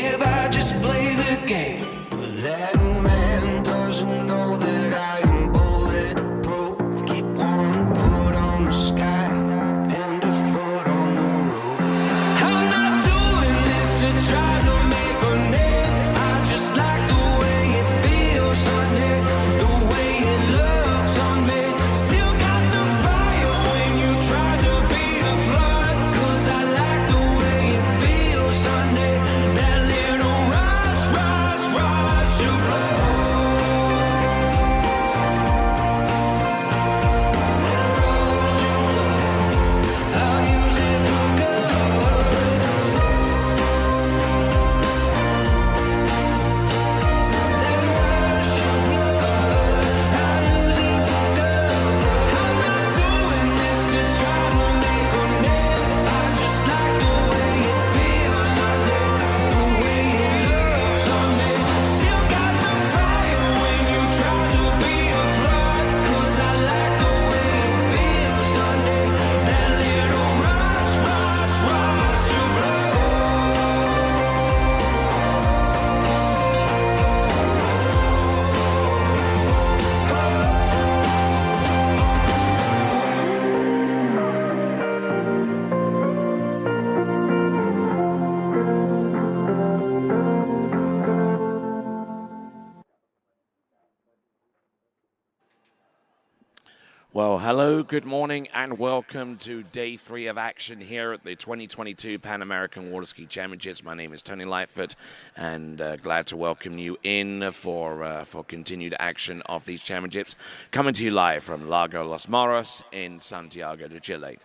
if I just play the game. But that man doesn't know that I am bulletproof. Keep one foot on the sky and a foot on the roof. I'm not doing this to try to make a name. I just like the way it feels on it, the way it looks on me. Still got the fire when you try to be a flood, 'cause I like the way it feels on it. That little rush, rush, rush of blood. I'll use it for good. That rush of blood, I'll use it for good. I'm not doing this to try to make a name. I just like the way it feels on it, the way it looks on me. Still got the fire when you try to be a flood, 'cause I like the way it feels on it. That little rush, rush, rush of blood. Well, hello, good morning, and welcome to day 3 of action here at the 2022 Pan American Water Ski Championships. My name is Tony Lightfoot, and glad to welcome you in for continued action of these championships, coming to you live from Lago Los Moros in Santiago de Chile.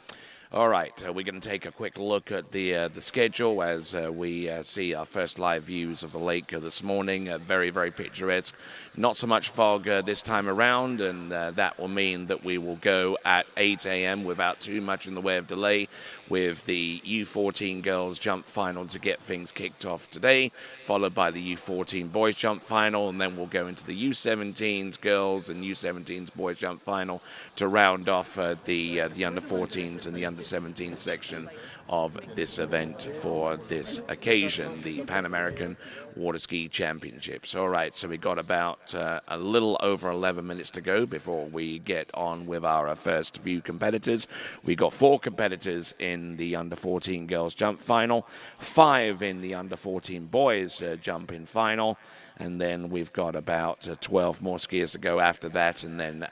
All right, we're going to take a quick look at the schedule as we see our first live views of the lake this morning. Very, very picturesque. Not so much fog this time around, and that will mean that we will go at 8 a.m. without too much in the way of delay with the U14 girls jump final to get things kicked off today, followed by the U14 boys jump final, and then we'll go into the U17s girls and U17s boys jump final to round off the under 14s and the under 17 section of this event for this occasion, the Pan American Water Ski Championships. All right, so we got about a little over 11 minutes to go before we get on with our first few competitors. We got 4 competitors in the under 14 girls jump final, 5 in the under 14 boys jump in final, and then we've got about 12 more skiers to go after that, and then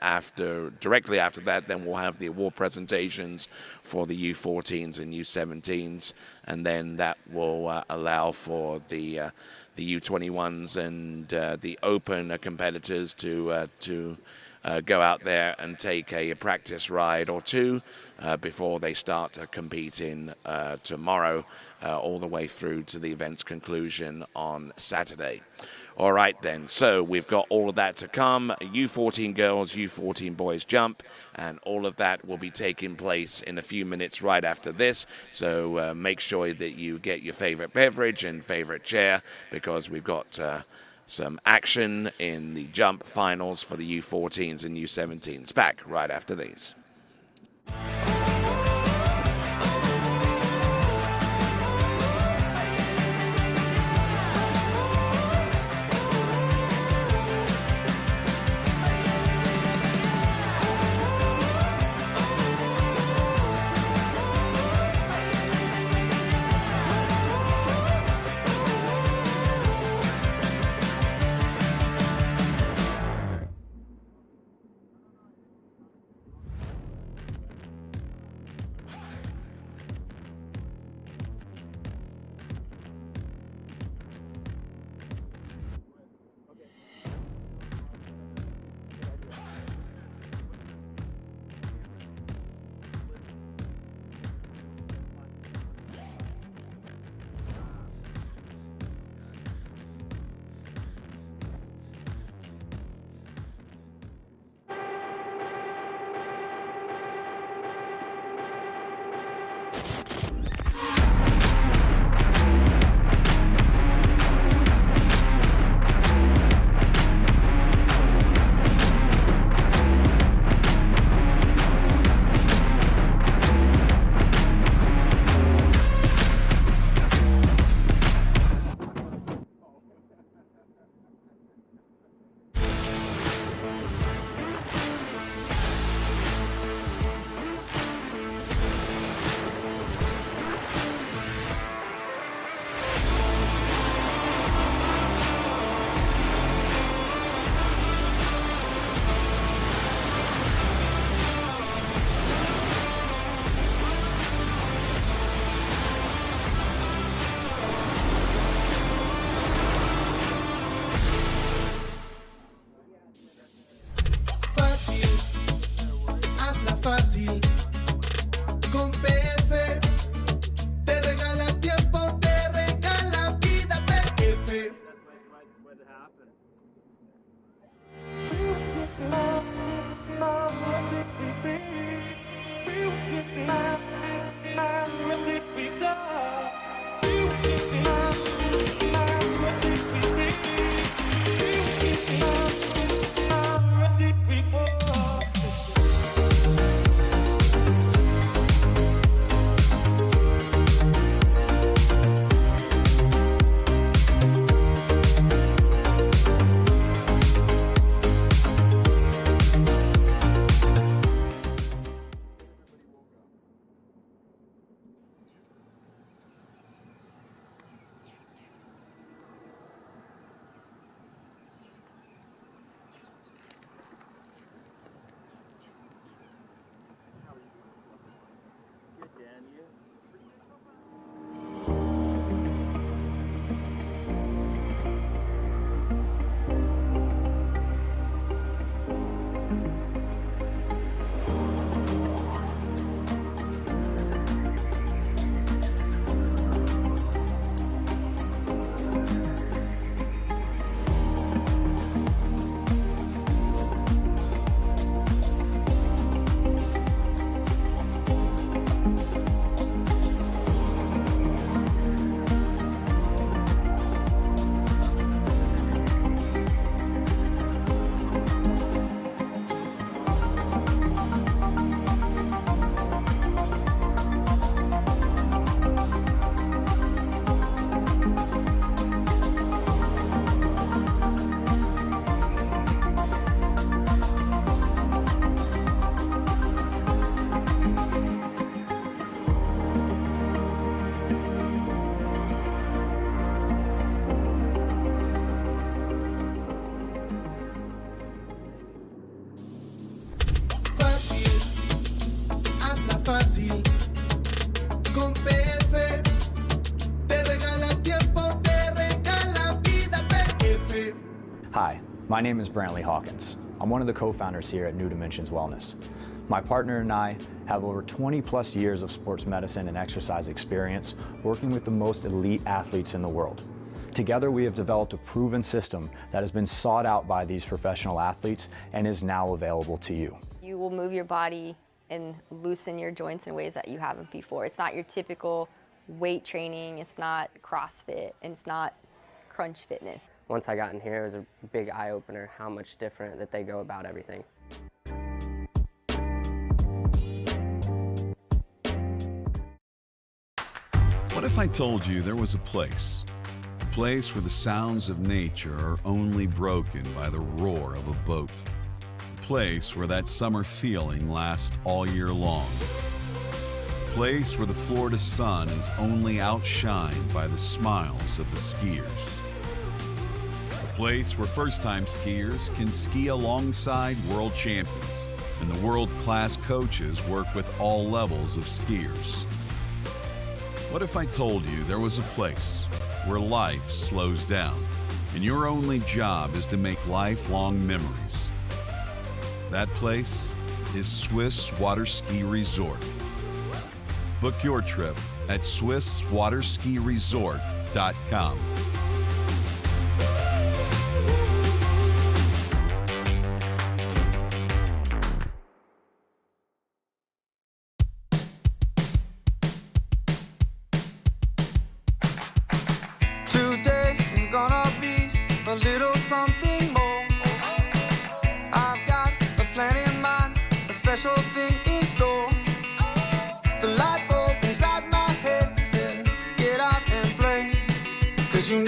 directly after that, then we'll have the award presentations for the U14s and U17s, and then that will allow for the U21s and the open competitors to go out there and take a practice ride or two before they start competing tomorrow, all the way through to the event's conclusion on Saturday. All right then, so we've got all of that to come. U14 girls, U14 boys jump, and all of that will be taking place in a few minutes right after this. So make sure that you get your favorite beverage and favorite chair, because we've got some action in the jump finals for the U14s and U17s. Back right after these. fácil. Con PF te regala tiempo, te regala vida. PF. Fácil, con PF, te regala tiempo, te regala vida. PF. Hi, my name is Brantley Hawkins. I'm one of the co-founders here at New Dimensions Wellness. My partner and I have over 20 plus years of sports medicine and exercise experience working with the most elite athletes in the world. Together, we have developed a proven system that has been sought out by these professional athletes and is now available to you. You will move your body and loosen your joints in ways that you haven't before. It's not your typical weight training, it's not CrossFit, and it's not crunch fitness. Once I got in here, it was a big eye-opener how much different that they go about everything. What if I told you there was a place where the sounds of nature are only broken by the roar of a boat? Place where that summer feeling lasts all year long. Place where the Florida sun is only outshined by the smiles of the skiers. A place where first-time skiers can ski alongside world champions, and the world-class coaches work with all levels of skiers. What if I told you there was a place where life slows down, and your only job is to make lifelong memories? That place is Swiss Water Ski Resort. Book your trip at SwissWaterSkiResort.com. Today is gonna be a little something more. I've got a plan in mind, a special thing in store. The light bulb inside my head says, get out and play, 'cause you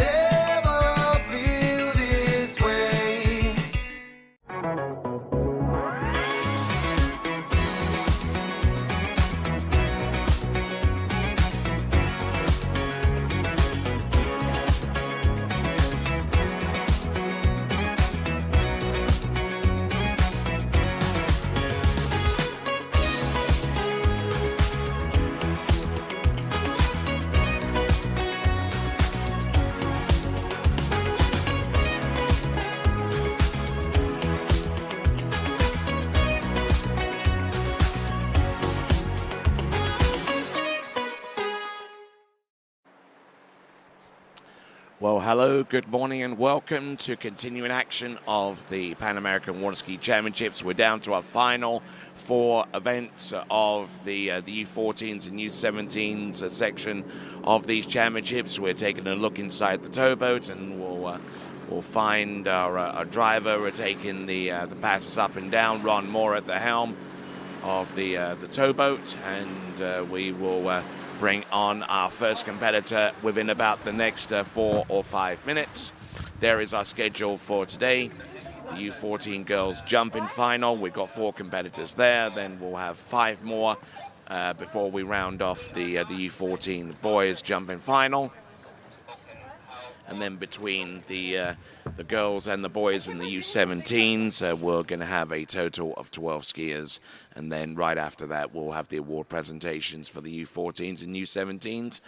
Well, hello, good morning, and welcome to continuing action of the Pan American Water Ski Championships. We're down to our final 4 events of the U14s and U17s section of these championships. We're taking a look inside the towboat, and we'll find our driver taking the passes up and down. Ron Moore at the helm of the towboat, and we will bring on our first competitor within about the next 4 or 5 minutes. There is our schedule for today. The U14 girls jumping final. We've got 4 competitors there. Then we'll have 5 more before we round off the U14 boys jumping final. And then between the girls and the boys in the U17s, we're going to have a total of 12 skiers. And then right after that, we'll have the award presentations for the U14s and U17s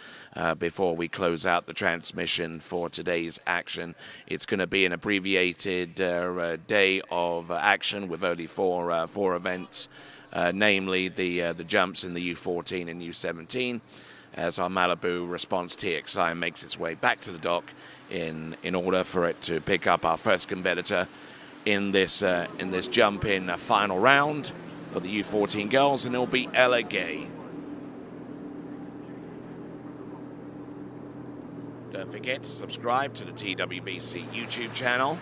before we close out the transmission for today's action. It's going to be an abbreviated day of action with only 4 events, namely the jumps in the U14 and U17. As our Malibu Response TXI makes its way back to the dock in order for it to pick up our first competitor in this jump in final round for the U14 girls, and it'll be Ella Gay. Don't forget to subscribe to the TWBC YouTube channel.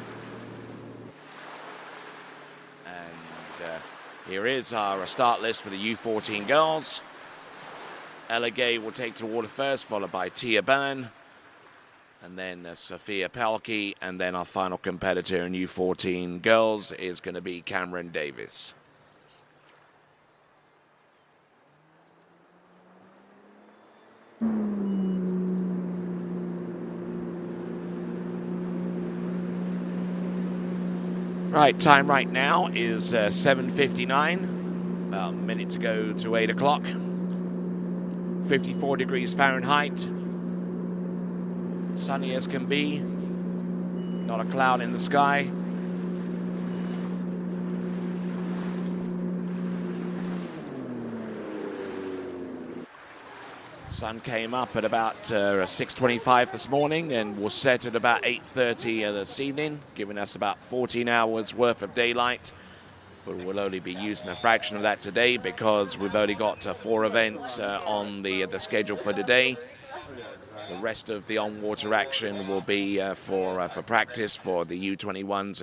And here is our start list for the U14 girls. Ella Gay will take to water first, followed by Tia Byrne, and then Sophia Palke, and then our final competitor in U14 girls is going to be Cameron Davis. Right, time right now is 7:59, about a minute to go to 8 o'clock. 54 degrees Fahrenheit, sunny as can be, not a cloud in the sky. Sun came up at about 6:25 this morning and will set at about 8:30 this evening, giving us about 14 hours worth of daylight. But we'll only be using a fraction of that today because we've only got 4 events on the schedule for today. The rest of the on-water action will be for practice for the U21s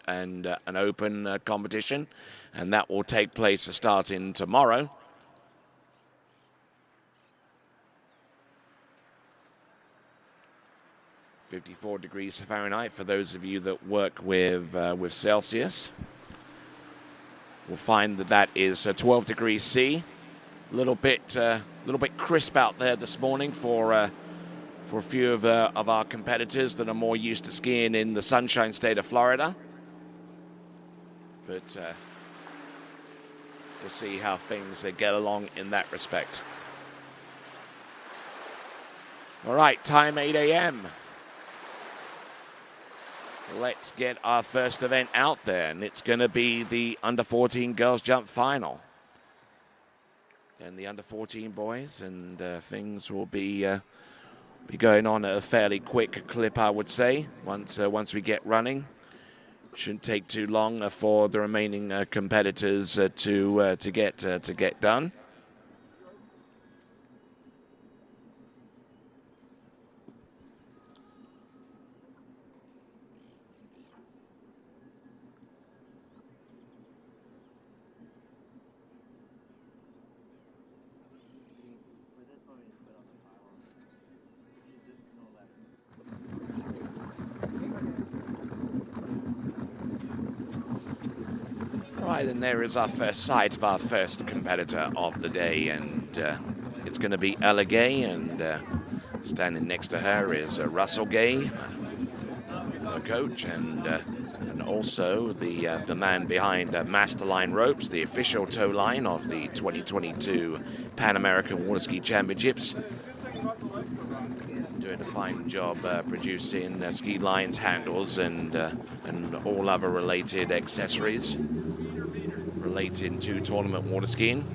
and an open competition, and that will take place starting tomorrow. .54 degrees Fahrenheit for those of you that work with Celsius. We'll find that is 12 degrees C. A little bit crisp out there this morning for a few of our competitors that are more used to skiing in the Sunshine State of Florida. But we'll see how things get along in that respect. All right, time 8 a.m. Let's get our first event out there, and it's going to be the under-14 girls jump final. Then the under-14 boys, and things will be going on at a fairly quick clip, I would say, once we get running. Shouldn't take too long for the remaining competitors to get done. Right, and there is our first sight of our first competitor of the day, and it's going to be Ella Gay, and standing next to her is Russell Gay, her coach, and also the man behind Masterline Ropes, the official tow line of the 2022 Pan American Water Ski Championships. Doing a fine job producing ski lines, handles, and all other related accessories relating to tournament water skiing.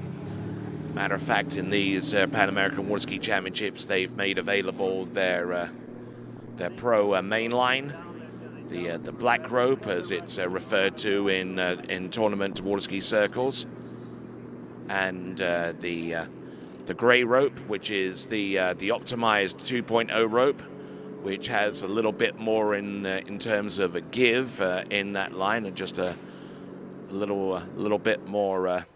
Matter of fact, in these Pan American Water Ski Championships, they've made available their their pro main line, the black rope, as it's referred to in tournament water ski circles, and the gray rope, which is the optimized 2.0 rope, which has a little bit more in terms of a give in that line, and just a little bit more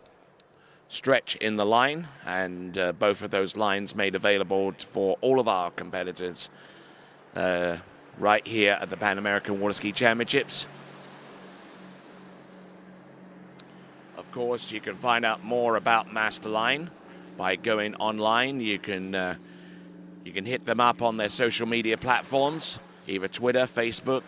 stretch in the line, and both of those lines made available for all of our competitors right here at the Pan American Water Ski Championships. Of course, you can find out more about Masterline by going online. You can hit them up on their social media platforms, either Twitter, Facebook,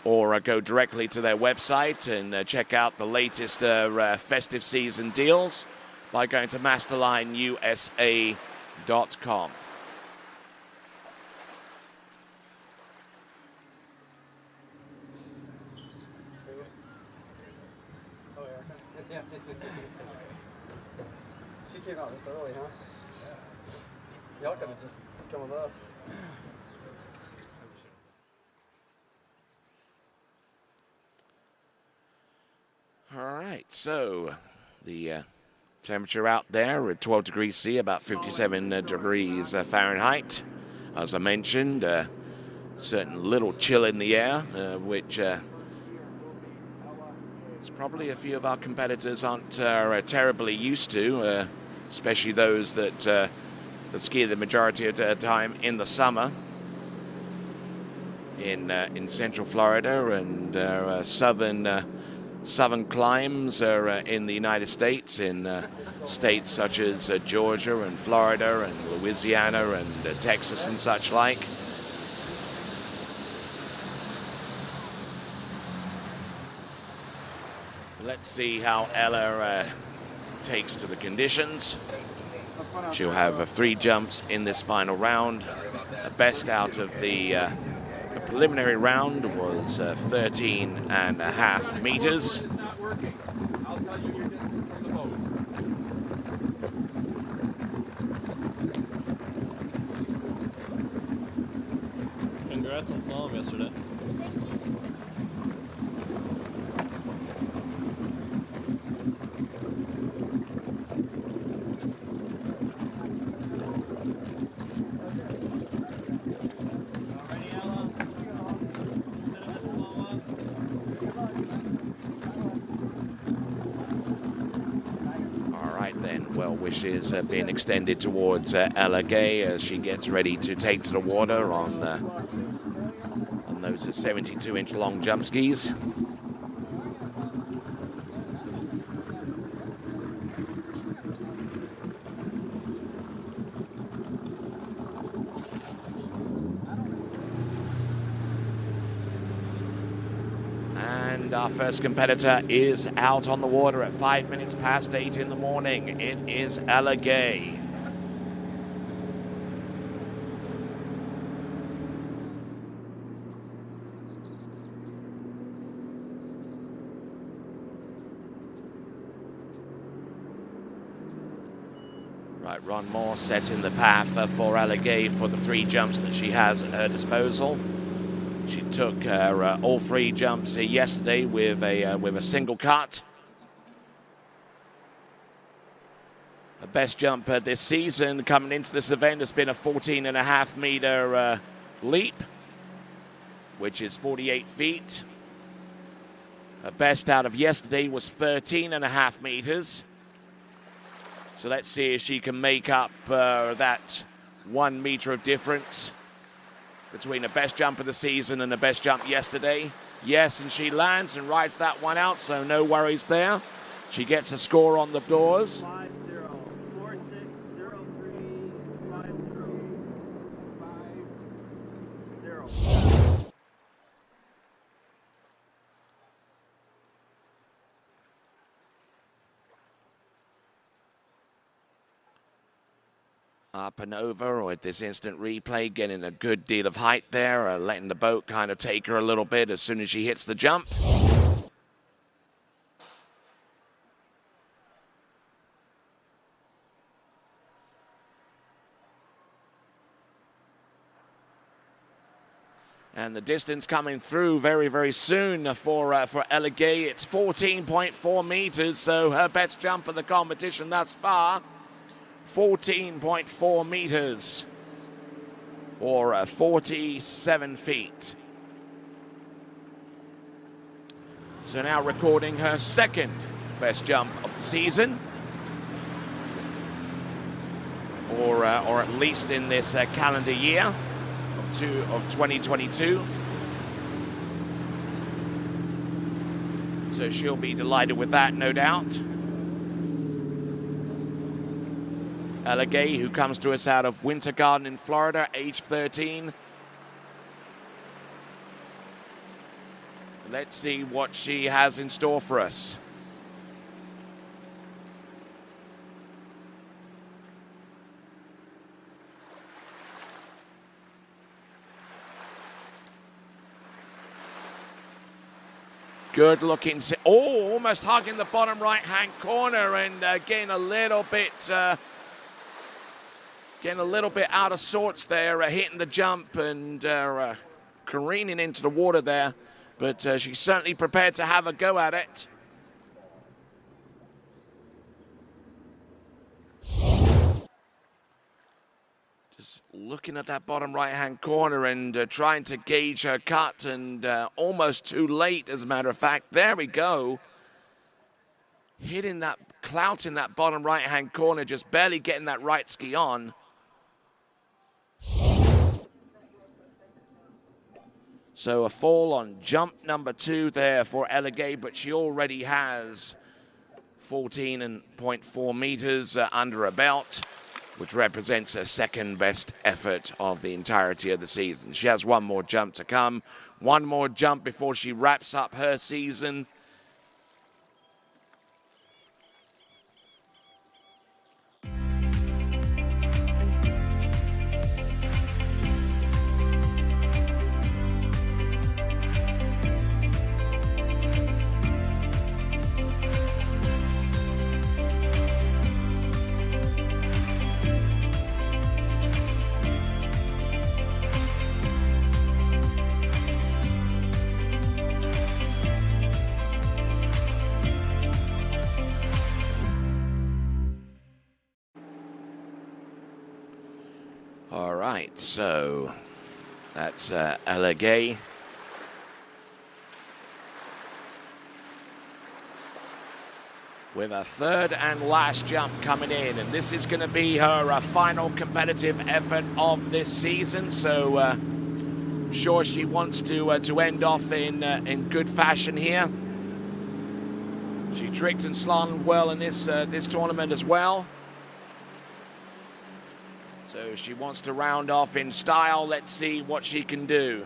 or go directly to their website and check out the latest festive season deals by going to masterlineusa.com. She came out this early, huh? Y'all could have just come with us. All right, so the temperature out there at 12 degrees C, about 57 degrees Fahrenheit. As I mentioned, certain little chill in the air, which it's probably a few of our competitors aren't terribly used to, especially those that ski the majority of the time in the summer in Central Florida and southern climes in the United States, in states such as Georgia and Florida and Louisiana and Texas and such like. Let's see how Ella takes to the conditions. She'll have 3 jumps in this final round. The best out of the preliminary round was 13.5 meters. Congrats on slalom yesterday. Wishes being extended towards Ella Gay as she gets ready to take to the water on those 72-inch long jump skis. And our first competitor is out on the water at 5 minutes past 8 in the morning. It is Ella Gay. Right, Ron Moore setting the path for Ella Gay for the 3 jumps that she has at her disposal. She took all 3 jumps yesterday with a single cut. The best jump this season coming into this event has been a 14.5 meter leap, which is 48 feet. The best out of yesterday was 13.5 meters. So let's see if she can make up that 1 meter of difference between the best jump of the season and the best jump yesterday. Yes, and she lands and rides that one out, so no worries there. She gets a score on the doors. 50. Up and over with this instant replay, getting a good deal of height there, letting the boat kind of take her a little bit as soon as she hits the jump. And the distance coming through very, very soon for Ella Gay. It's 14.4 meters, so her best jump of the competition thus far. 14.4 meters, or 47 feet. So now recording her second best jump of the season, or at least in this calendar year of 2022. So she'll be delighted with that, no doubt. Ella Gay, who comes to us out of Winter Garden in Florida, age 13. Let's see what she has in store for us. Good looking, almost hugging the bottom right-hand corner, and getting a little bit out of sorts there, hitting the jump and careening into the water there. But she's certainly prepared to have a go at it. Just looking at that bottom right-hand corner and trying to gauge her cut, and almost too late, as a matter of fact. There we go. Hitting that, clouting that bottom right-hand corner, just barely getting that right ski on. So a fall on jump number 2 there for Ella Gay, but she already has 14.4 meters under her belt, which represents her second best effort of the entirety of the season. She has one more jump to come, one more jump before she wraps up her season. All right, so that's Ella Gay. With a third and last jump coming in, and this is going to be her final competitive effort of this season. So I'm sure she wants to end off in good fashion here. She tricked and slalomed well in this tournament as well. So she wants to round off in style. Let's see what she can do.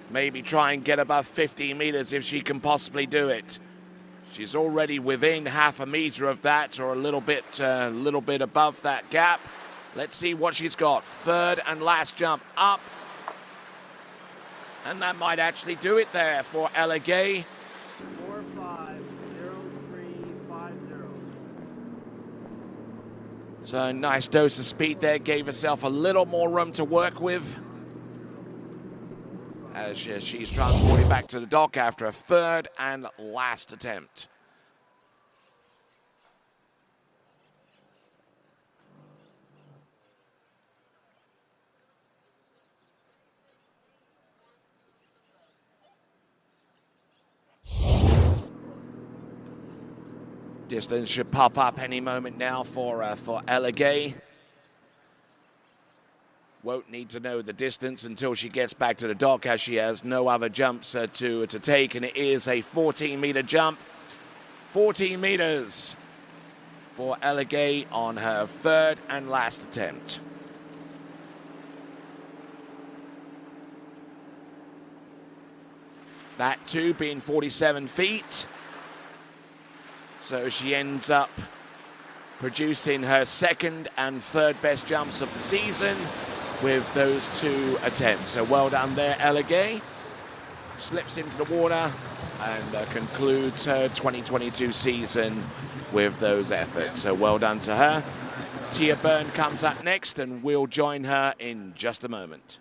Maybe try and get above 50 meters if she can possibly do it. She's already within half a meter of that, or a little bit above that gap. Let's see what she's got. Third and last jump up. And that might actually do it there for Ella Gay. 450350. So a nice dose of speed there, gave herself a little more room to work with as she's transported back to the dock after a third and last attempt. Distance should pop up any moment now for Ella Gay. Won't need to know the distance until she gets back to the dock, as she has no other jumps to take, and it is a 14-meter jump. 14 meters for Ella Gay on her third and last attempt. That too being 47 feet. So she ends up producing her second and third best jumps of the season with those two attempts. So well done there, Ella Gay. Slips into the water and concludes her 2022 season with those efforts. So well done to her. Tia Byrne comes up next, and we'll join her in just a moment.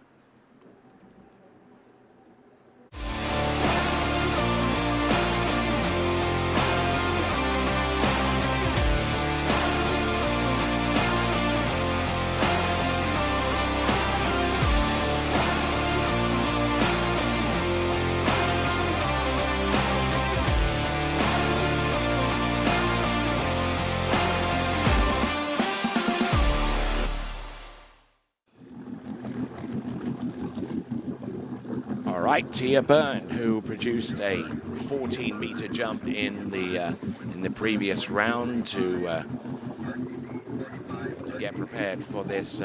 right, Tia Byrne, who produced a 14-meter jump in the previous round to get prepared for this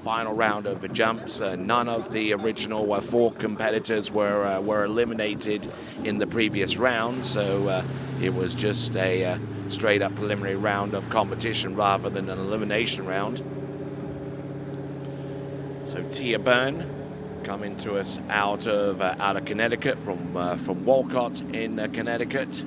final round of the jumps. None of the original 4 competitors were eliminated in the previous round, so it was just a straight-up preliminary round of competition rather than an elimination round. So Tia Byrne coming to us out of Connecticut from Walcott in Connecticut.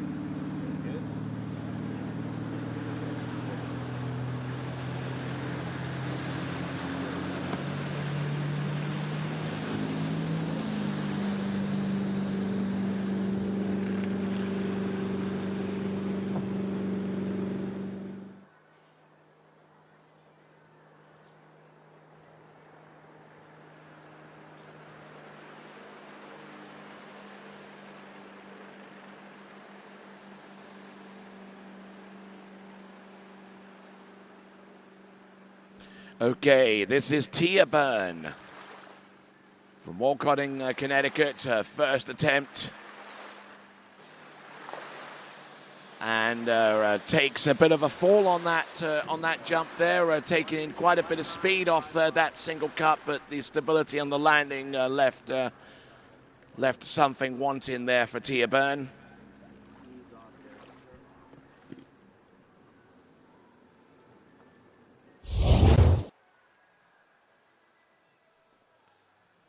Okay, this is Tia Byrne from Walcott in Connecticut, her first attempt. And takes a bit of a fall on that jump there, taking in quite a bit of speed off that single cut, but the stability on the landing left something wanting there for Tia Byrne.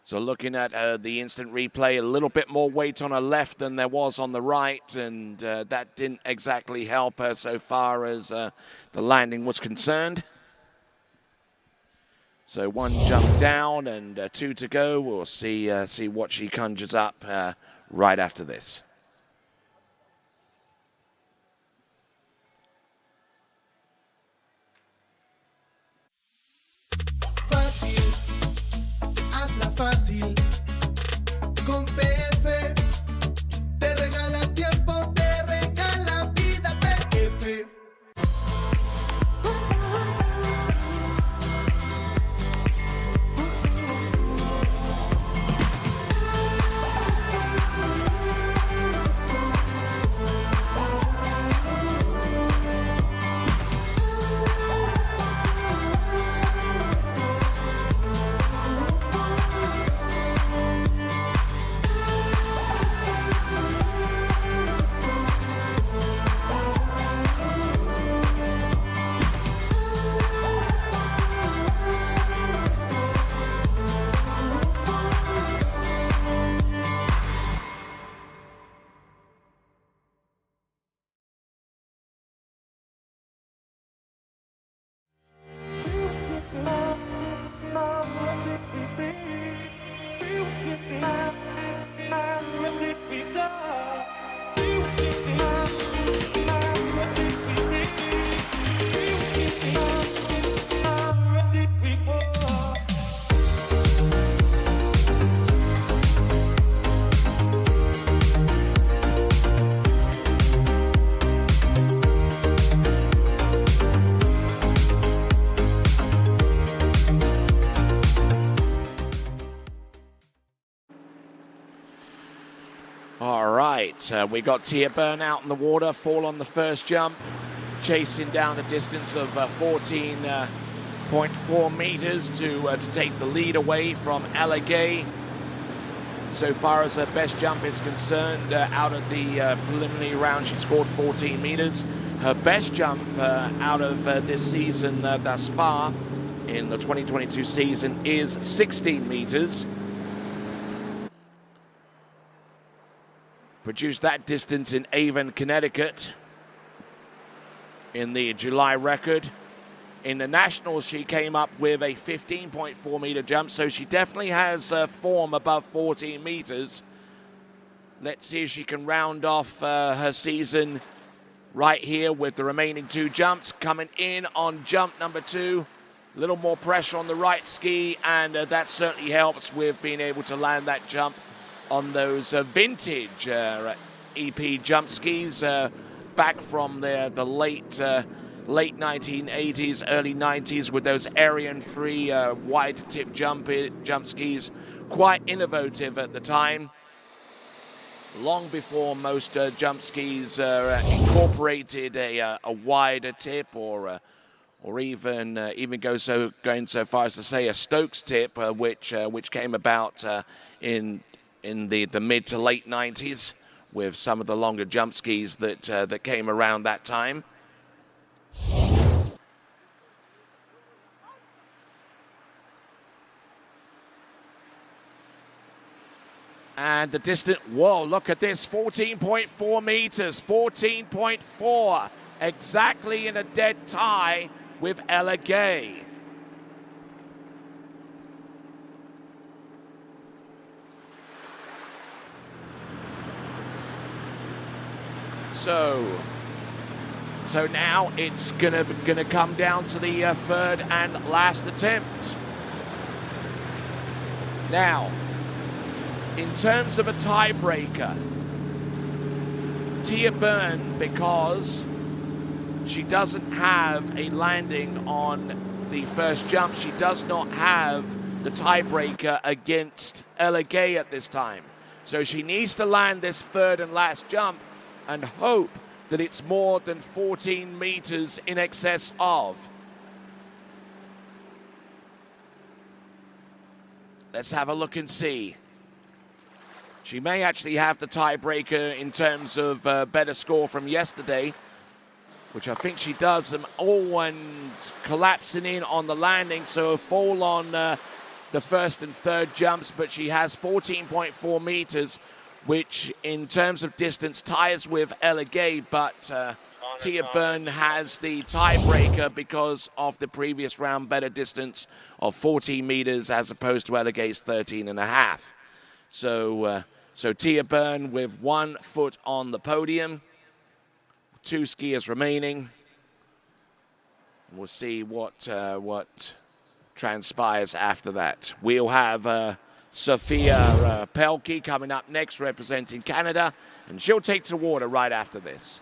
So looking at the instant replay, a little bit more weight on her left than there was on the right, and that didn't exactly help her so far as the landing was concerned. So 1 jump down and 2 to go. We'll see what she conjures up right after this. Fácil, con PF, te regala tiempo, te regala vida, PF. We got Tia Byrne out in the water, fall on the first jump, chasing down a distance of 14.4 meters to take the lead away from Ella Gay. So far as her best jump is concerned, out of the preliminary round, she scored 14 meters. Her best jump out of this season thus far in the 2022 season is 16 meters. Produced that distance in Avon, Connecticut in the July record. In the Nationals, she came up with a 15.4 meter jump, so she definitely has form above 14 meters. Let's see if she can round off her season right here with the remaining 2 jumps. Coming in on jump number 2, a little more pressure on the right ski, and that certainly helps with being able to land that jump on those vintage EP jump skis back from the late 1980s, early 90s, with those Arian 3 wide tip jump skis quite innovative at the time. Long before most jump skis incorporated a wider tip, or even going so far as to say a Stokes tip, which came about in the mid to late 90s with some of the longer jump skis that came around that time. And the distance, whoa, look at this, 14.4 meters, 14.4, exactly in a dead tie with Ella Gay. So now it's gonna come down to the third and last attempt. Now, in terms of a tiebreaker, Tia Byrne, because she doesn't have a landing on the first jump, she does not have the tiebreaker against Ella Gay at this time. So she needs to land this third and last jump and hope that it's more than 14 meters in excess of. Let's have a look and see. She may actually have the tiebreaker in terms of better score from yesterday, which I think she does. And collapsing in on the landing, so a fall on the first and third jumps, but she has 14.4 meters, which in terms of distance ties with Ella Gay, but Tia Byrne has the tiebreaker because of the previous round better distance of 14 meters as opposed to Ella Gay's 13.5. So Tia Byrne with 1 foot on the podium, 2 skiers remaining. We'll see what transpires after that. We'll have Sophia Pelkey coming up next, representing Canada, and she'll take to the water right after this.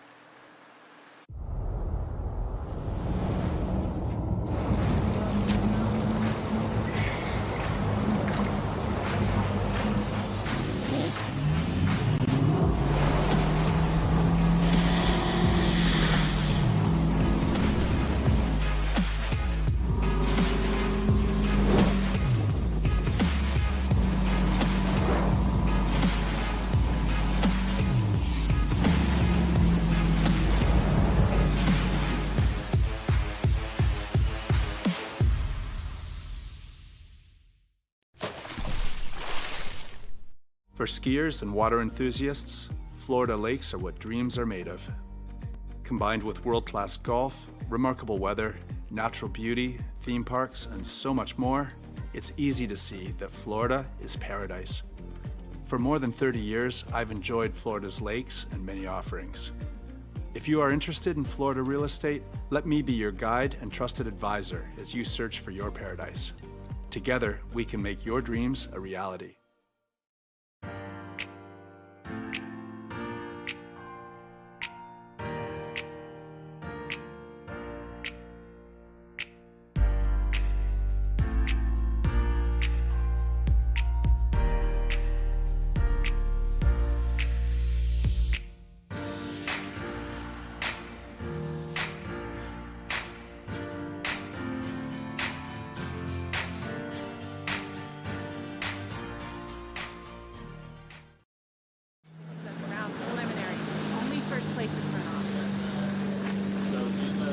For skiers and water enthusiasts, Florida lakes are what dreams are made of. Combined with world-class golf, remarkable weather, natural beauty, theme parks, and so much more, it's easy to see that Florida is paradise. For more than 30 years, I've enjoyed Florida's lakes and many offerings. If you are interested in Florida real estate, let me be your guide and trusted advisor as you search for your paradise. Together, we can make your dreams a reality.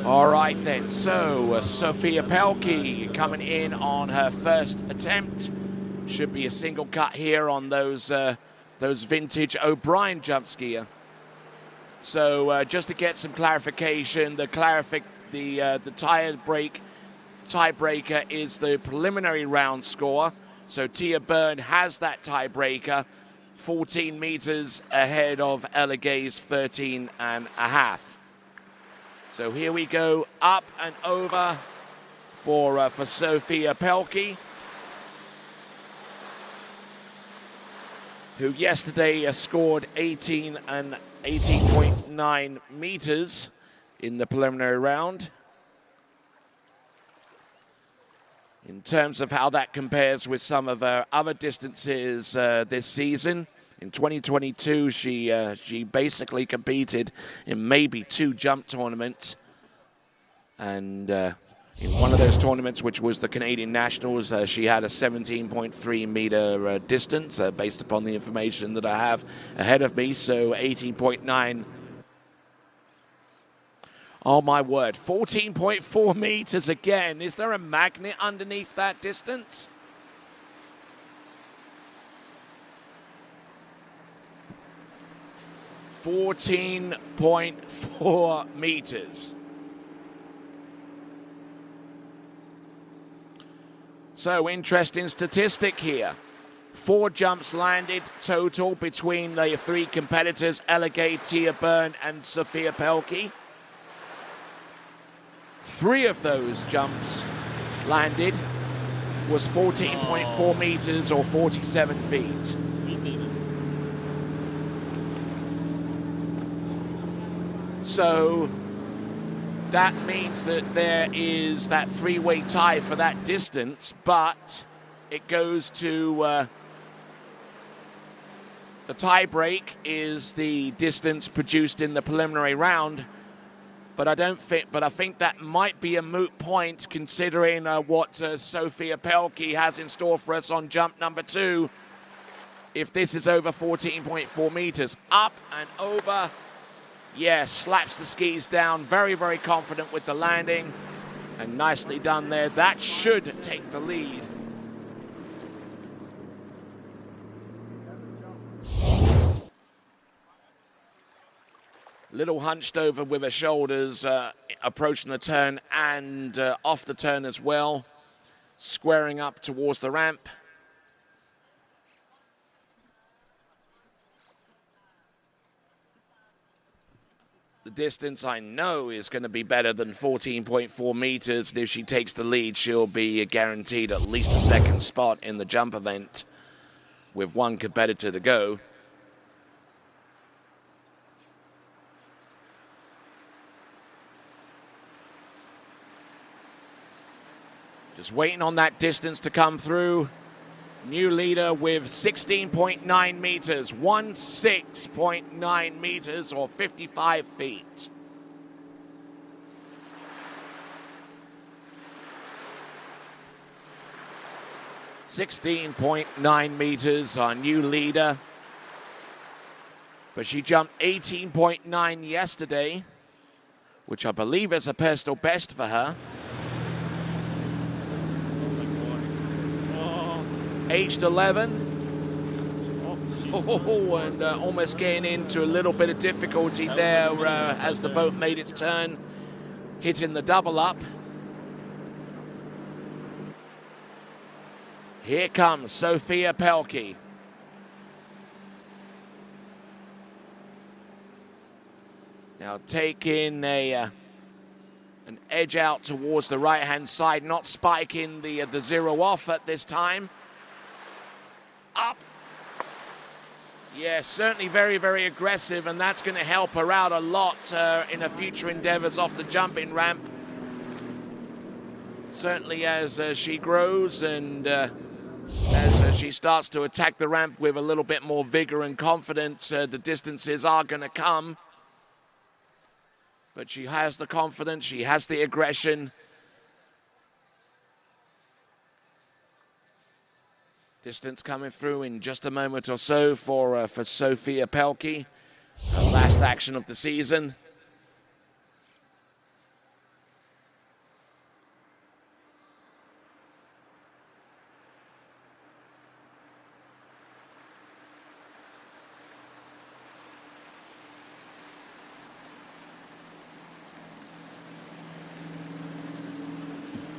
All right then, so Sophia Pelkey coming in on her first attempt. Should be a single cut here on those vintage O'Brien jump skier. So just to get some clarification, the tiebreaker is the preliminary round score. So Tia Byrne has that tiebreaker, 14 meters ahead of Ella Gay's 13.5. So here we go, up and over for Sophia Pelkey, who yesterday scored 18.9 meters in the preliminary round. in terms of how that compares with some of her other distances this season. In 2022, she basically competed in maybe 2 jump tournaments. And in one of those tournaments, which was the Canadian Nationals, she had a 17.3 meter distance based upon the information that I have ahead of me. So 18.9. Oh my word, 14.4 meters again. Is there a magnet underneath that distance? .4 meters. So interesting statistic here. 4 jumps landed total between the 3 competitors, Elegay, Tia Byrne, and Sophia Pelkey. 3 of those jumps landed was 14.4 meters or 47 feet. So that means that there is that three-way tie for that distance, but it goes to the tie break is the distance produced in the preliminary round. But I think that might be a moot point considering what Sophia Pelkey has in store for us on jump number 2. If this is over 14.4 meters, up and over. Yes, slaps the skis down, very, very confident with the landing. And nicely done there. That should take the lead. Little hunched over with her shoulders, approaching the turn and off the turn as well. Squaring up towards the ramp. The distance I know is going to be better than 14.4 meters. And if she takes the lead, she'll be guaranteed at least a 2nd spot in the jump event with 1 competitor to go. Just waiting on that distance to come through. New leader with 16.9 meters, 16.9 meters or 55 feet. .9 meters, our new leader. But she jumped 18.9 yesterday, which I believe is a personal best for her. Aged 11. And almost getting into a little bit of difficulty there as the boat made its turn, hitting the double up. Here comes Sophia Pelkey. Now taking an edge out towards the right-hand side, not spiking the 0 off at this time. Up. Yeah, certainly very, very aggressive, and that's going to help her out a lot in her future endeavors off the jumping ramp. Certainly as she grows and as she starts to attack the ramp with a little bit more vigor and confidence, the distances are going to come. But she has the confidence, she has the aggression. Distance coming through in just a moment or so for Sophia Pelkey, her last action of the season.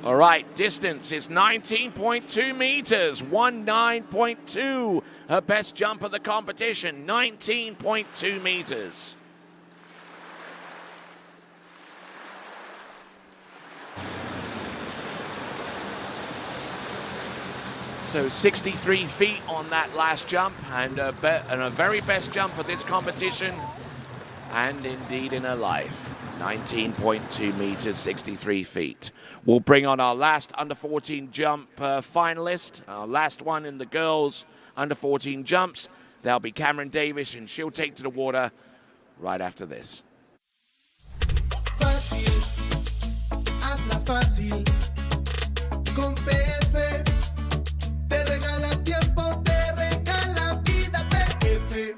All right, distance is 19.2 meters, 19.2, her best jump of the competition, 19.2 meters. So 63 feet on that last jump, and a very best jump of this competition, and indeed in her life. 19.2 meters, 63 feet. We'll bring on our last under 14 jump finalist, our last one in the girls under 14 jumps. That'll be Cameron Davis, and she'll take to the water right after this. Fácil, hazla fácil. Con PF te regala tiempo, te regala vida. PF.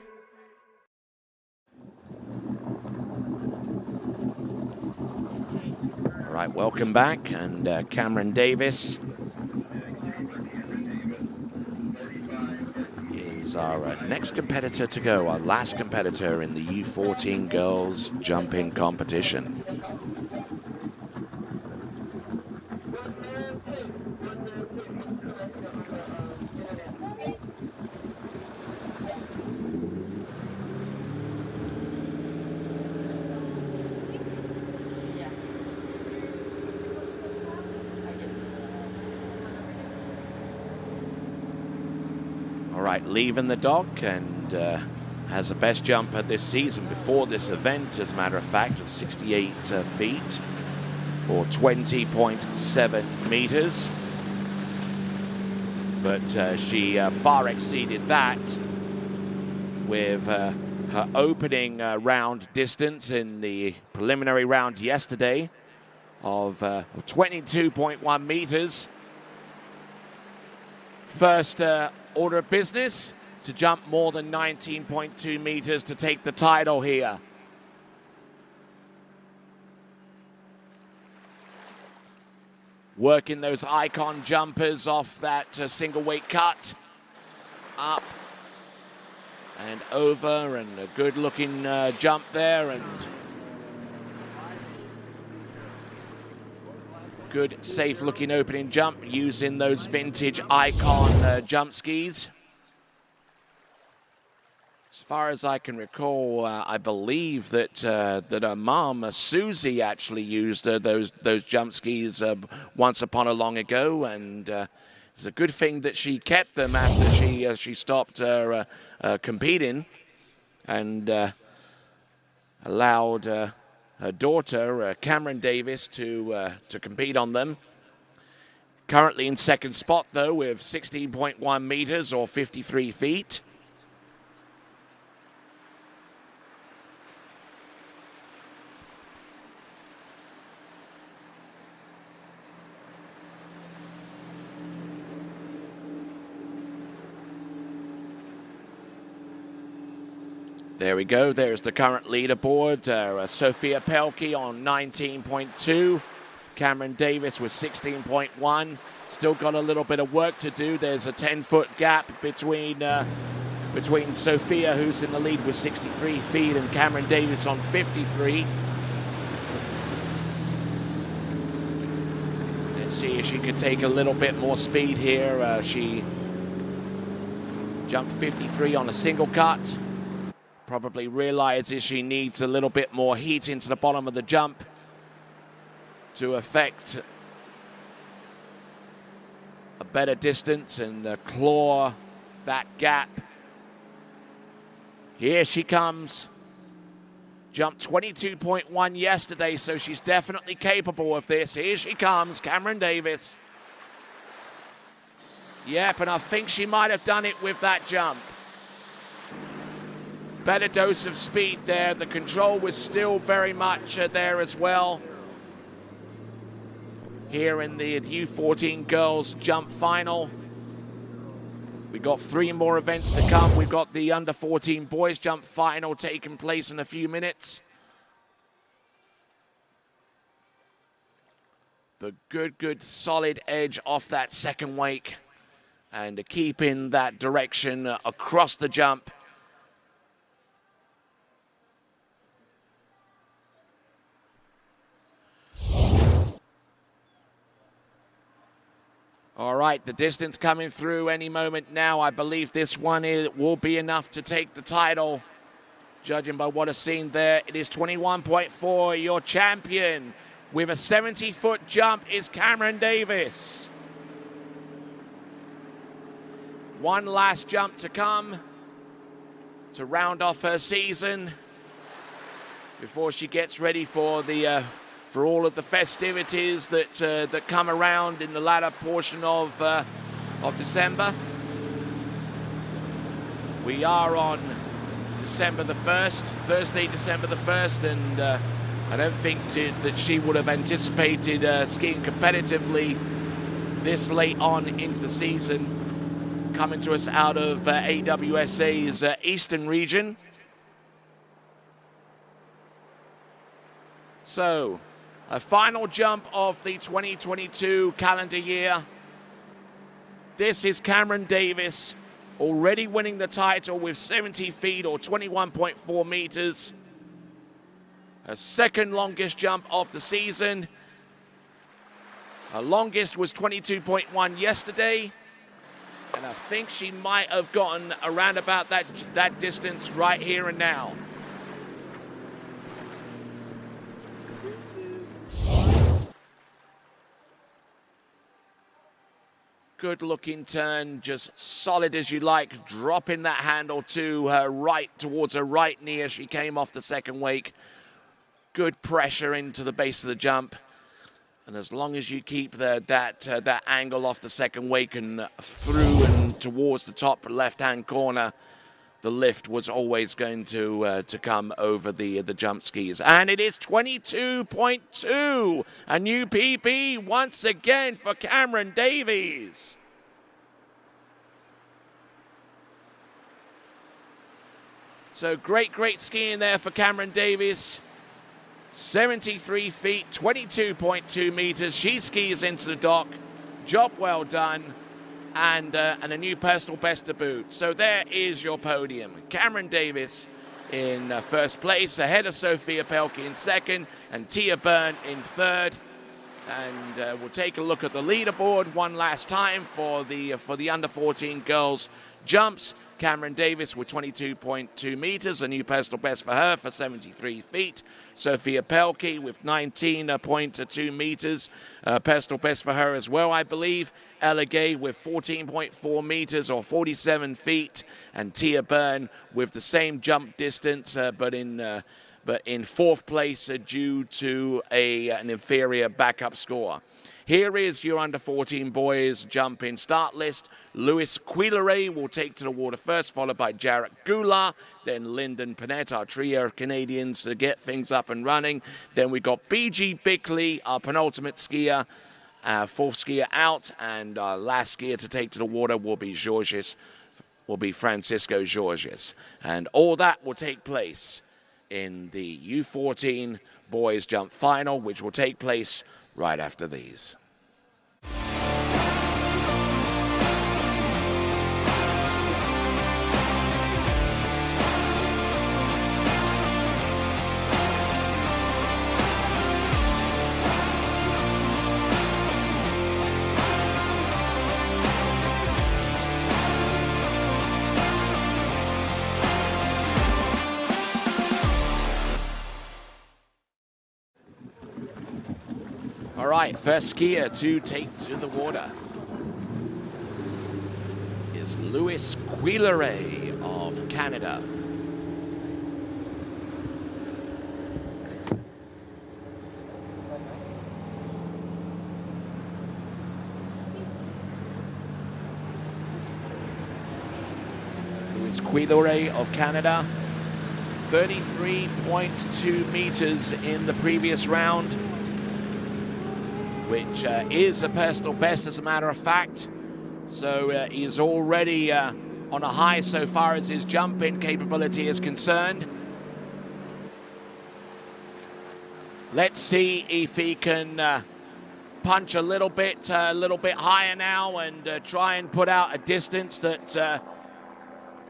All right, welcome back, and Cameron Davis is our next competitor to go, our last competitor in the U14 girls jumping competition. All right, leaving the dock, and has the best jumper this season before this event, as a matter of fact, of 68 feet or 20.7 meters. But she far exceeded that with her opening round distance in the preliminary round yesterday of 22.1 meters. First order of business to jump more than 19.2 meters to take the title here. Working those icon jumpers off that single weight cut. Up and over, and a good looking jump there, and good safe looking opening jump using those vintage icon jump skis. As far as I can recall, I believe that her mom, Susie, actually used those jump skis once upon a long ago, and it's a good thing that she kept them after she stopped competing, and allowed her daughter, Cameron Davis, to compete on them. Currently in second spot, though, with 16.1 meters or 53 feet. There we go. There's the current leaderboard. Sophia Pelkey on 19.2. Cameron Davis with 16.1. Still got a little bit of work to do. There's a 10-foot gap between Sophia, who's in the lead with 63 feet, and Cameron Davis on 53. Let's see if she could take a little bit more speed here. She jumped 53 on a single cut. Probably realizes she needs a little bit more heat into the bottom of the jump to affect a better distance and claw that gap. Here she comes. Jumped 22.1 yesterday, so she's definitely capable of this. Here she comes, Cameron Davis. Yep, and I think she might have done it with that jump. Better dose of speed there. The control was still very much there as well. Here in the U14 girls jump final. We got 3 more events to come. We've got the under 14 boys jump final taking place in a few minutes. But good solid edge off that second wake, and keeping that direction across the jump. All right, the distance coming through any moment now. I believe this one will be enough to take the title. Judging by what I've seen there, it is 21.4. Your champion with a 70-foot jump is Cameron Davis. One last jump to come to round off her season. before she gets ready for the for all of the festivities that that come around in the latter portion of December. We are on December the 1st, Thursday, December the 1st, and I don't think that she would have anticipated skiing competitively this late on into the season, coming to us out of AWSA's Eastern region. So, a final jump of the 2022 calendar year. This is Cameron Davis, already winning the title with 70 feet or 21.4 meters. Her second longest jump of the season. Her longest was 22.1 yesterday. And I think she might have gotten around about that distance right here and now. Good looking turn, just solid as you like, dropping that handle to her right, towards her right knee as she came off the second wake. Good pressure into the base of the jump. And as long as you keep that angle off the second wake and through and towards the top left-hand corner, the lift was always going to come over the jump skis. And it is 22.2, a new PB once again for Cameron Davies. So great skiing there for Cameron Davies. 73 feet, 22.2 meters. She skis into the dock. Job well done. And a new personal best to boot. So there is your podium. Cameron Davis in first place, ahead of Sophia Pelkey in second, and Tia Byrne in third. And we'll take a look at the leaderboard one last time for the under 14 girls jumps. Cameron Davis with 22.2 meters, a new personal best for her for 73 feet. Sophia Pelkey with 19.2 meters, personal best for her as well, I believe. Ella Gay with 14.4 meters or 47 feet, and Tia Byrne with the same jump distance, but in fourth place due to an inferior backup score. Here is your under 14 boys jump in start list. Louis Quilleret will take to the water first, followed by Jarrett Goulart, then Lyndon Panett, our trio of Canadians to get things up and running. Then we got BG Bickley, our penultimate skier, fourth skier out, and our last skier to take to the water will be Francisco Georges. And all that will take place in the U14 boys jump final, which will take place right after these. All right, first skier to take to the water is Louis Quilleret of Canada. Louis Quilleret of Canada, 33.2 meters in the previous round, which is a personal best as a matter of fact. So he is already on a high so far as his jumping capability is concerned. Let's see if he can punch a little bit higher now and try and put out a distance that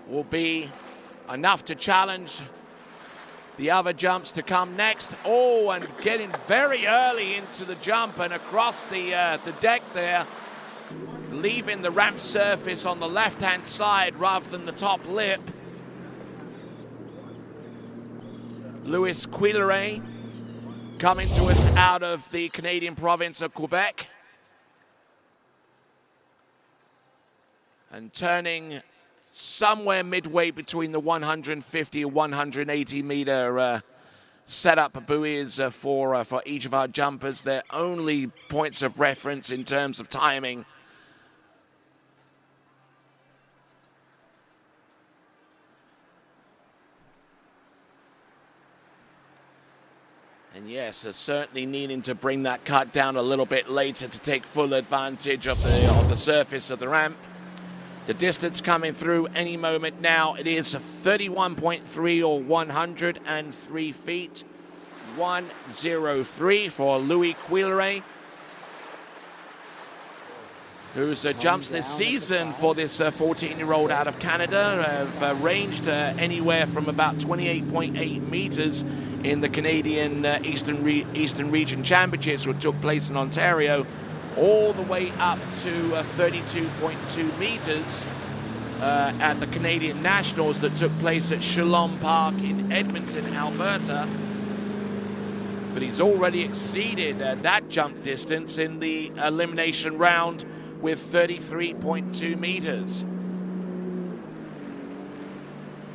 will be enough to challenge the other jumps to come next. Oh, and getting very early into the jump and across the deck there, leaving the ramp surface on the left-hand side rather than the top lip. Louis Quilleret coming to us out of the Canadian province of Quebec. And turning somewhere midway between the 150 and 180 meter setup buoys for each of our jumpers. They're only points of reference in terms of timing. And yes, certainly needing to bring that cut down a little bit later to take full advantage of the surface of the ramp. The distance coming through any moment now. It is 31.3 or 103 feet. 103 for Louis Quilleray, whose jumps this season for this 14-year-old out of Canada have ranged anywhere from about 28.8 meters in the Canadian Eastern Region Championships, which took place in Ontario, all the way up to 32.2 meters at the Canadian Nationals that took place at Shalom Park in Edmonton, Alberta. But he's already exceeded that jump distance in the elimination round with 33.2 meters.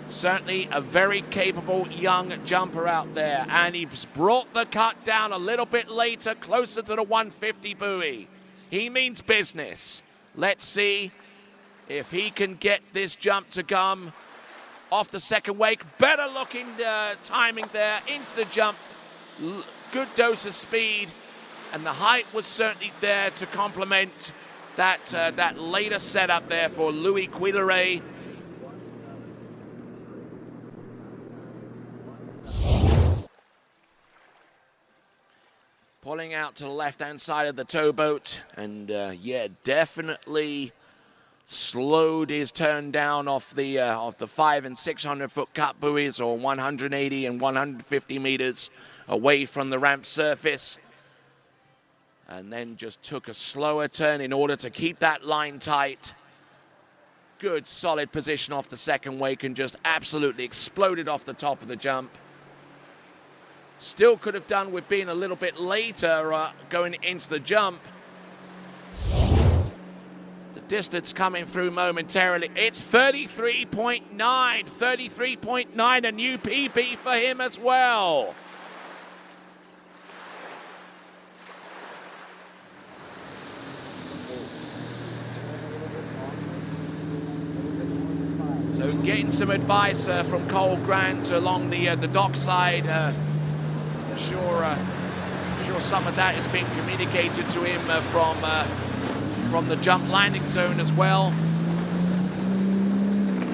Certainly a very capable young jumper out there, and he's brought the cut down a little bit later, closer to the 150 buoy. He means business. Let's see if he can get this jump to come off the second wake. Better looking timing there into the jump. Good dose of speed, and the height was certainly there to complement that later setup there for Louis Quilleray. Pulling out to the left-hand side of the towboat, and yeah, definitely slowed his turn down off the 500 and 600 foot cut buoys, or 180 and 150 meters away from the ramp surface, and then just took a slower turn in order to keep that line tight. Good solid position off the second wake, and just absolutely exploded off the top of the jump. Still could have done with being a little bit later going into the jump. The distance coming through momentarily. It's 33.9, 33.9, a new PB for him as well. So getting some advice from Cole Grant along the dockside. Sure some of that has been communicated to him from the jump landing zone as well.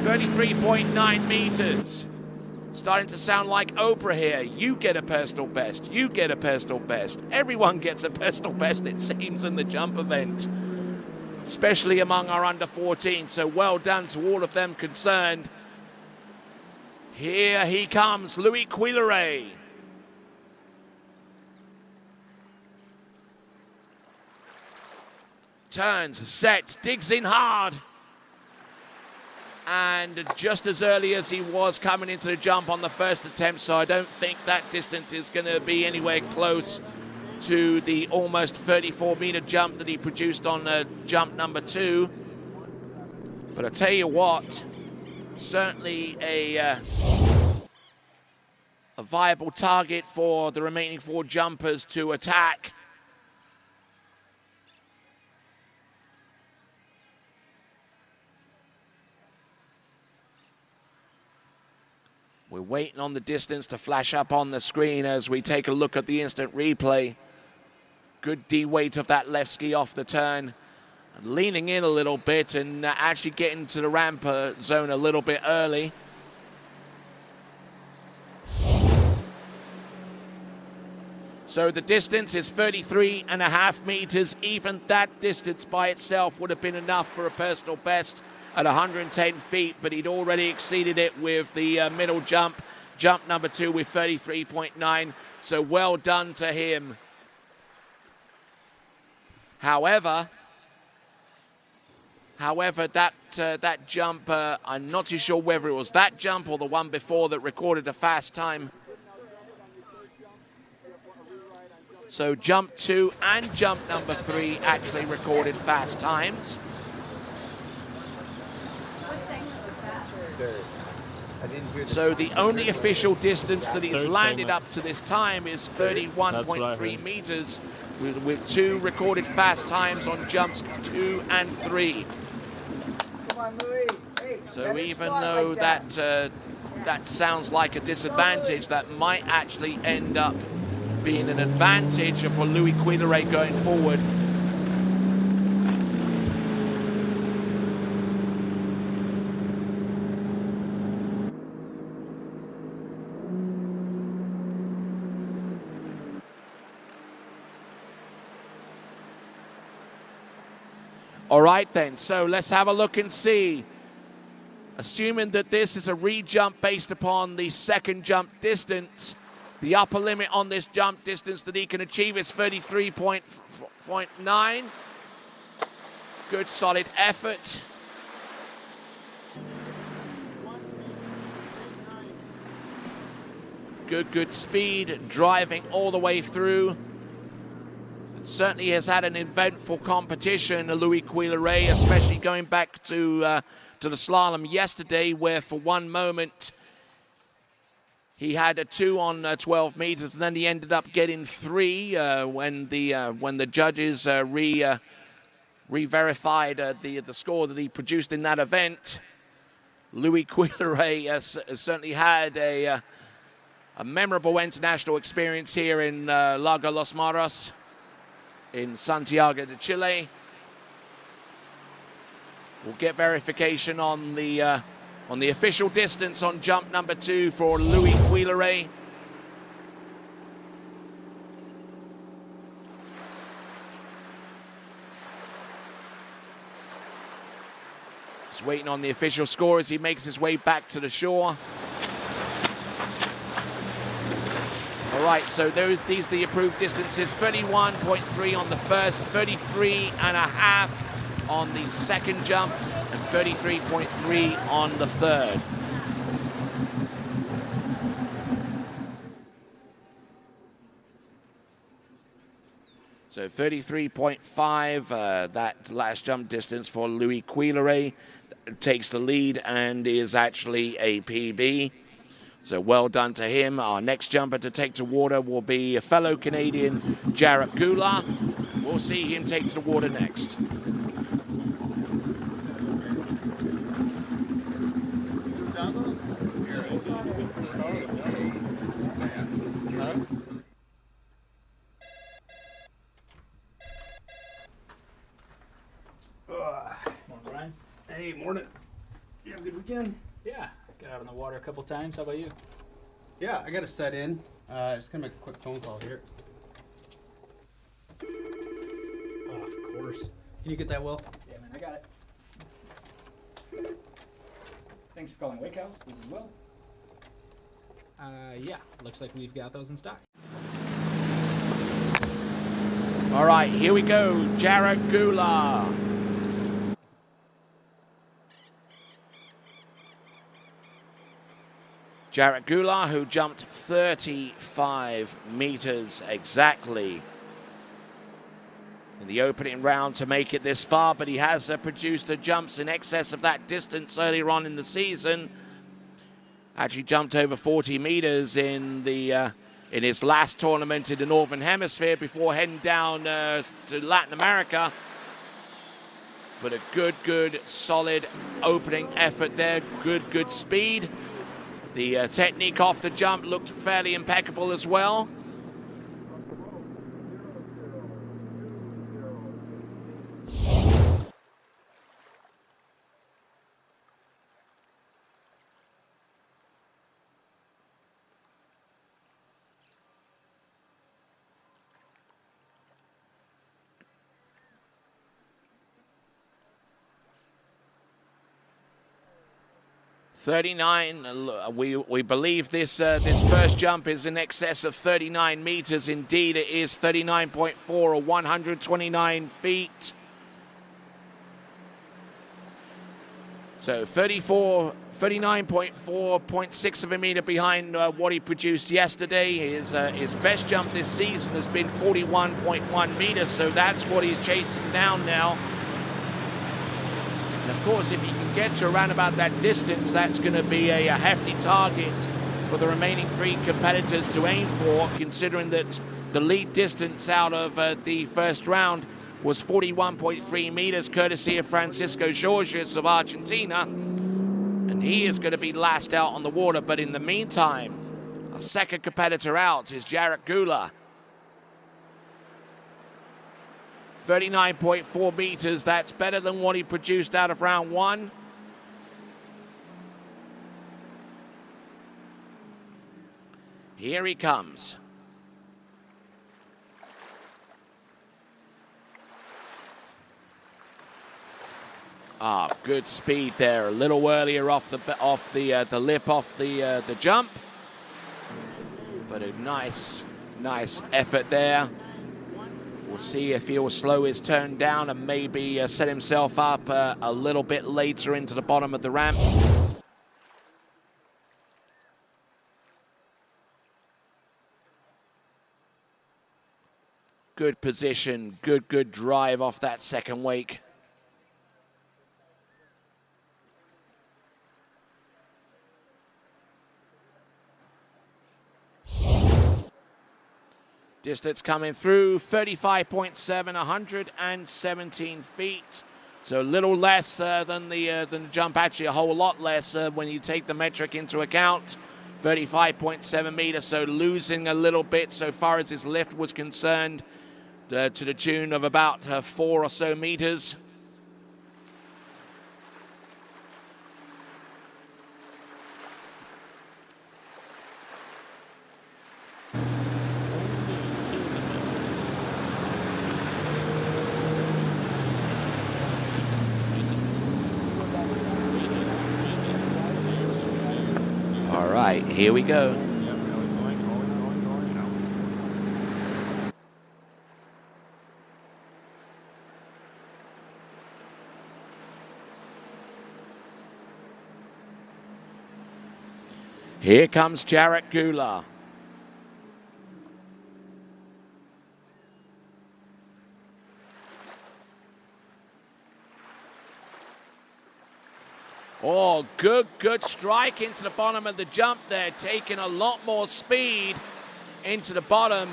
33.9 meters. Starting to sound like Oprah here. You get a personal best. You get a personal best. Everyone gets a personal best, it seems, in the jump event, especially among our under 14. So well done to all of them concerned. Here he comes, Louis Quilleray. Turns, set, digs in hard. And just as early as he was coming into the jump on the first attempt, so I don't think that distance is going to be anywhere close to the almost 34-meter jump that he produced on jump number 2. But I tell you what, certainly a viable target for the remaining 4 jumpers to attack. We're waiting on the distance to flash up on the screen as we take a look at the instant replay. Good D-weight of that left ski off the turn. Leaning in a little bit and actually getting to the ramp zone a little bit early. So the distance is 33.5 meters. Even that distance by itself would have been enough for a personal best at 110 feet, but he'd already exceeded it with the middle jump, jump number 2 with 33.9. So well done to him. However, that jump, I'm not too sure whether it was that jump or the one before that recorded a fast time. So jump 2 and jump number 3 actually recorded fast times. So the only official distance that he's landed up to this time is 31.3 meters, with 2 recorded fast times on jumps 2 and 3. So even though that that sounds like a disadvantage, that might actually end up being an advantage for Louis Quilleray going forward. All right then, so let's have a look and see. Assuming that this is a re-jump based upon the second jump distance, the upper limit on this jump distance that he can achieve is 33.9. Good solid effort. Good speed, driving all the way through. Certainly has had an eventful competition, Louis Quilleray, especially going back to the slalom yesterday, where for one moment he had a 2 on 12 meters, and then he ended up getting 3 when the judges re-verified the score that he produced in that event. Louis Quilleray has certainly had a memorable international experience here in Lago Los Maros, in Santiago de Chile. We'll get verification on the official distance on jump number 2 for Louis Quilleray. Just waiting on the official score as he makes his way back to the shore. All right, so these are the approved distances. 31.3 on the first, 33.5 on the second jump, and 33.3 on the third. So 33.5, that last jump distance for Louis Quilleray takes the lead and is actually a PB. So well done to him. Our next jumper to take to water will be a fellow Canadian, Jarrett Goulart. We'll see him take to the water next. Morning, Brian. Hey, morning. You have a good weekend? Yeah, got out on the water a couple times. How about you? Yeah, I got to set in. Just gonna make a quick phone call here. Oh, of course. Can you get that, Will? Yeah, man, I got it. Thanks for calling Wake House. This is Will. Yeah, looks like we've got those in stock. All right, here we go. Jarrett Goulart. Jarrett Goulart, who jumped 35 meters exactly in the opening round to make it this far, but he has produced jumps in excess of that distance earlier on in the season. Actually jumped over 40 meters in his last tournament in the Northern Hemisphere before heading down to Latin America. But a good, solid opening effort there. Good speed. The technique off the jump looked fairly impeccable as well. We believe this first jump is in excess of 39 meters. Indeed, it is 39.4 or 129 feet. So 39.4.6 of a meter behind what he produced yesterday. His best jump this season has been 41.1 meters, so that's what he's chasing down now. And of course, if he can get to around about that distance, that's going to be a hefty target for the remaining 3 competitors to aim for, considering that the lead distance out of the first round was 41.3 meters, courtesy of Francisco Georges of Argentina. And he is going to be last out on the water. But in the meantime, our second competitor out is Jarek Gula. 39.4 meters. That's better than what he produced out of round 1. Here he comes. Good speed there. A little earlier off the lip off the jump, but a nice effort there. We'll see if he'll slow his turn down and maybe set himself up a little bit later into the bottom of the ramp. Good position, good drive off that second wake. Distance coming through, 35.7, 117 feet. So a little less than the jump, actually a whole lot less when you take the metric into account. 35.7 meters, so losing a little bit so far as his lift was concerned, to the tune of about 4 or so meters. All right, here we go. Here comes Jarek Gula. Oh, good strike into the bottom of the jump there, taking a lot more speed into the bottom.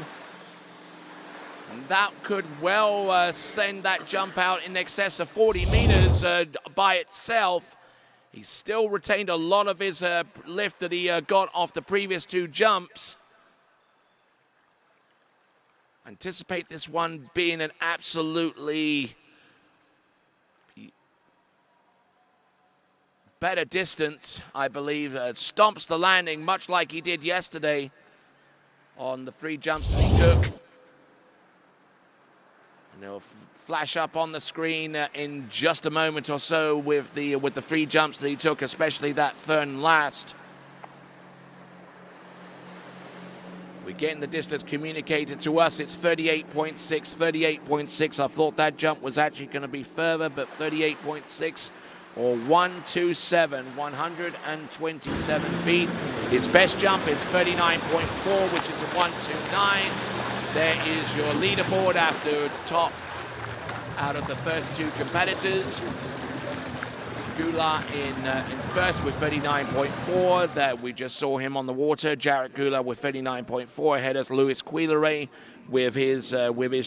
And that could well send that jump out in excess of 40 meters by itself. He still retained a lot of his lift that he got off the previous 2 jumps. Anticipate this one being an absolutely better distance, I believe. Stomps the landing, much like he did yesterday on the 3 jumps that he took. And they'll flash up on the screen in just a moment or so with the 3 jumps that he took, especially that third and last. We're getting the distance communicated to us. It's 38.6, 38.6. I thought that jump was actually going to be further, but 38.6 or 127, 127 feet. His best jump is 39.4, which is a 129. There is your leaderboard after top out of the first 2 competitors. Gula in first with 39.4. That we just saw him on the water. Jarek Gula with 39.4 ahead of Luis Quilere with his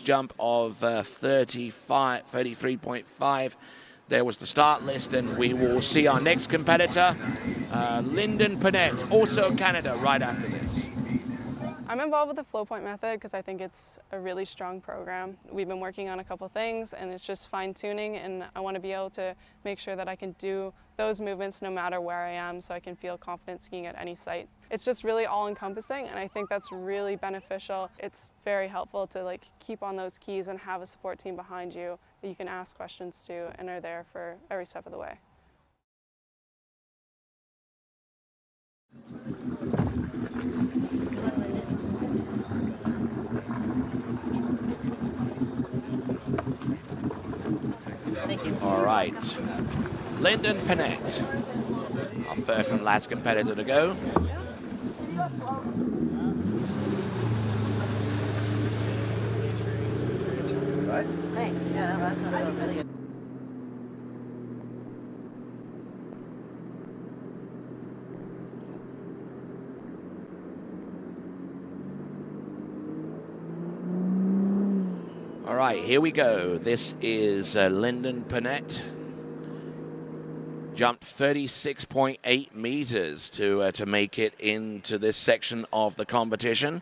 jump of 33.5. There was the start list, and we will see our next competitor, Lyndon Panett, also Canada, right after this. I'm involved with the flow point method because I think it's a really strong program. We've been working on a couple things, and it's just fine-tuning, and I want to be able to make sure that I can do those movements no matter where I am, so I can feel confident skiing at any site. It's just really all-encompassing, and I think that's really beneficial. It's very helpful to keep on those keys and have a support team behind you that you can ask questions to and are there for every step of the way. All right, Lyndon Panett, our third from last competitor to go. Thanks. Yeah, that was really good. right, here we go. This is Lyndon Panett. Jumped 36.8 meters to make it into this section of the competition.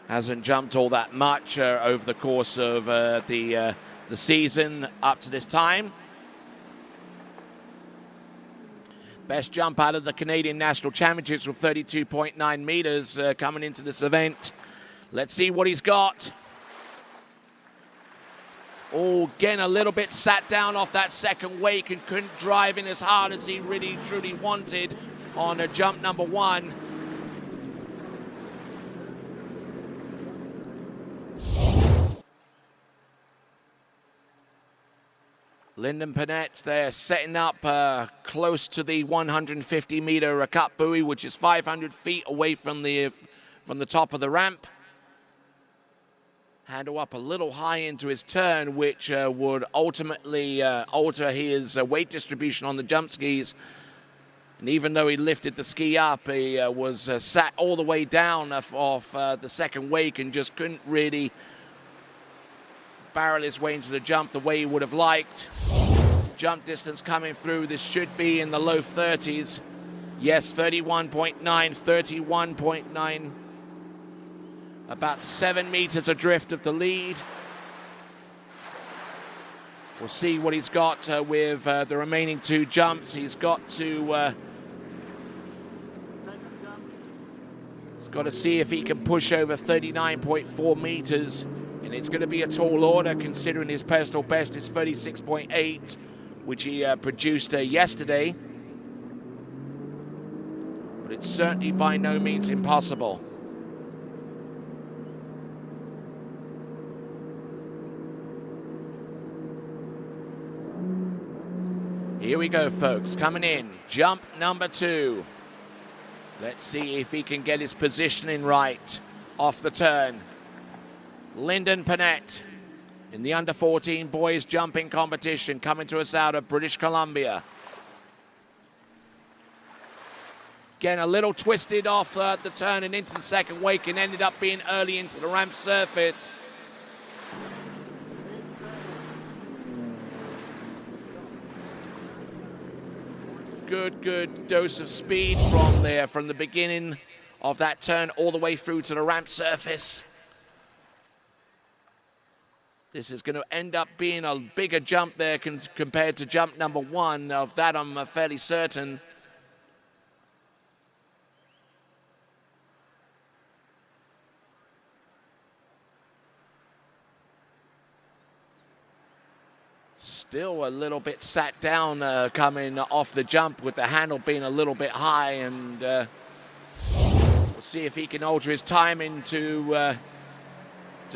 Hasn't jumped all that much over the course of the season up to this time. Best jump out of the Canadian National Championships with 32.9 meters coming into this event. Let's see what he's got. Oh, again, a little bit sat down off that second wake and couldn't drive in as hard as he really, truly wanted on jump number 1. Lyndon Panett there setting up close to the 150-meter cut buoy, which is 500 feet away from the top of the ramp. Handle up a little high into his turn, which would ultimately alter his weight distribution on the jump skis. And even though he lifted the ski up, he was sat all the way down off the second wake and just couldn't really barrel his way into the jump the way he would have liked. Jump distance coming through, this should be in the low 30s. Yes, 31.9, 31.9. About 7 meters adrift of the lead. We'll see what he's got with the remaining 2 jumps. He's got to see if he can push over 39.4 meters. And it's going to be a tall order considering his personal best is 36.8, which he produced yesterday. But it's certainly by no means impossible. Here we go, folks. Coming in. Jump number 2. Let's see if he can get his positioning right off the turn. Lyndon Panett in the under-14 boys jumping competition coming to us out of British Columbia. Again, a little twisted off the turn and into the second wake and ended up being early into the ramp surface. Good dose of speed from the beginning of that turn all the way through to the ramp surface. This is going to end up being a bigger jump there compared to jump number 1. Of that, I'm fairly certain. Still a little bit sat down coming off the jump with the handle being a little bit high. And we'll see if he can alter his timing to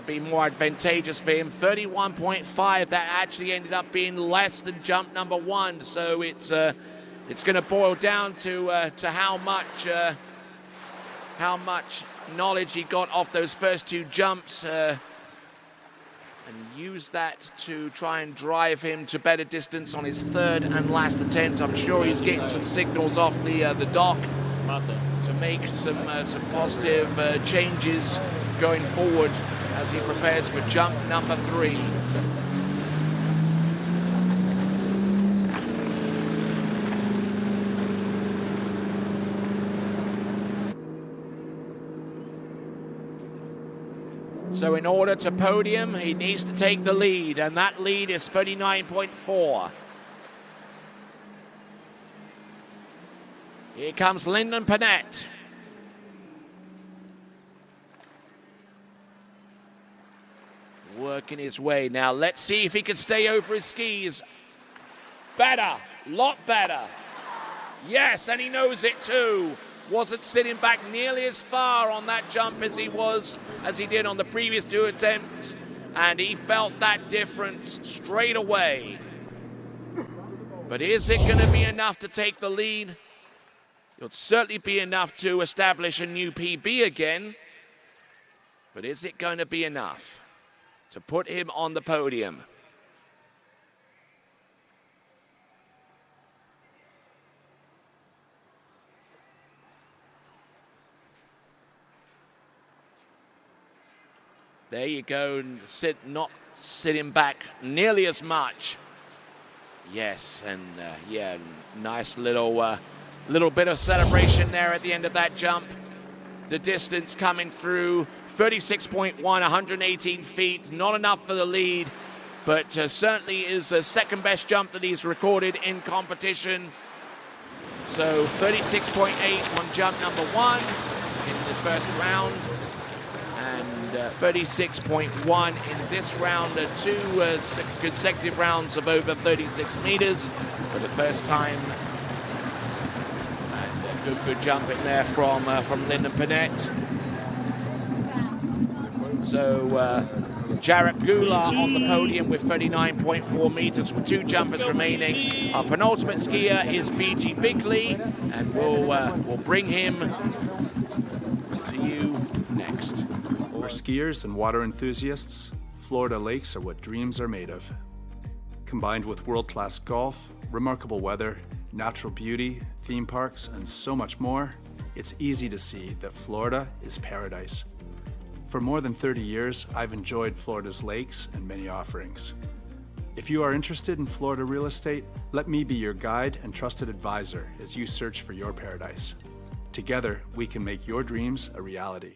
be more advantageous for him. 31.5, that actually ended up being less than jump number 1, so it's going to boil down to how much knowledge he got off those first 2 jumps and use that to try and drive him to better distance on his 3rd and last attempt. I'm sure he's getting some signals off the dock to make some positive changes going forward as he prepares for jump number 3. So in order to podium, he needs to take the lead, and that lead is 39.4. Here comes Lyndon Panett. Working his way. Now let's see if he can stay over his skis. Better, lot better. Yes, and he knows it too. Wasn't sitting back nearly as far on that jump as he did on the previous 2 attempts, and he felt that difference straight away. But is it going to be enough to take the lead? It'll certainly be enough to establish a new PB again, but is it going to be enough to put him on the podium? There you go, not sitting back nearly as much. Yes, and yeah, nice little bit of celebration there at the end of that jump. The distance coming through, 36.1, 118 feet, not enough for the lead, but certainly is the second best jump that he's recorded in competition. So 36.8 on jump number 1 in the first round, and 36.1 in this round. 2 consecutive rounds of over 36 meters for the first time. And a good jump in there from Lyndon Panett. So Jarrett Goulart on the podium with 39.4 meters with 2 jumpers remaining. Our penultimate skier is B.G. Bickley, and we'll bring him to you next. For skiers and water enthusiasts, Florida lakes are what dreams are made of. Combined with world-class golf, remarkable weather, natural beauty, theme parks, and so much more, it's easy to see that Florida is paradise. For more than 30 years, I've enjoyed Florida's lakes and many offerings. If you are interested in Florida real estate, let me be your guide and trusted advisor as you search for your paradise. Together, we can make your dreams a reality.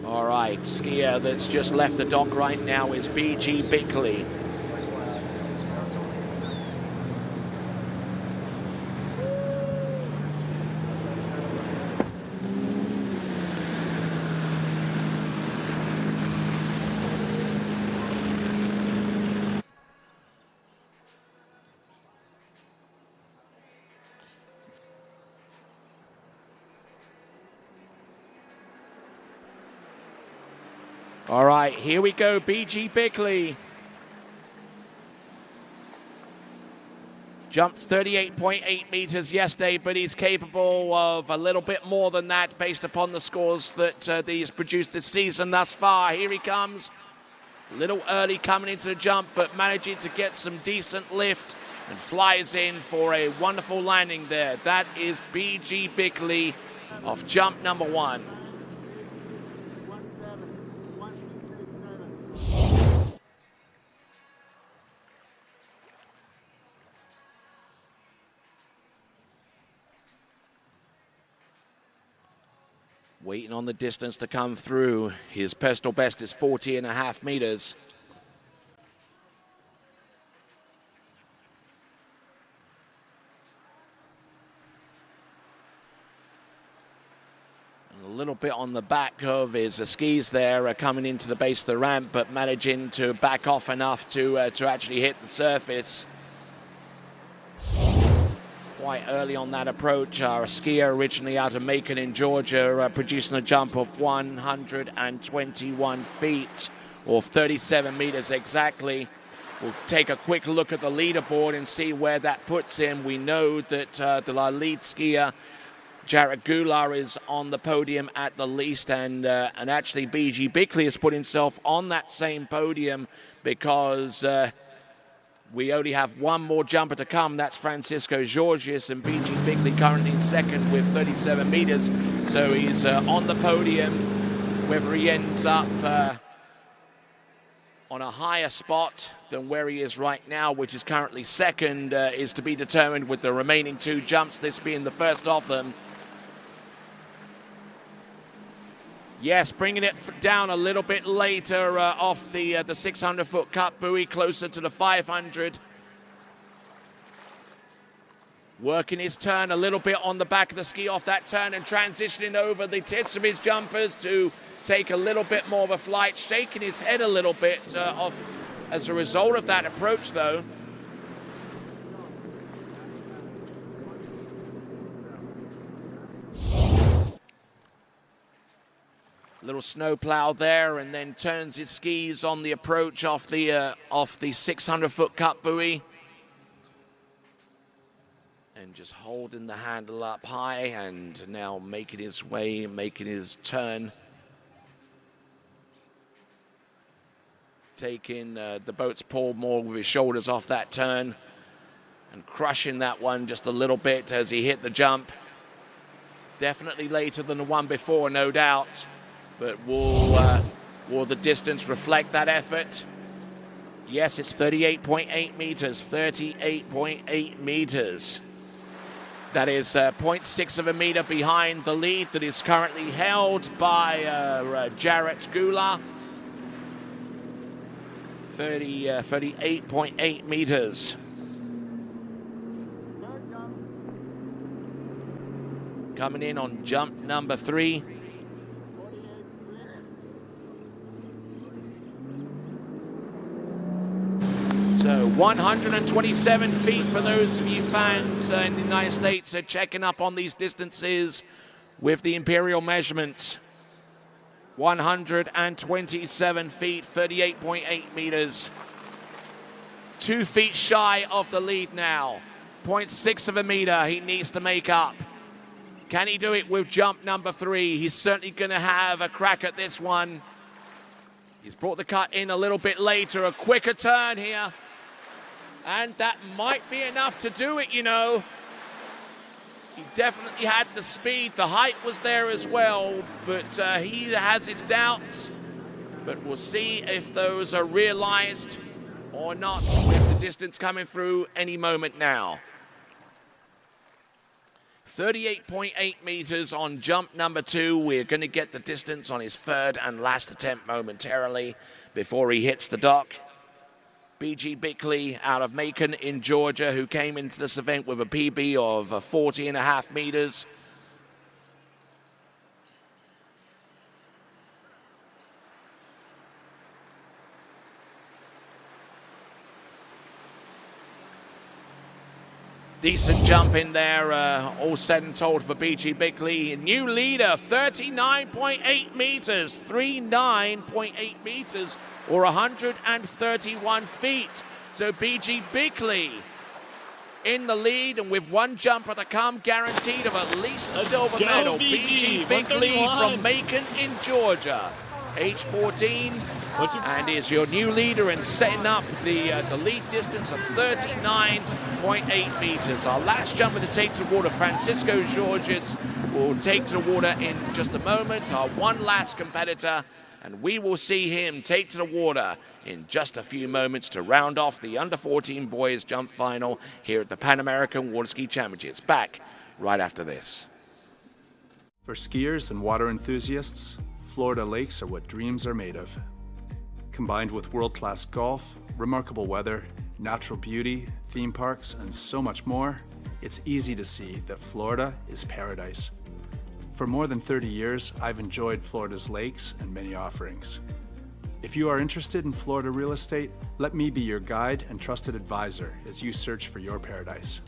All right, skier that's just left the dock right now is B.G. Bickley. All right, here we go, B.G. Bickley. Jumped 38.8 meters yesterday, but he's capable of a little bit more than that based upon the scores that he's produced this season thus far. Here he comes. A little early coming into the jump, but managing to get some decent lift and flies in for a wonderful landing there. That is B.G. Bickley off jump number 1. Waiting on the distance to come through. His personal best is 40.5 meters. And a little bit on the back of his skis there, coming into the base of the ramp, but managing to back off enough to actually hit the surface. Quite early on that approach, our skier originally out of Macon in Georgia, producing a jump of 121 feet, or 37 meters exactly. We'll take a quick look at the leaderboard and see where that puts him. We know that the lead skier, Jarrett Goulart, is on the podium at the least, and actually B.G. Bickley has put himself on that same podium because we only have one more jumper to come. That's Francisco Georges, and B.G. Bickley currently in second with 37 meters. So he's on the podium. Whether he ends up on a higher spot than where he is right now, which is currently second, is to be determined with the remaining 2 jumps, this being the first of them. Yes, bringing it down a little bit later off the 600-foot cut buoy, closer to the 500. Working his turn a little bit on the back of the ski off that turn and transitioning over the tips of his jumpers to take a little bit more of a flight, shaking his head a little bit off as a result of that approach, though. Little snow plow there, and then turns his skis on the approach off the 600-foot cut buoy, and just holding the handle up high, and now making his way, making his turn, taking the boat's pull more with his shoulders off that turn, and crushing that one just a little bit as he hit the jump. Definitely later than the one before, no doubt. But will the distance reflect that effort? Yes, it's 38.8 meters, 38.8 meters. That is 0.6 of a meter behind the lead that is currently held by Jarrett Gula. 38.8 meters. Coming in on jump number 3. So 127 feet for those of you fans in the United States checking up on these distances with the imperial measurements. 127 feet, 38.8 meters. 2 feet shy of the lead now. 0.6 of a meter he needs to make up. Can he do it with jump number 3? He's certainly going to have a crack at this one. He's brought the cut in a little bit later, a quicker turn here. And that might be enough to do it, you know. He definitely had the speed. The height was there as well, but he has his doubts. But we'll see if those are realized or not with the distance coming through any moment now. 38.8 meters on jump number 2. We're going to get the distance on his third and last attempt momentarily before he hits the dock. B.G. Bickley out of Macon in Georgia, who came into this event with a PB of 40.5 meters. Decent jump in there, all said and told for B.G. Bickley. New leader, 39.8 meters, 39.8 meters, or 131 feet. So B.G. Bickley in the lead, and with one jumper to come, guaranteed of at least a silver medal. B.G. Bickley from Macon in Georgia, age 14, and is your new leader and setting up the lead distance of 39.8 meters. Our last jumper to take to the water, Francisco Georges, will take to the water in just a moment. Our one last competitor, and we will see him take to the water in just a few moments to round off the under-14 boys jump final here at the Pan American Water Ski Championships. Back right after this. For skiers and water enthusiasts, Florida lakes are what dreams are made of. Combined with world-class golf, remarkable weather, natural beauty, theme parks, and so much more, it's easy to see that Florida is paradise. For more than 30 years, I've enjoyed Florida's lakes and many offerings. If you are interested in Florida real estate, let me be your guide and trusted advisor as you search for your paradise.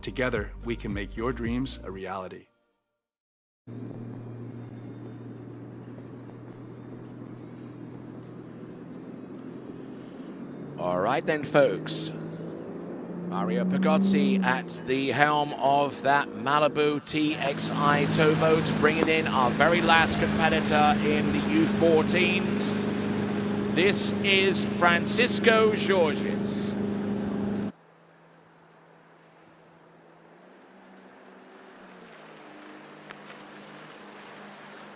Together, we can make your dreams a reality. All right then, folks. Mario Pagozzi at the helm of that Malibu TXI towboat, bringing in our very last competitor in the U14s. This is Francisco Georges.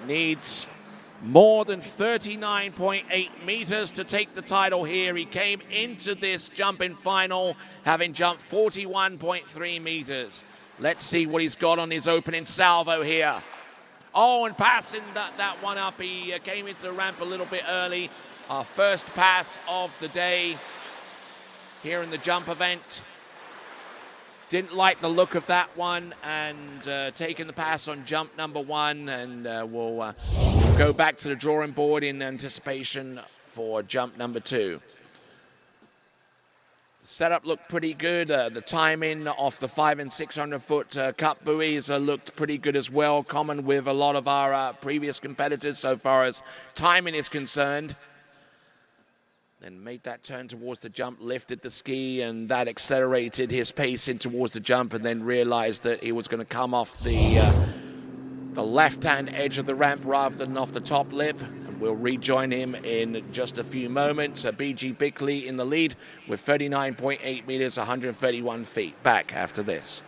Needs more than 39.8 meters to take the title here. He came into this jumping final having jumped 41.3 meters. Let's see what he's got on his opening salvo here. Oh, and passing that one up. He came into the ramp a little bit early. Our first pass of the day here in the jump event. Didn't like the look of that one, and taking the pass on jump number 1, and we'll go back to the drawing board in anticipation for jump number 2. The setup looked pretty good. The timing off the 500 and 600 foot cut buoys looked pretty good as well, common with a lot of our previous competitors so far as timing is concerned. Then made that turn towards the jump, lifted the ski, and that accelerated his pace in towards the jump, and then realized that he was going to come off the left-hand edge of the ramp rather than off the top lip. And we'll rejoin him in just a few moments. B.G. Bickley in the lead with 39.8 meters, 131 feet. Back after this.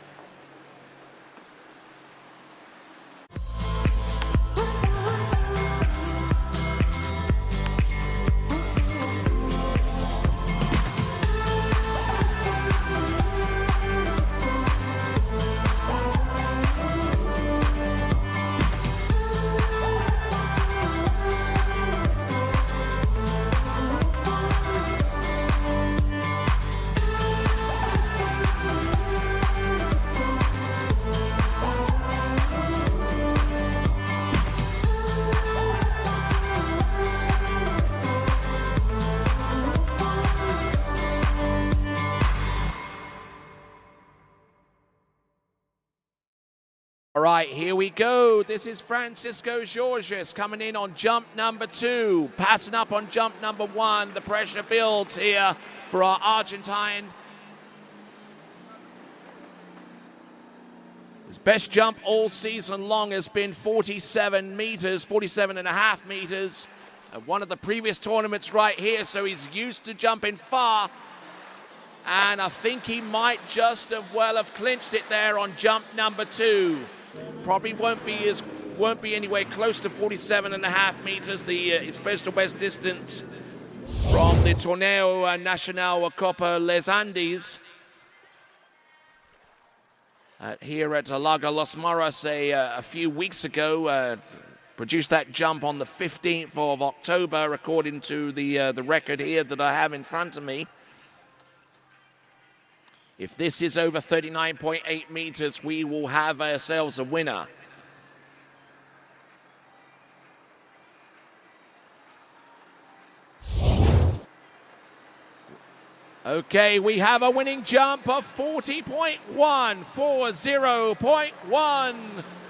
All right, here we go. This is Francisco Georges coming in on jump number 2, passing up on jump number 1. The pressure builds here for our Argentine. His best jump all season long has been 47 meters, 47.5 meters. At one of the previous tournaments right here, so he's used to jumping far. And I think he might just have clinched it there on jump number 2. Probably won't be anywhere close to 47.5 meters. Its best to best distance from the Torneo Nacional Copa Les Andes. Here at Lago Los Moros a few weeks ago, produced that jump on the 15th of October, according to the record here that I have in front of me. If this is over 39.8 meters, we will have ourselves a winner. Okay, we have a winning jump of 40.1, 40.1,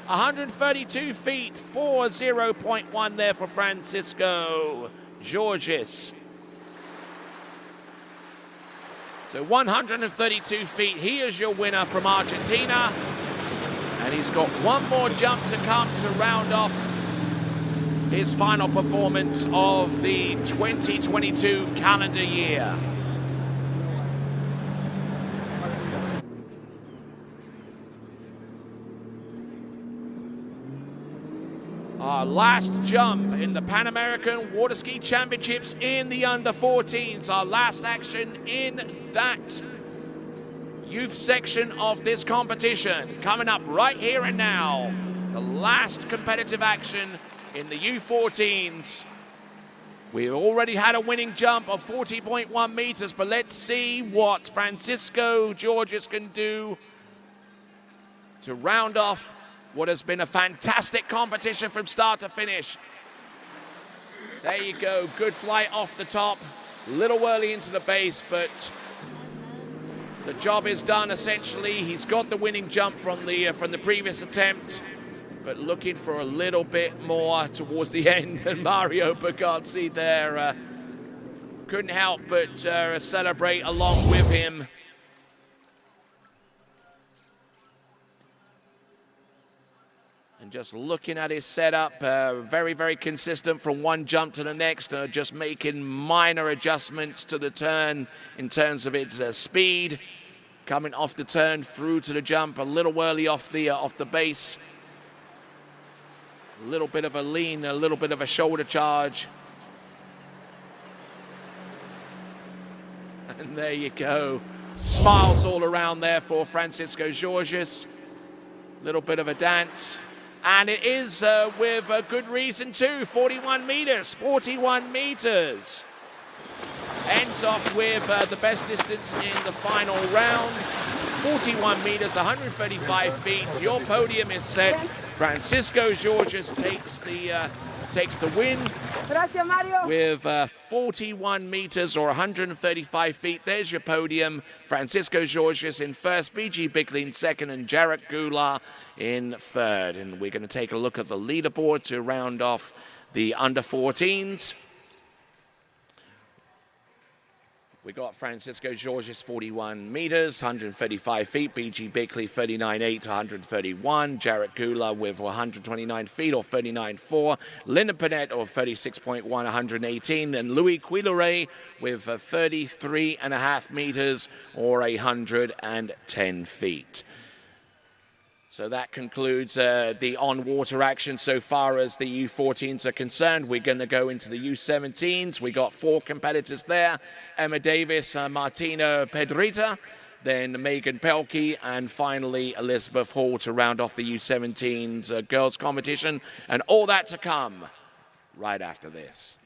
132 feet, 40.1 there for Francisco Georges. So 132 feet, he is your winner from Argentina. And he's got one more jump to come to round off his final performance of the 2022 calendar year. Our last jump in the Pan American Water Ski Championships in the under-14s. Our last action in that youth section of this competition. Coming up right here and now. The last competitive action in the U14s. We already had a winning jump of 40.1 meters, but let's see what Francisco Georges can do to round off what has been a fantastic competition from start to finish. There you go, good flight off the top. A little early into the base, but the job is done essentially. He's got the winning jump from the previous attempt, but looking for a little bit more towards the end. And Mario Pagazzi there couldn't help but celebrate along with him. And just looking at his setup, very, very consistent from one jump to the next, just making minor adjustments to the turn in terms of its speed. Coming off the turn through to the jump a little early off the base. A little bit of a lean, a little bit of a shoulder charge. And there you go. Smiles all around there for Francisco Georges. Little bit of a dance. And it is with a good reason too. 41 meters, 41 meters. Ends off with the best distance in the final round. 41 meters, 135 feet. Your podium is set. Francisco Georges takes the win with 41 meters or 135 feet. There's your podium. Francisco Georges in first, VG Bickley in second, and Jarek Goulart in third. And we're going to take a look at the leaderboard to round off the under-14s. We got Francisco Georges 41 meters, 135 feet. BG Bickley 39.8 to 131. Jarek Goulart with 129 feet or 39.4. Lyndon Panette or 36.1, 118. And Louis Quilleret with 33.5 meters or 110 feet. So that concludes the on-water action so far as the U14s are concerned. We're going to go into the U17s. We got 4 competitors there. Emma Davis, Martina Pedrita, then Megan Pelkey, and finally Elizabeth Hall to round off the U17s girls competition. And all that to come right after this.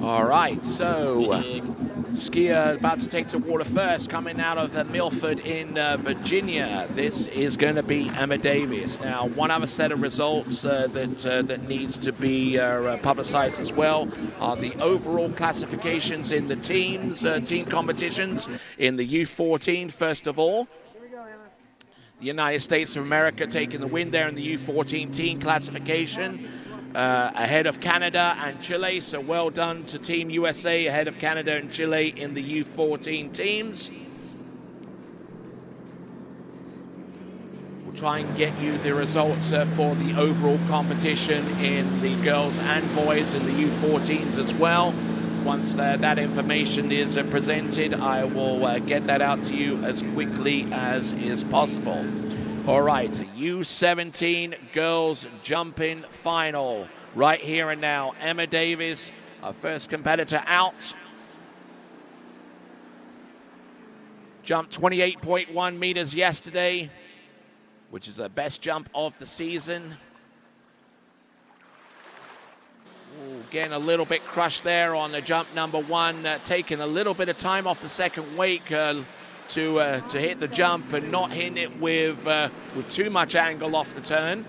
All right, so skier about to take to water first, coming out of Milford in Virginia. This is going to be Emma Davis. Now, one other set of results that needs to be publicized as well are the overall classifications in the teams, team competitions in the U14, first of all. The United States of America taking the win there in the U14 team classification. Ahead of Canada and Chile, so well done to Team USA ahead of Canada and Chile in the U14 teams. We'll try and get you the results for the overall competition in the girls and boys in the U14s as well. Once that information is presented, I will get that out to you as quickly as is possible. All right, U17 girls jumping final. Right here and now, Emma Davis, our first competitor out. Jumped 28.1 meters yesterday, which is her best jump of the season. Ooh, getting a little bit crushed there on the jump number one, taking a little bit of time off the second wake to hit the jump and not hitting it with too much angle off the turn.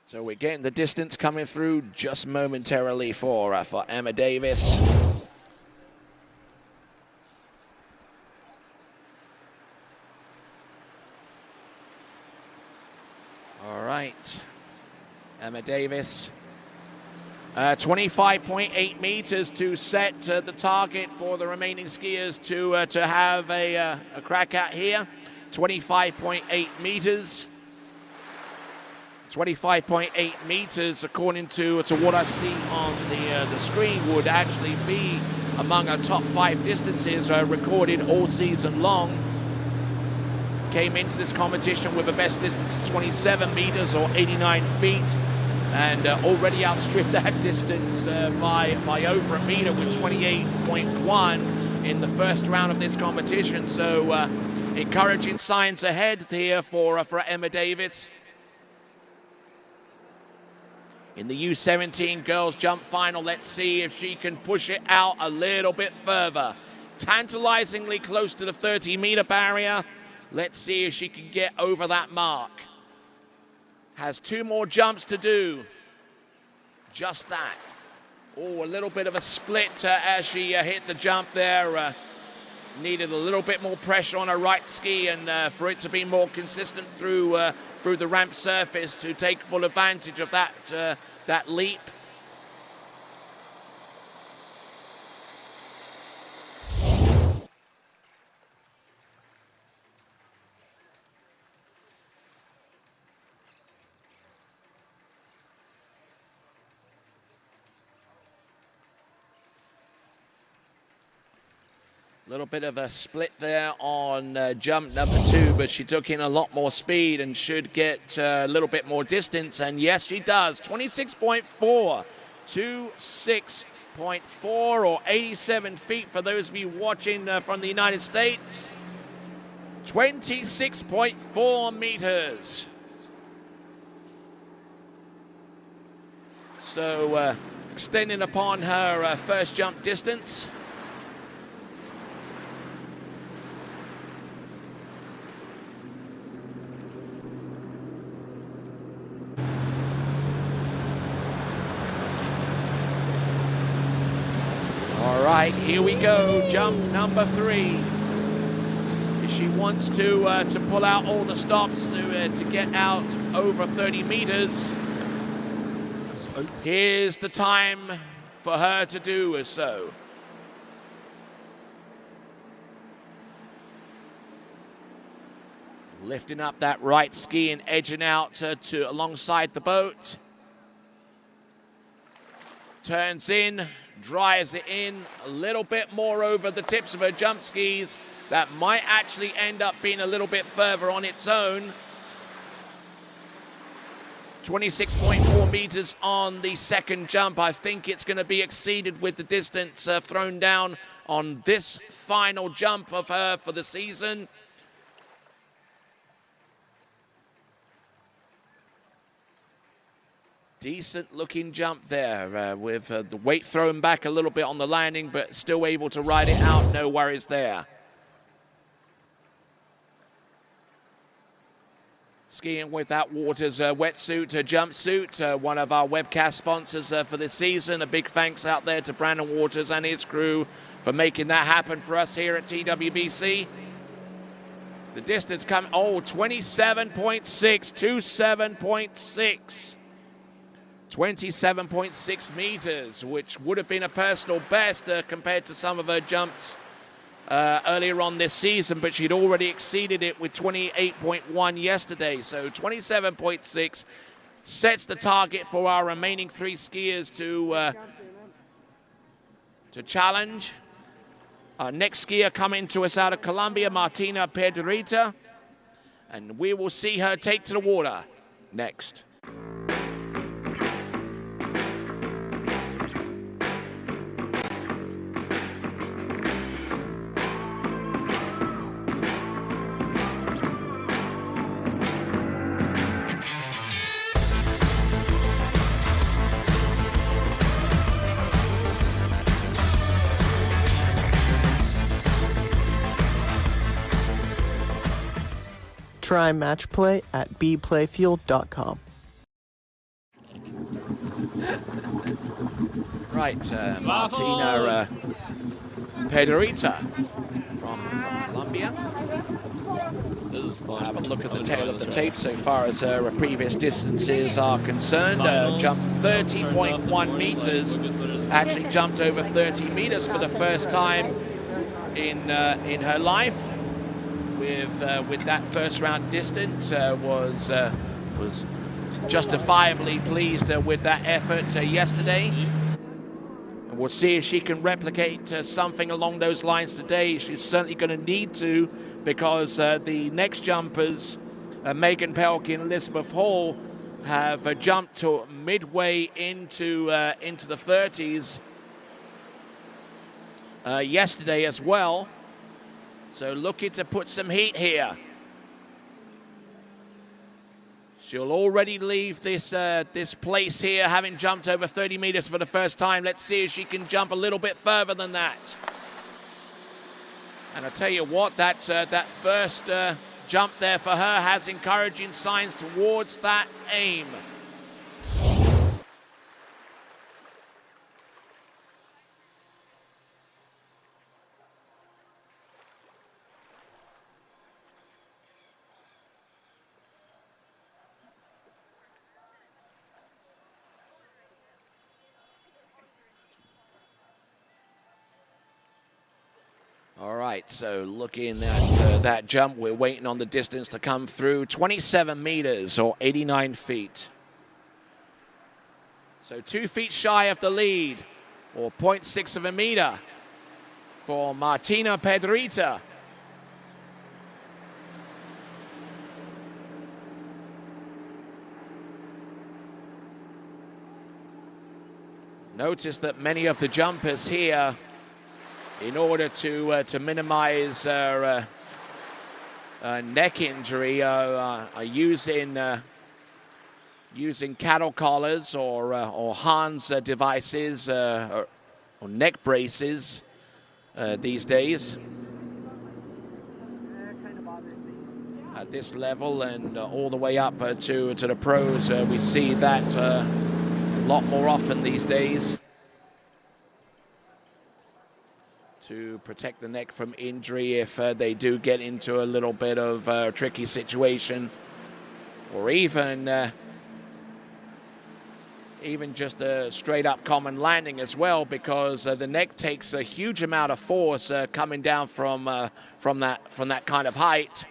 So we're getting the distance coming through just momentarily for Emma Davis. All right, Emma Davis. 25.8 meters to set the target for the remaining skiers to have a crack at here. 25.8 meters. 25.8 meters, according to what I see on the screen, would actually be among our top 5 distances recorded all season long. Came into this competition with a best distance of 27 meters or 89 feet, and already outstripped that distance by over a meter with 28.1 in the first round of this competition. So encouraging signs ahead here for Emma Davis. In the U17 girls jump final, let's see if she can push it out a little bit further. Tantalizingly close to the 30-meter barrier. Let's see if she can get over that mark. Has 2 more jumps to do. Just that. Oh, a little bit of a split as she hit the jump there. Needed a little bit more pressure on her right ski, and for it to be more consistent through the ramp surface to take full advantage of that leap. A little bit of a split there on jump number 2, but she took in a lot more speed and should get a little bit more distance. And yes, she does. 26.4, 26.4 or 87 feet for those of you watching from the United States. 26.4 meters. So extending upon her first jump distance. All right, here we go. Jump number 3. If she wants to pull out all the stops to get out over 30 meters, here's the time for her to do so. Lifting up that right ski and edging out to alongside the boat. Turns in, drives it in a little bit more over the tips of her jump skis. That might actually end up being a little bit further on its own. 26.4 meters on the second jump. I think it's going to be exceeded with the distance thrown down on this final jump of her for the season. Decent looking jump there with the weight thrown back a little bit on the landing, but still able to ride it out. No worries there. Skiing with that Waters wetsuit, jumpsuit, one of our webcast sponsors for this season. A big thanks out there to Brandon Waters and his crew for making that happen for us here at TWBC. The distance come, 27.6, 27.6. 27.6 meters, which would have been a personal best compared to some of her jumps earlier on this season, but she'd already exceeded it with 28.1 yesterday. So 27.6 sets the target for our remaining three skiers to challenge. Our next skier coming to us out of Colombia, Martina Pedrita, and we will see her take to the water next. Try match play at bplayfield.com. Right, Martina Pedrita from Colombia. Have a look at the tail of the tape so far as her previous distances are concerned. Jumped 30.1 meters, actually jumped over 30 meters for the first time in her life. With that first round distance, was justifiably pleased with that effort yesterday. And we'll see if she can replicate something along those lines today. She's certainly going to need to, because the next jumpers, Megan Pelkin, Elizabeth Hall, have jumped to midway into the 30s yesterday as well. So looking to put some heat here. She'll already leave this place here, having jumped over 30 meters for the first time. Let's see if she can jump a little bit further than that. And I tell you what, that first jump there for her has encouraging signs towards that aim. All right, so looking at that jump, we're waiting on the distance to come through. 27 meters or 89 feet. So 2 feet shy of the lead, or 0.6 of a meter for Martina Pedrita. Notice that many of the jumpers here, in order to minimize neck injury, are using cattle collars or Hans devices or neck braces these days. At this level and all the way up to the pros, we see that a lot more often these days, to protect the neck from injury if they do get into a little bit of a tricky situation, or even just a straight up common landing as well, because the neck takes a huge amount of force coming down from that kind of height.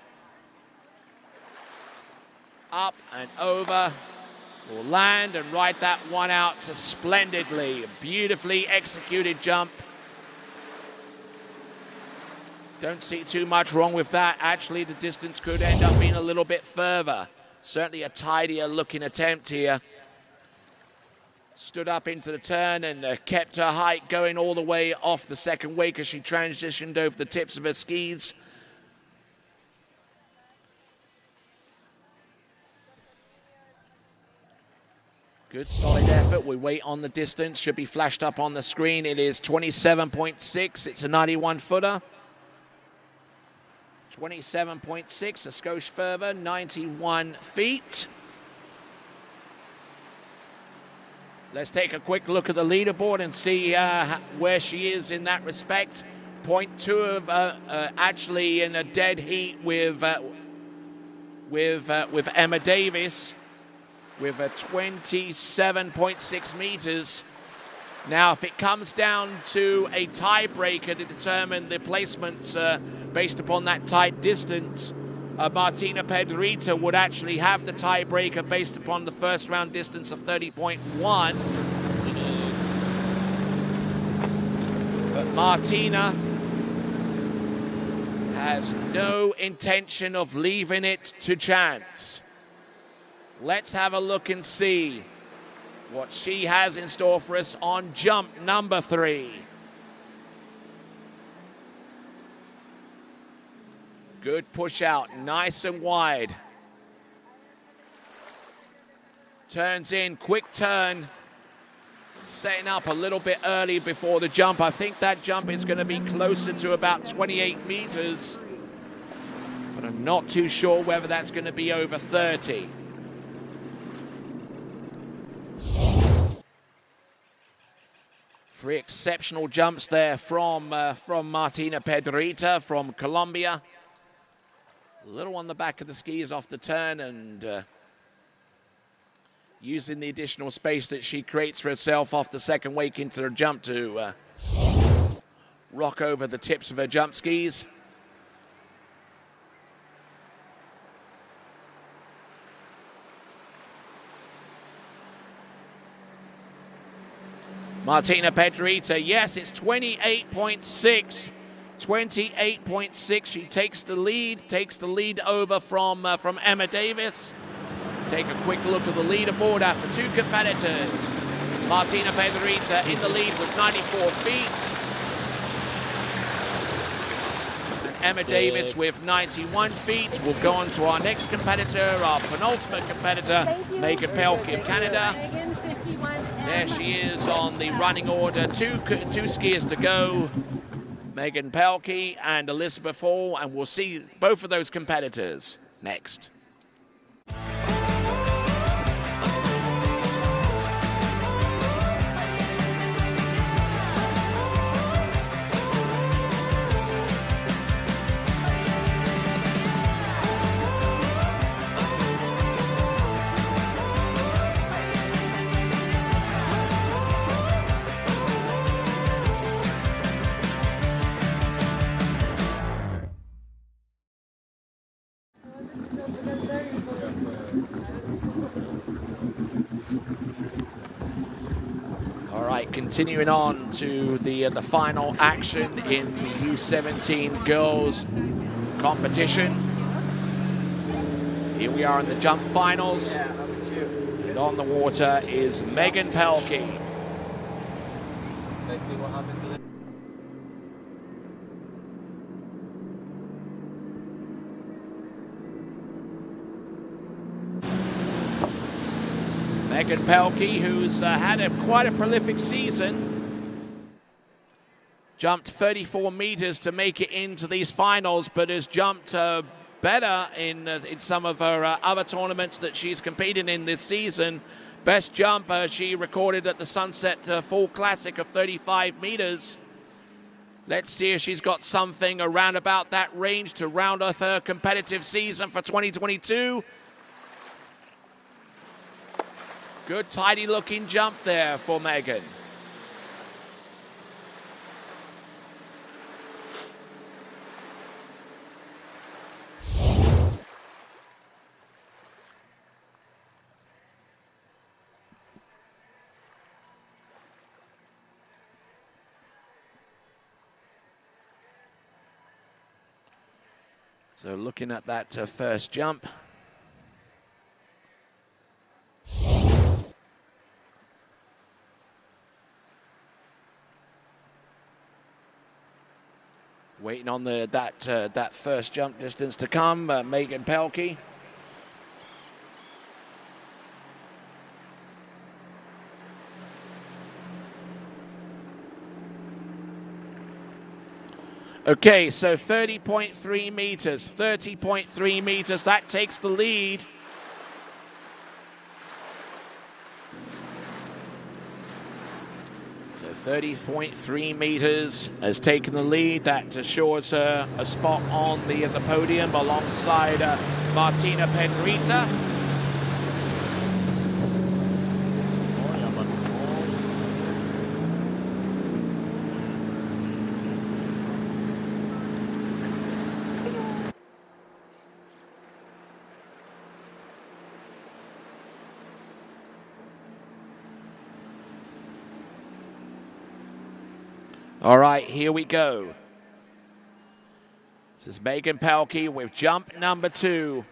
Up and over, will land and ride that one out splendidly. Beautifully executed jump. Don't see too much wrong with that. Actually, the distance could end up being a little bit further. Certainly a tidier looking attempt here. Stood up into the turn and kept her height going all the way off the second wake as she transitioned over the tips of her skis. Good solid effort. We wait on the distance. Should be flashed up on the screen. It is 27.6. It's a 91-footer. 27.6, a skosh further, 91 feet. Let's take a quick look at the leaderboard and see where she is in that respect. 0.2 of actually in a dead heat with Emma Davis with a 27.6 meters. Now, if it comes down to a tiebreaker to determine the placements based upon that tight distance, Martina Pedrita would actually have the tiebreaker based upon the first round distance of 30.1. But Martina has no intention of leaving it to chance. Let's have a look and see what she has in store for us on jump number 3. Good push out, nice and wide. Turns in, quick turn. Setting up a little bit early before the jump. I think that jump is going to be closer to about 28 meters. But I'm not too sure whether that's going to be over 30. Three exceptional jumps there from Martina Pedrita from Colombia. A little on the back of the skis off the turn and using the additional space that she creates for herself off the second wake into her jump to rock over the tips of her jump skis. Martina Pedrita, yes, it's 28.6. 28.6. She takes the lead over from Emma Davis. Take a quick look at the leaderboard after two competitors. Martina Pedrita in the lead with 94 feet. And Emma Davis with 91 feet. We'll go on to our next competitor, our penultimate competitor, Megan Pelkey of Canada. There she is on the running order. Two skiers to go. Megan Pelkey and Elizabeth Hall, and we'll see both of those competitors next. Continuing on to the final action in the U17 girls competition. Here we are in the jump finals. And on the water is Megan Pelkey. Let's see what happens. Megan Pelkey, who's had quite a prolific season, jumped 34 meters to make it into these finals, but has jumped better in some of her other tournaments that she's competed in this season. Best jump she recorded at the Sunset Fall Classic of 35 meters. Let's see if she's got something around about that range to round off her competitive season for 2022. Good, tidy looking jump there for Megan. So looking at that first jump. Waiting on that first jump distance to come, Megan Pelkey. Okay, so 30.3 meters, 30.3 meters, that takes the lead. So 30.3 meters has taken the lead. That assures her a spot on the podium alongside Martina Pedrita. All right, here we go. This is Megan Pelkey with jump number 2.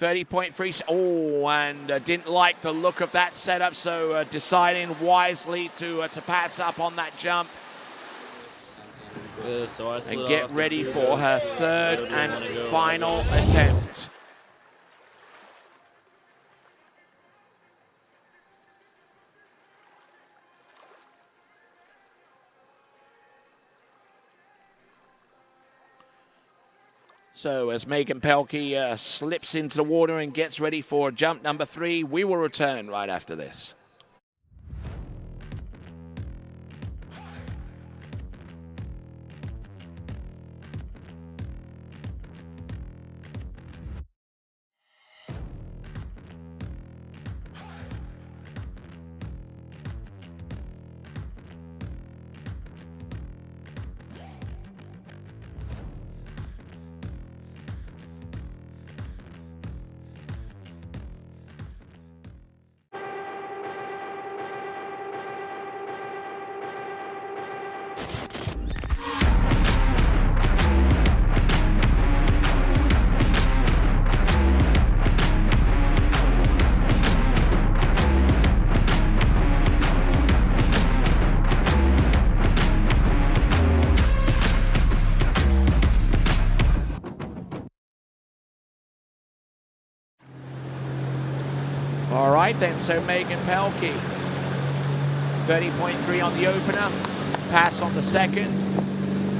30.3. Oh, and didn't like the look of that setup, so deciding wisely to pass up on that jump. And get ready for her third and final attempt. So as Megan Pelkey slips into the water and gets ready for jump number 3, we will return right after this. All right then, so Megan Pelkey, 30.3 on the opener, pass on the second,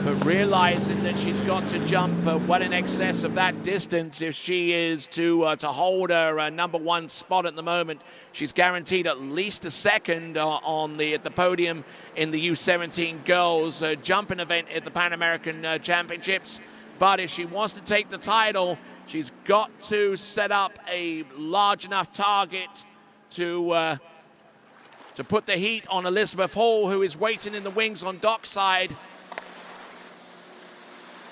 but realizing that she's got to jump well in excess of that distance if she is to hold her number 1 spot at the moment. She's guaranteed at least a second on the podium in the U17 girls jumping event at the Pan American Championships. But if she wants to take the title, she's got to set up a large enough target to put the heat on Elizabeth Hall, who is waiting in the wings on dockside.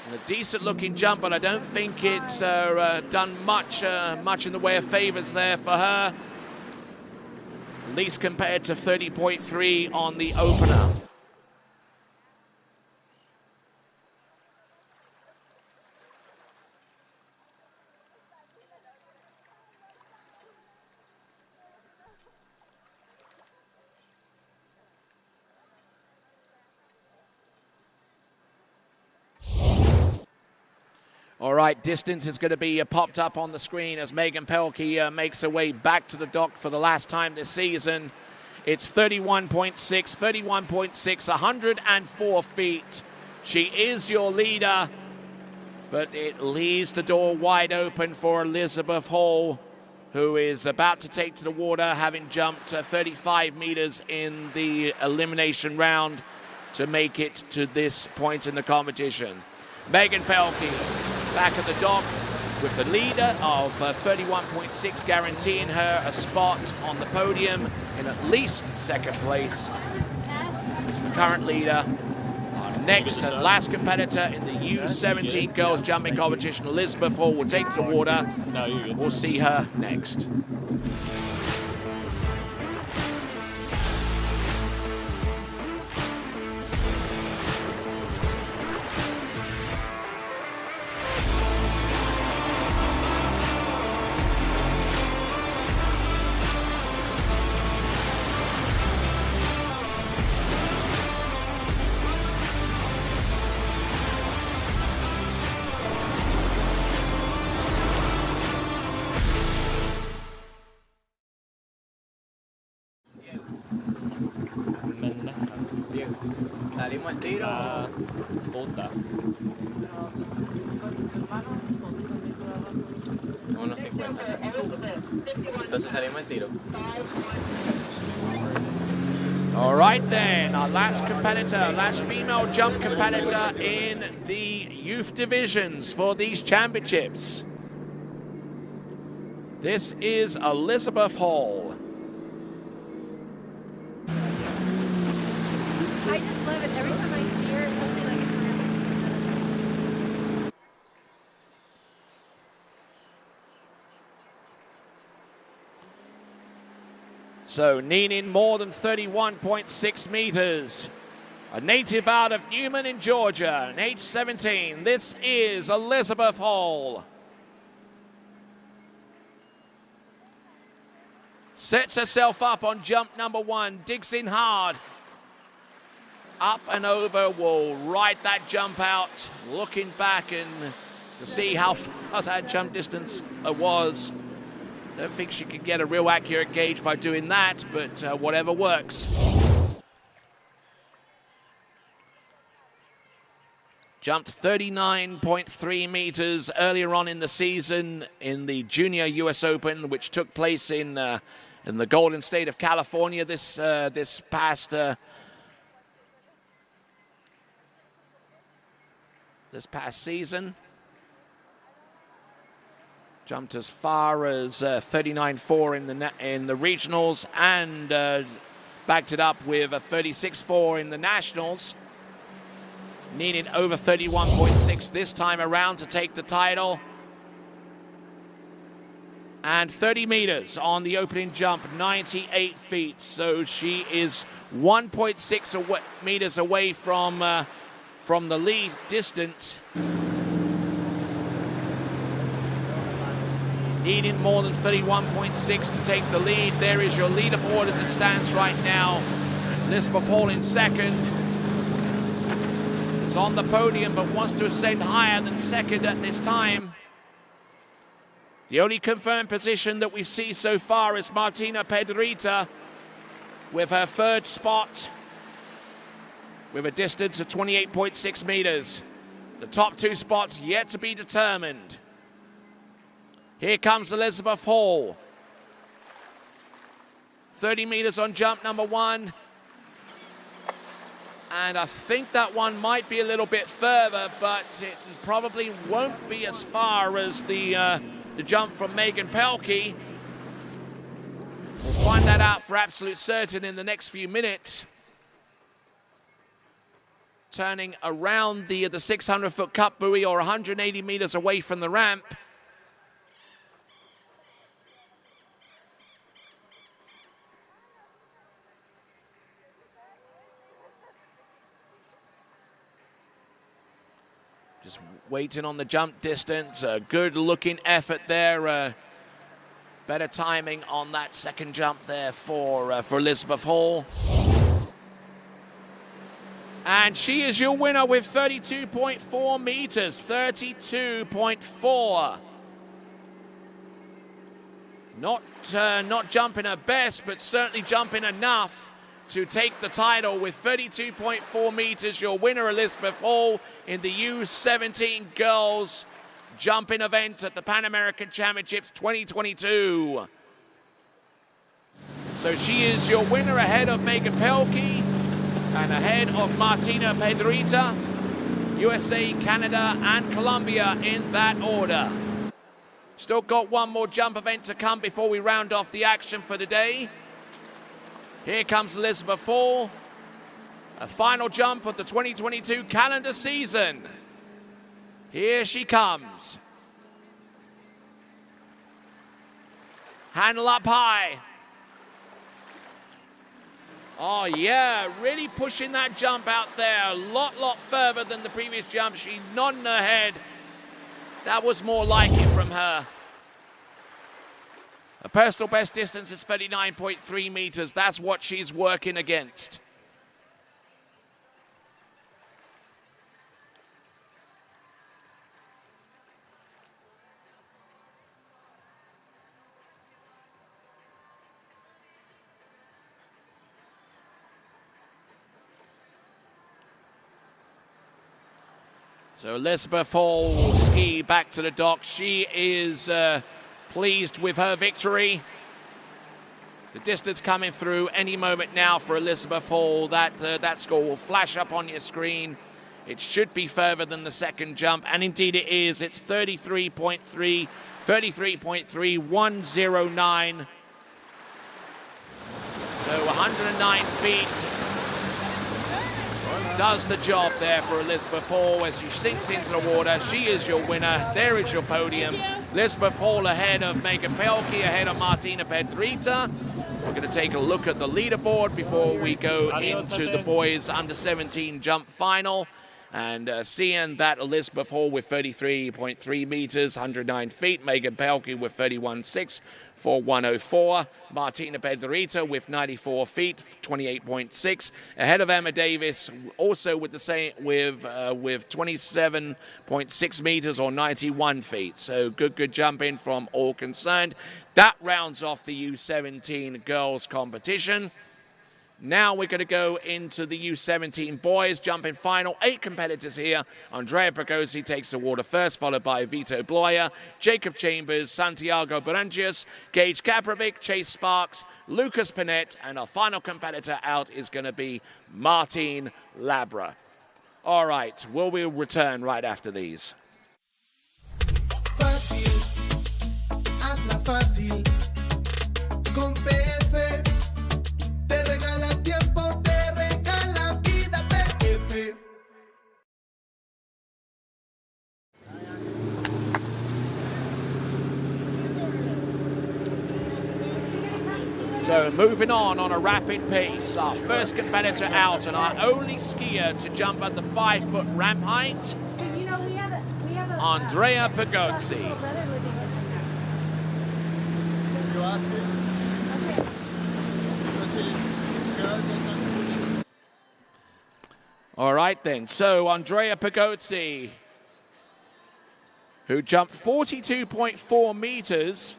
And a decent-looking jump, but I don't think it's done much in the way of favors there for her, at least compared to 30.3 on the opener. All right, distance is going to be popped up on the screen as Megan Pelkey makes her way back to the dock for the last time this season. It's 31.6, 104 feet. She is your leader, but it leaves the door wide open for Elizabeth Hall, who is about to take to the water, having jumped 35 meters in the elimination round to make it to this point in the competition. Megan Pelkey back at the dock with the leader of 31.6 guaranteeing her a spot on the podium in at least second place. It's the current leader. Our next and last competitor in the U17 girls jumping competition, Elizabeth Hall, will take to the water. We'll see her next. Salimos al tiro. Puta. Unos 50. Entonces salimos al tiro. All right then, our last competitor, last female jump competitor in the youth divisions for these championships. This is Elizabeth Hall. I just love it every time I hear, especially like in So needing more than 31.6 meters. A native out of Newman in Georgia, an age 17. This is Elizabeth Hall. Sets herself up on jump number 1, digs in hard. Up and over, will ride that jump out, looking back and to see how far that jump distance was. Don't think she could get a real accurate gauge by doing that, but whatever works. Jumped 39.3 meters earlier on in the season in the Junior US Open, which took place in the Golden State of California this past season. Jumped as far as 39.4 in the regionals and backed it up with a 36.4 in the nationals. Needing over 31.6 this time around to take the title. And 30 meters on the opening jump, 98 feet. So she is 1.6 meters away from the lead distance. Needing more than 31.6 to take the lead. There is your leaderboard as it stands right now. Elizabeth Hall in second. Is on the podium but wants to ascend higher than second at this time. The only confirmed position that we see so far is Martina Pedrita with her third spot with a distance of 28.6 meters. The top 2 spots yet to be determined. Here comes Elizabeth Hall. 30 meters on jump number 1. And I think that one might be a little bit further, but it probably won't be as far as the jump from Megan Pelkey. We'll find that out for absolute certain in the next few minutes. Turning around the 600-foot cup buoy, or 180 meters away from the ramp. Just waiting on the jump distance. A good looking effort there. Better timing on that second jump there for Elizabeth Hall. And she is your winner with 32.4 meters. 32.4. Not jumping her best, but certainly jumping enough to take the title with 32.4 meters. Your winner, Elizabeth Hall, in the U17 girls jumping event at the PanAmerican Championships 2022. So she is your winner ahead of Megan Pelkey and ahead of Martina Pedrita, USA, Canada, and Colombia in that order. Still got one more jump event to come before we round off the action for the day. Here comes Elizabeth Hall, a final jump of the 2022 calendar season. Here she comes. Handle up high. Oh yeah, really pushing that jump out there. A lot further than the previous jump. She's nodding her head. That was more like it from her. A personal best distance is 39.3 meters. That's what she's working against. So Elizabeth Hall will ski back to the dock. She is pleased with her victory. The distance coming through any moment now for Elizabeth Hall. That score will flash up on your screen. It should be further than the second jump, and indeed it is. It's 33.109. So 109 feet does the job there for Elizabeth Hall as she sinks into the water. She is your winner. There is your podium. Elizabeth Hall ahead of Megan Pelkey, ahead of Martina Pedrita. We're going to take a look at the leaderboard before we go into the boys under 17 jump final. And seeing that Elizabeth Hall with 33.3 meters, 109 feet. Megan Pelkey with 31.6 for 104. Martina Pedrita with 94 feet, 28.6. Ahead of Emma Davis, also with the same with 27.6 meters or 91 feet. So good jumping from all concerned. That rounds off the U17 girls competition. Now we're going to go into the U17 boys jumping final. 8 competitors here. Andrea Pregosi takes the water first, followed by Vito Bloyer, Jacob Chambers, Santiago Berangius, Gage Kaprovic, Chase Sparks, Lucas Panett, and our final competitor out is going to be Martin Labra. All right, we'll return right after these. Fácil, hazla fácil, con PF. Te regala tiempo, te regala vida, PF. So moving on a rapid pace, our first competitor out and our only skier to jump at the 5-foot ramp height, Andrea Pagozzi. All right then, so Andrea Pagozzi, who jumped 42.4 meters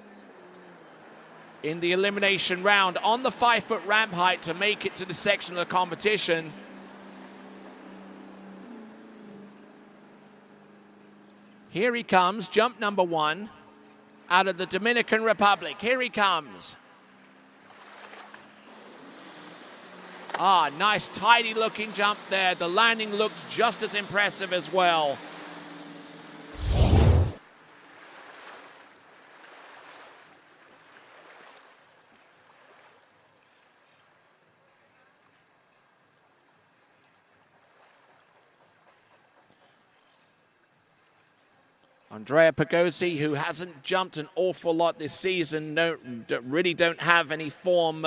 in the elimination round on the 5-foot ramp height to make it to the section of the competition. Here he comes, jump number 1 out of the Dominican Republic. Here he comes. Nice tidy looking jump there. The landing looks just as impressive as well. Andrea Pagozzi, who hasn't jumped an awful lot this season, really don't have any form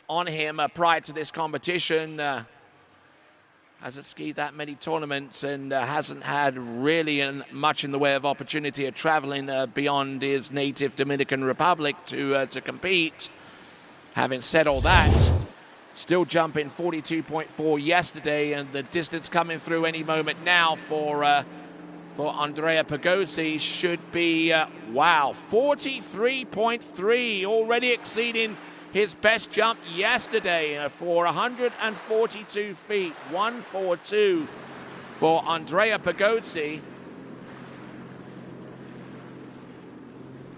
on him prior to this competition. Hasn't skied that many tournaments and hasn't had really much in the way of opportunity of traveling beyond his native Dominican Republic to compete. Having said all that, still jumping 42.4 yesterday, and the distance coming through any moment now for Andrea Pagozzi should be, 43.3, already exceeding his best jump yesterday for 142 feet, 142 for Andrea Pagozzi.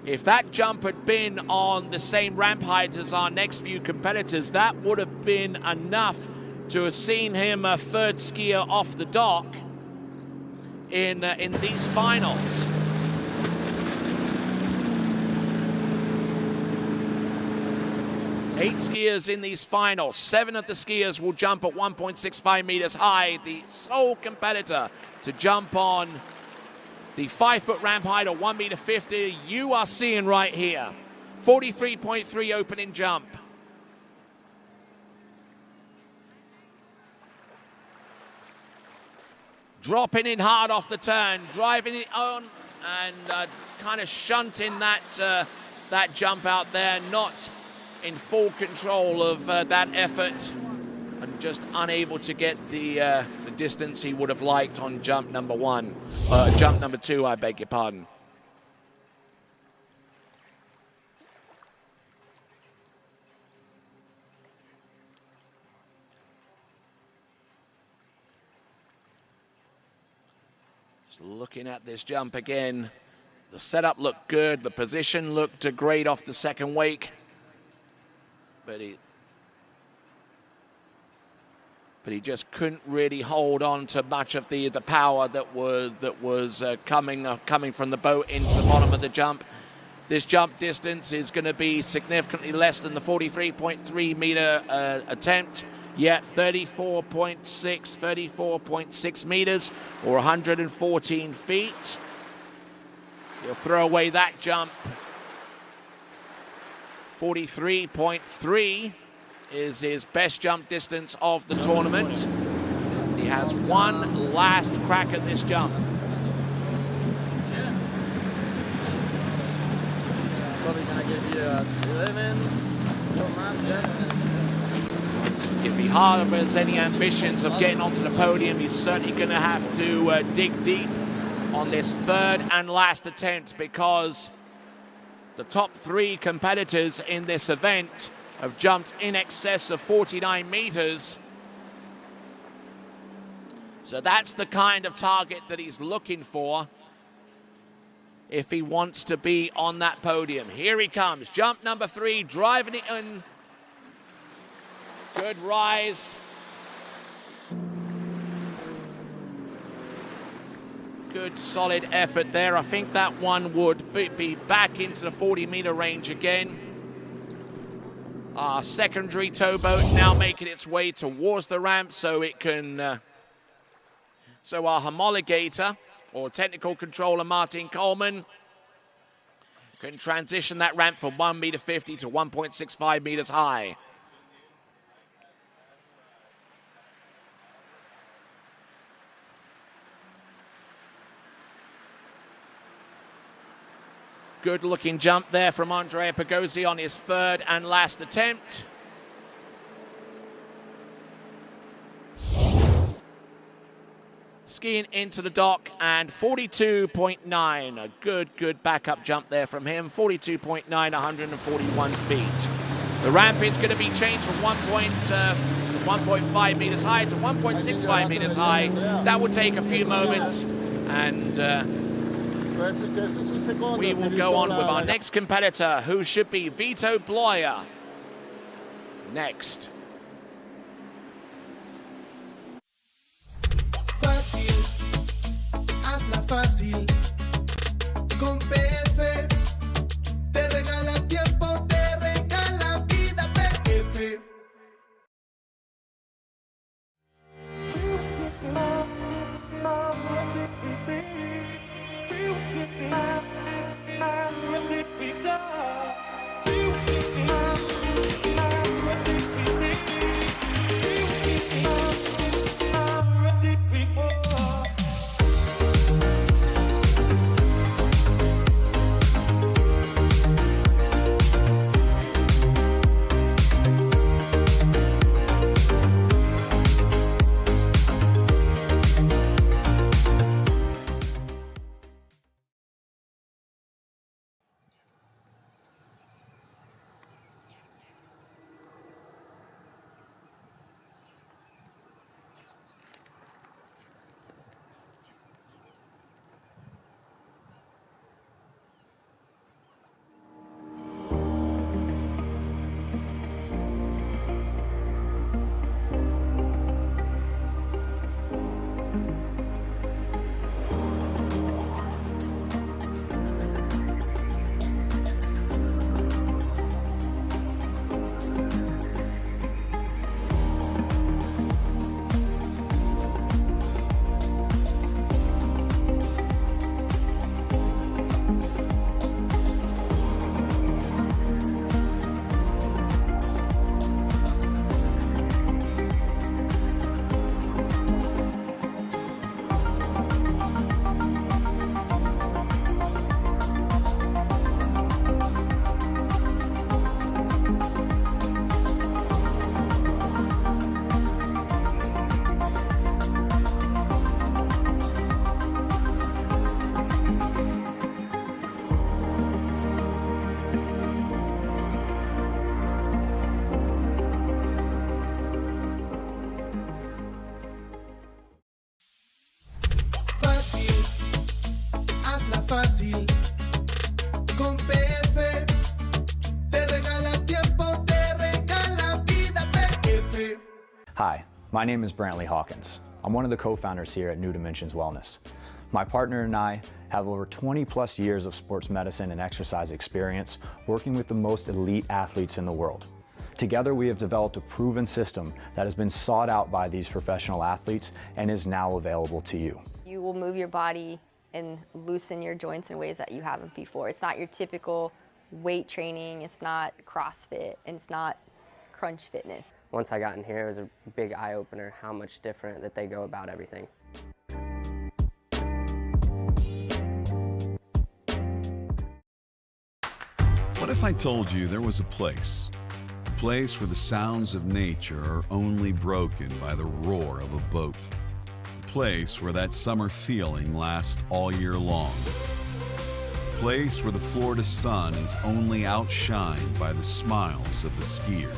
If that jump had been on the same ramp height as our next few competitors, that would have been enough to have seen him a third skier off the dock in these finals. Eight skiers in these finals. 7 of the skiers will jump at 1.65 meters high. The sole competitor to jump on the 5-foot ramp height of 1.50 meters, you are seeing right here. 43.3 opening jump. Dropping in hard off the turn, driving it on, and kind of shunting that jump out there, not in full control of that effort, and just unable to get the distance he would have liked on jump number 2, I beg your pardon. Just looking at this jump again. The setup looked good. The position looked great off the second wake. But he just couldn't really hold on to much of the power that was coming from the boat into the bottom of the jump. This jump distance is going to be significantly less than the 43.3 meter attempt, yet 34.6 meters, or 114 feet. He'll throw away that jump. 43.3 is his best jump distance of the tournament. He has one last crack at this jump. Probably gonna give you 11. If he harbors any ambitions of getting onto the podium, he's certainly going to have to dig deep on this third and last attempt, because the top three competitors in this event have jumped in excess of 49 meters. So that's the kind of target that he's looking for if he wants to be on that podium. Here he comes, jump number 3, driving it in. Good rise. Good solid effort there. I think that one would be back into the 40-meter range again. Our secondary towboat now making its way towards the ramp so it can... So our homologator, or technical controller Martin Coleman, can transition that ramp from 1.50 meter to 1.65 meters high. Good looking jump there from Andrea Pagozzi on his third and last attempt. Skiing into the dock, and 42.9, a good backup jump there from him. 42.9, 141 feet. The ramp is going to be changed from 1.5 meters high to 1.65 meters high. That will take a few moments, and we will go on with our next competitor, who should be Vito Bloyer next. Hazla fácil con PF, te regala tiempo, te regala vida. PF. fácil. Con PF te regala tiempo, te regala vida. PF. Hi, my name is Brantley Hawkins. I'm one of the co-founders here at New Dimensions Wellness. My partner and I have over 20 plus years of sports medicine and exercise experience working with the most elite athletes in the world. Together, we have developed a proven system that has been sought out by these professional athletes and is now available to you. You will move your body and loosen your joints in ways that you haven't before. It's not your typical weight training, it's not CrossFit, and it's not crunch fitness. Once I got in here, it was a big eye-opener how much different that they go about everything. What if I told you there was a place where the sounds of nature are only broken by the roar of a boat? A place where that summer feeling lasts all year long. A place where the Florida sun is only outshined by the smiles of the skiers.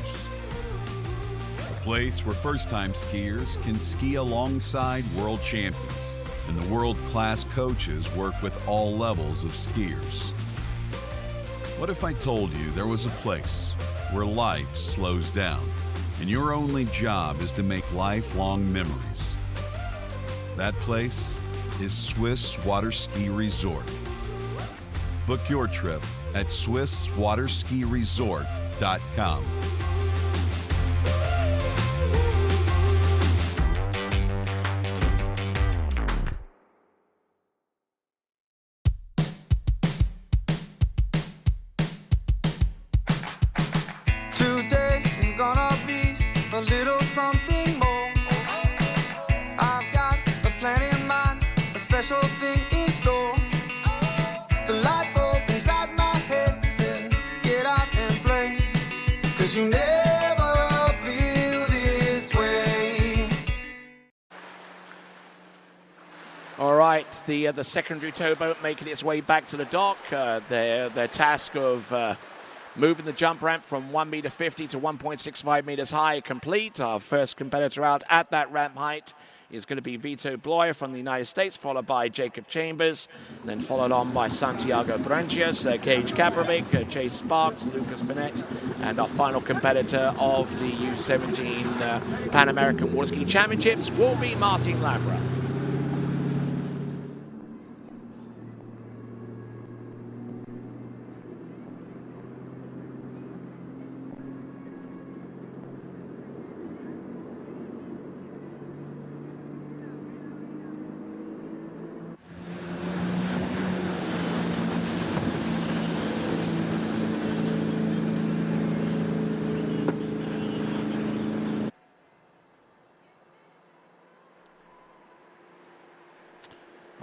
A place where first-time skiers can ski alongside world champions, and the world-class coaches work with all levels of skiers. What if I told you there was a place where life slows down and your only job is to make lifelong memories? That place is Swiss Water Ski Resort. Book your trip at SwissWaterSkiResort.com. Today is gonna be a little something more. I've got a plan in mind, a special thing in store. The light bulb inside my head said, get out and play, 'cause you never feel this way. All right, the secondary towboat making its way back to the dock. Their task of moving the jump ramp from 1.50 meters to 1.65 meters high complete. Our first competitor out at that ramp height is going to be Vito Bloyer from the United States, followed by Jacob Chambers, then followed on by Santiago Branchias, Gage Kaprovic, Chase Sparks, Lucas Bennett, and our final competitor of the U17 Pan American Water Ski Championships will be Martin Labra.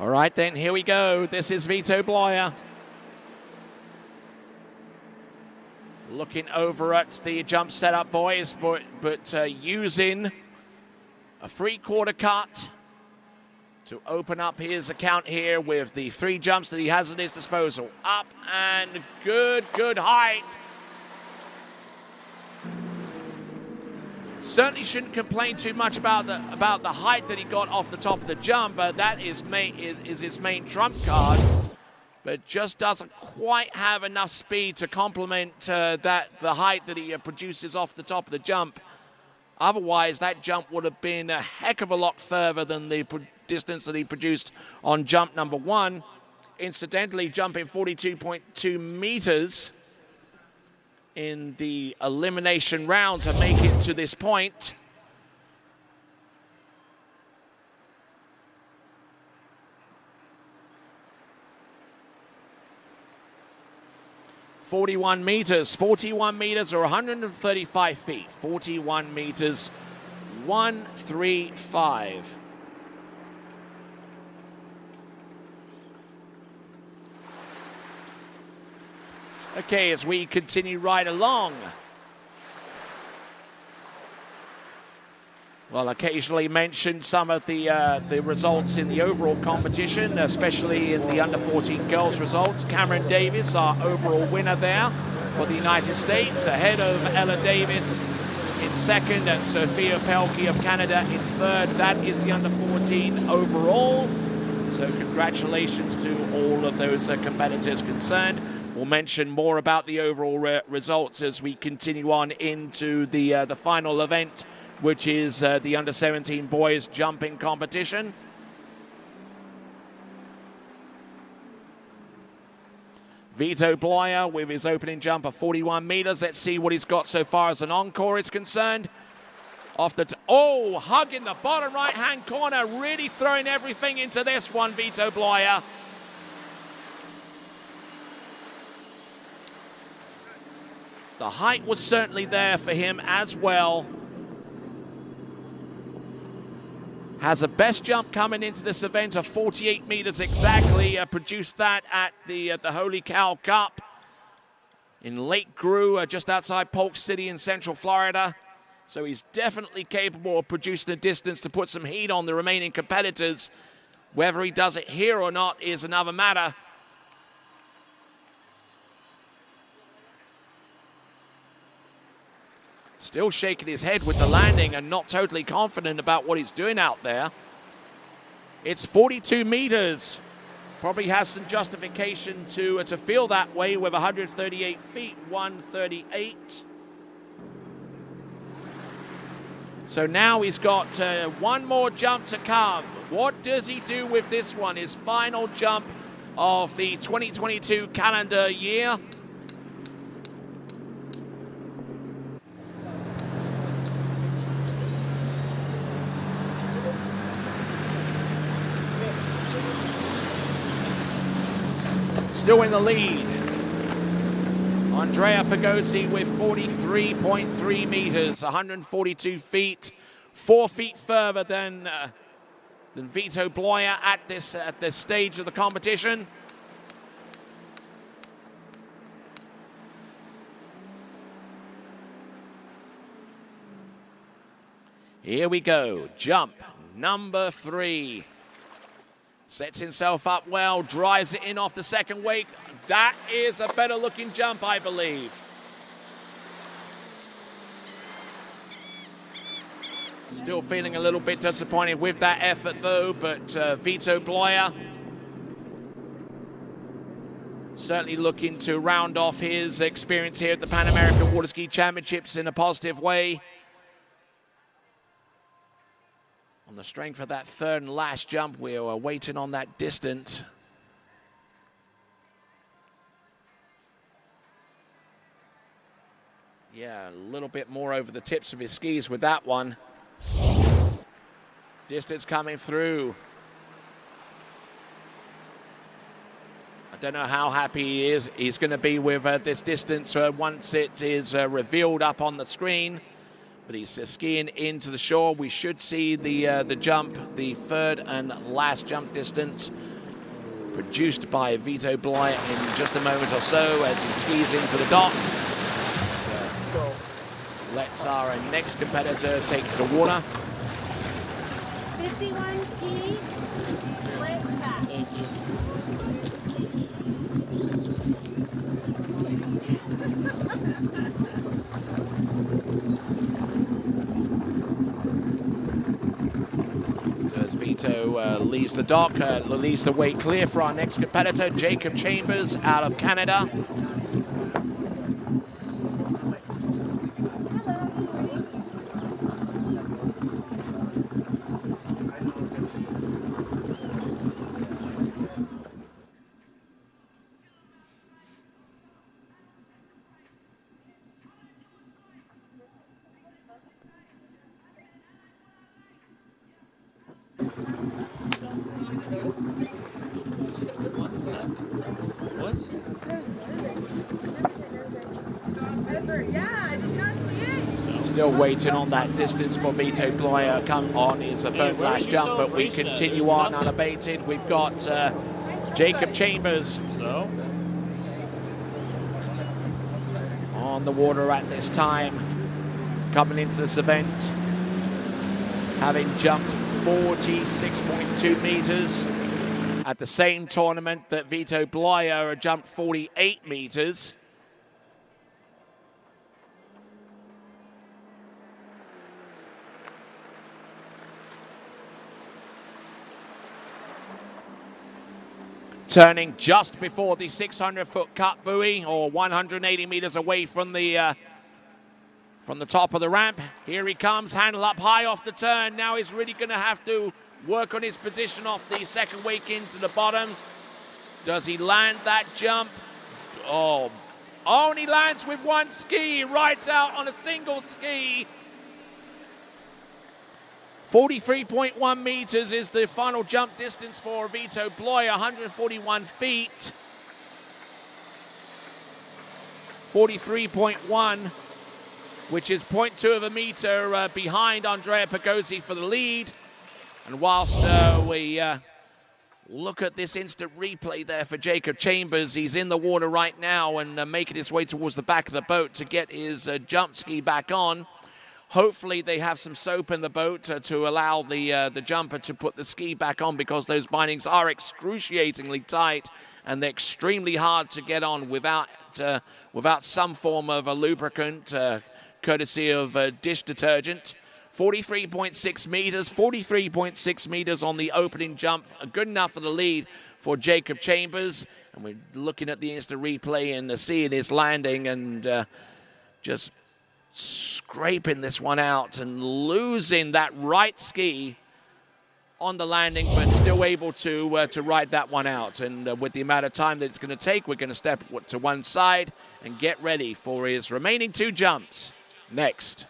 All right, then, here we go. This is Vito Bloyer. Looking over at the jump setup, boys, but using a 3/4 cut to open up his account here with the 3 jumps that he has at his disposal. Up and good height. Certainly shouldn't complain too much about the height that he got off the top of the jump. That is his main trump card, but just doesn't quite have enough speed to complement the height that he produces off the top of the jump. Otherwise, that jump would have been a heck of a lot further than the distance that he produced on jump number 1. Incidentally, jumping 42.2 meters in the elimination round to make it to this point. (41 meters, 41 meters or 135 feet. 41 meters, 135. Okay, as we continue right along. Well, occasionally mention some of the results in the overall competition, especially in the under-14 girls results. Cameron Davis, our overall winner there for the United States, ahead of Ella Davis in second and Sophia Pelkey of Canada in third. That is the under-14 overall. So congratulations to all of those competitors concerned. We'll mention more about the overall results as we continue on into the final event, which is the under-17 boys jumping competition. Vito Blyer with his opening jump of 41 meters. Let's see what he's got so far as an encore is concerned. Off the hug in the bottom right-hand corner, really throwing everything into this one, Vito Blyer. The height was certainly there for him as well. Has a best jump coming into this event of 48 meters exactly. Produced that at the Holy Cow Cup in Lake Grew, just outside Polk City in Central Florida. So he's definitely capable of producing a distance to put some heat on the remaining competitors. Whether he does it here or not is another matter. Still shaking his head with the landing and not totally confident about what he's doing out there. It's 42 meters. Probably has some justification to feel that way with 138 feet, 138. So now he's got one more jump to come. What does he do with this one? His final jump of the 2022 calendar year. Still in the lead. Andrea Pagosi with 43.3 meters, 142 feet, 4 feet further than Vito Blyer at this stage of the competition. Here we go, jump number 3. Sets himself up well, drives it in off the second wake. That is a better looking jump, I believe. Still feeling a little bit disappointed with that effort though, but Vito Blyer certainly looking to round off his experience here at the Pan American Water Ski Championships in a positive way. On the strength of that third and last jump, we are waiting on that distance. Yeah, a little bit more over the tips of his skis with that one. Distance coming through. I don't know how happy he's going to be with this distance once it is revealed up on the screen. But he's skiing into the shore. We should see the jump, the third and last jump distance produced by Vito Blyer in just a moment or so as he skis into the dock. Let's our next competitor take to the water. 51T, split back. So as Vito leaves the dock, leaves the way clear for our next competitor, Jacob Chambers out of Canada. Still waiting on that distance for Vito Blyer come on his third last jump, but we continue on unabated. We've got Jacob Chambers on the water at this time, coming into this event, having jumped 46.2 meters at the same tournament that Vito Blyer jumped 48 meters. Turning just before the 600-foot cut buoy, or 180 meters away from the top of the ramp. Here he comes, handle up high off the turn. Now he's really going to have to work on his position off the second wake into the bottom. Does he land that jump? Oh, only lands with one ski, rides out on a single ski. 43.1 meters is the final jump distance for Vito Bloy, 141 feet. 43.1, which is 0.2 of a meter behind Andrea Pagozzi for the lead. And whilst we look at this instant replay there for Jacob Chambers, he's in the water right now and making his way towards the back of the boat to get his jump ski back on. Hopefully they have some soap in the boat to allow the jumper to put the ski back on, because those bindings are excruciatingly tight and they're extremely hard to get on without some form of a lubricant, courtesy of dish detergent. 43.6 meters, 43.6 meters on the opening jump, good enough for the lead for Jacob Chambers. And we're looking at the instant replay and seeing his landing and just scraping this one out and losing that right ski on the landing, but still able to ride that one out. And with the amount of time that it's going to take, we're going to step to one side and get ready for his remaining two jumps next.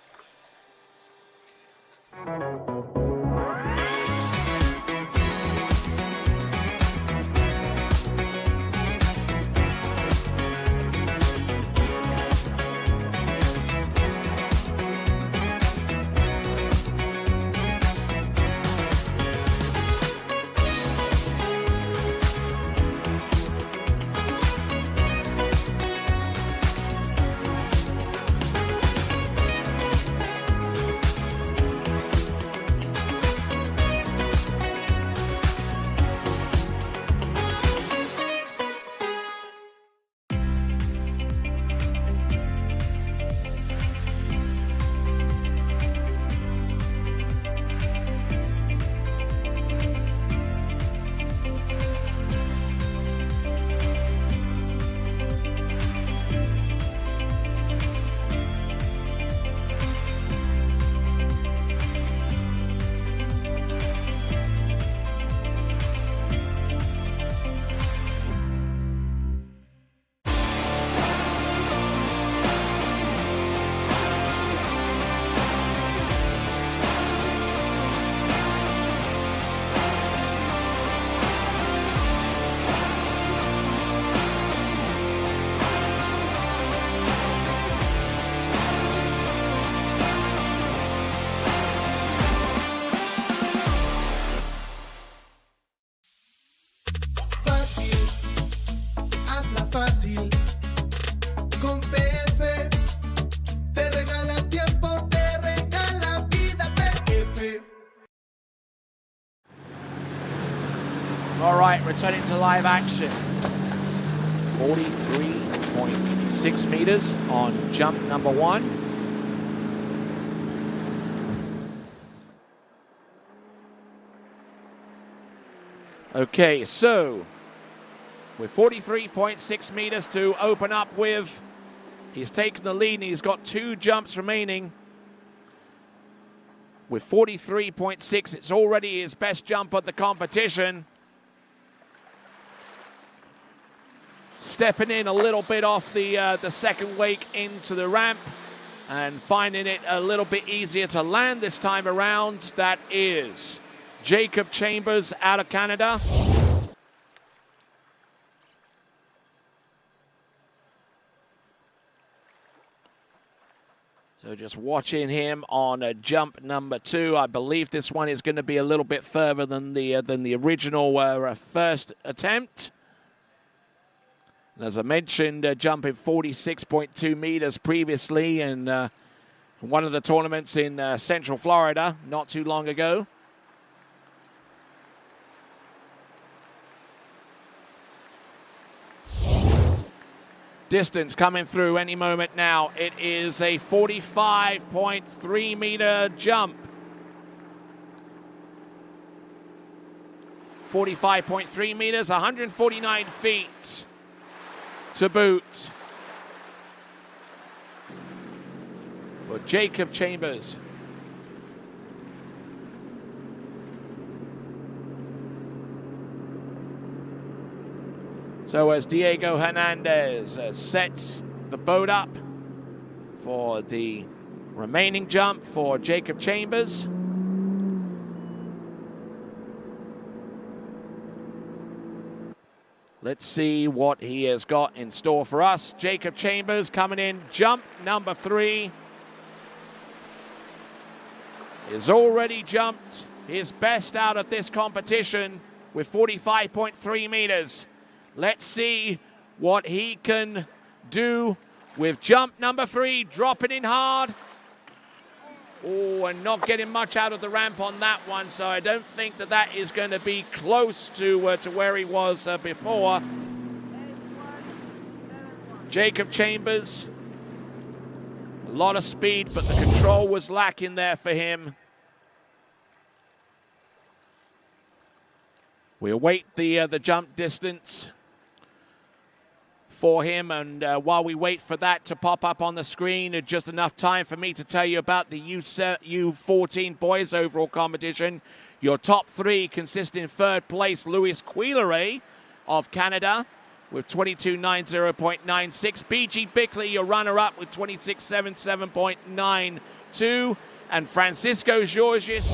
fácil. Con PF te regala tiempo, te regala vida. PF. All right, returning to live action. 43.6 meters on jump number one. Okay, so with 43.6 meters to open up with, he's taken the lead and he's got 2 jumps remaining. With 43.6, it's already his best jump of the competition. Stepping in a little bit off the second wake into the ramp and finding it a little bit easier to land this time around. That is Jacob Chambers out of Canada. So just watching him on jump number 2. I believe this one is going to be a little bit further than the original first attempt. And as I mentioned, jumping 46.2 meters previously in one of the tournaments in Central Florida not too long ago. Distance coming through any moment now. It is a 45.3 meter jump. 45.3 meters, 149 feet to boot for Jacob Chambers. So as Diego Hernandez sets the boat up for the remaining jump for Jacob Chambers. Let's see what he has got in store for us. Jacob Chambers coming in, jump number 3. He's already jumped his best out of this competition with 45.3 meters. Let's see what he can do with jump number 3, dropping in hard. Oh, and not getting much out of the ramp on that one, so I don't think that that is going to be close to where he was before. Jacob Chambers, a lot of speed, but the control was lacking there for him. We await the jump distance for him, and while we wait for that to pop up on the screen, just enough time for me to tell you about the U14 boys overall competition. Your top 3 consist in 3rd place, Louis Quilleret of Canada with 22.90.96. BG Bickley, your runner-up, with 26.77.92. And Francisco Georges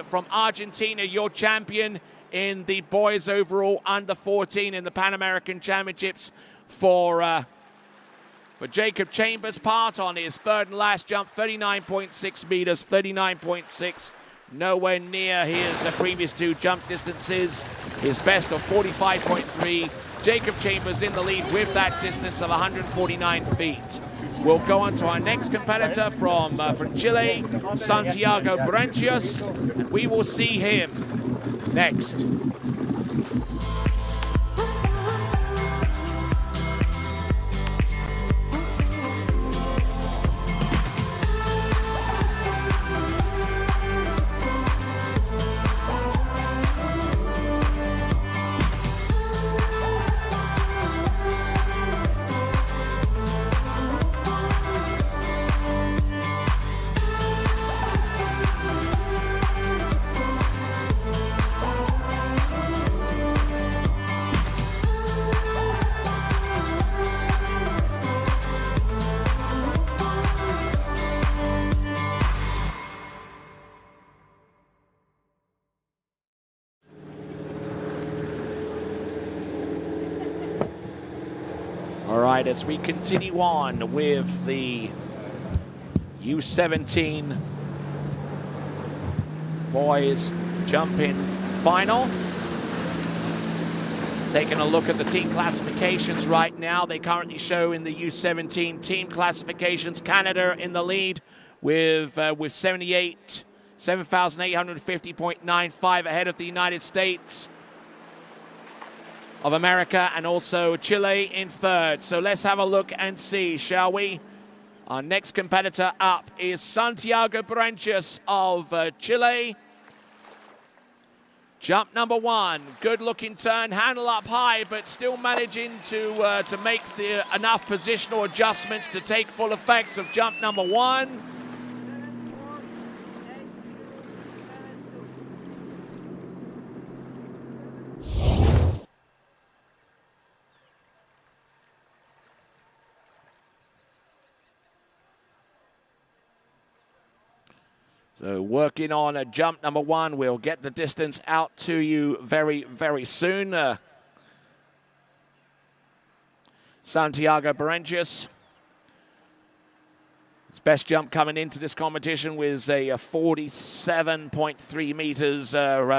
from Argentina, your champion in the boys overall under 14 in the Pan American Championships for Jacob Chambers' part on his 3rd and last jump, 39.6 meters, 39.6, nowhere near his previous 2 jump distances. His best of 45.3. Jacob Chambers in the lead with that distance of 149 feet. We'll go on to our next competitor from Chile, Santiago Brencius, and we will see him next. As we continue on with the U17 boys jumping final. Taking a look at the team classifications right now. They currently show in the U17 team classifications Canada in the lead with 7,850.95 ahead of the United States of America, and also Chile in 3rd. So let's have a look and see, shall we? Our next competitor up is Santiago Brencius of Chile. Jump number 1, good looking turn, handle up high, but still managing to make enough positional adjustments to take full effect of jump number 1. So working on a jump number 1. We'll get the distance out to you very, very soon. Santiago Brencius. His best jump coming into this competition was a 47.3 meters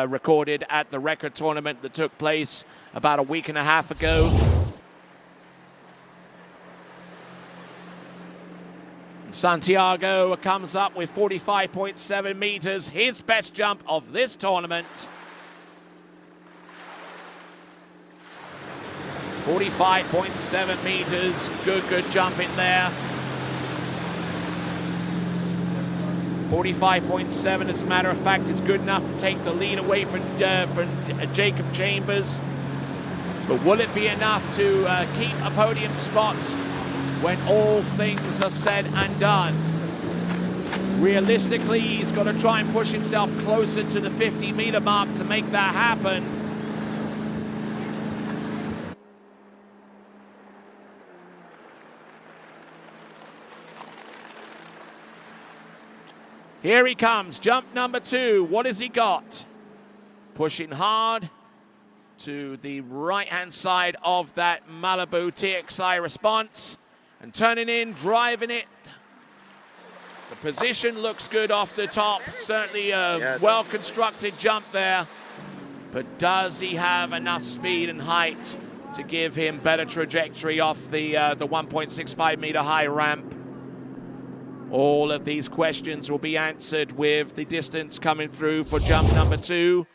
recorded at the record tournament that took place about a week and a half ago. Santiago comes up with 45.7 meters, his best jump of this tournament. 45.7 meters, good jump in there. 45.7, as a matter of fact, it's good enough to take the lead away from Jacob Chambers. But will it be enough to keep a podium spot when all things are said and done? Realistically, he's got to try and push himself closer to the 50-meter mark to make that happen. Here he comes, jump number 2. What has he got? Pushing hard to the right-hand side of that Malibu TXI response and turning in, driving it. The position looks good off the top. Certainly a well-constructed jump there. But does he have enough speed and height to give him better trajectory off the 1.65 meter high ramp? All of these questions will be answered with the distance coming through for jump number 2.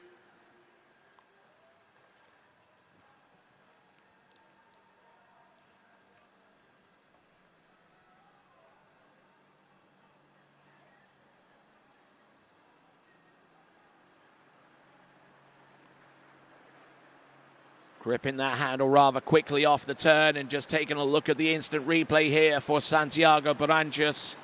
Gripping that handle rather quickly off the turn and just taking a look at the instant replay here for Santiago Baranchas.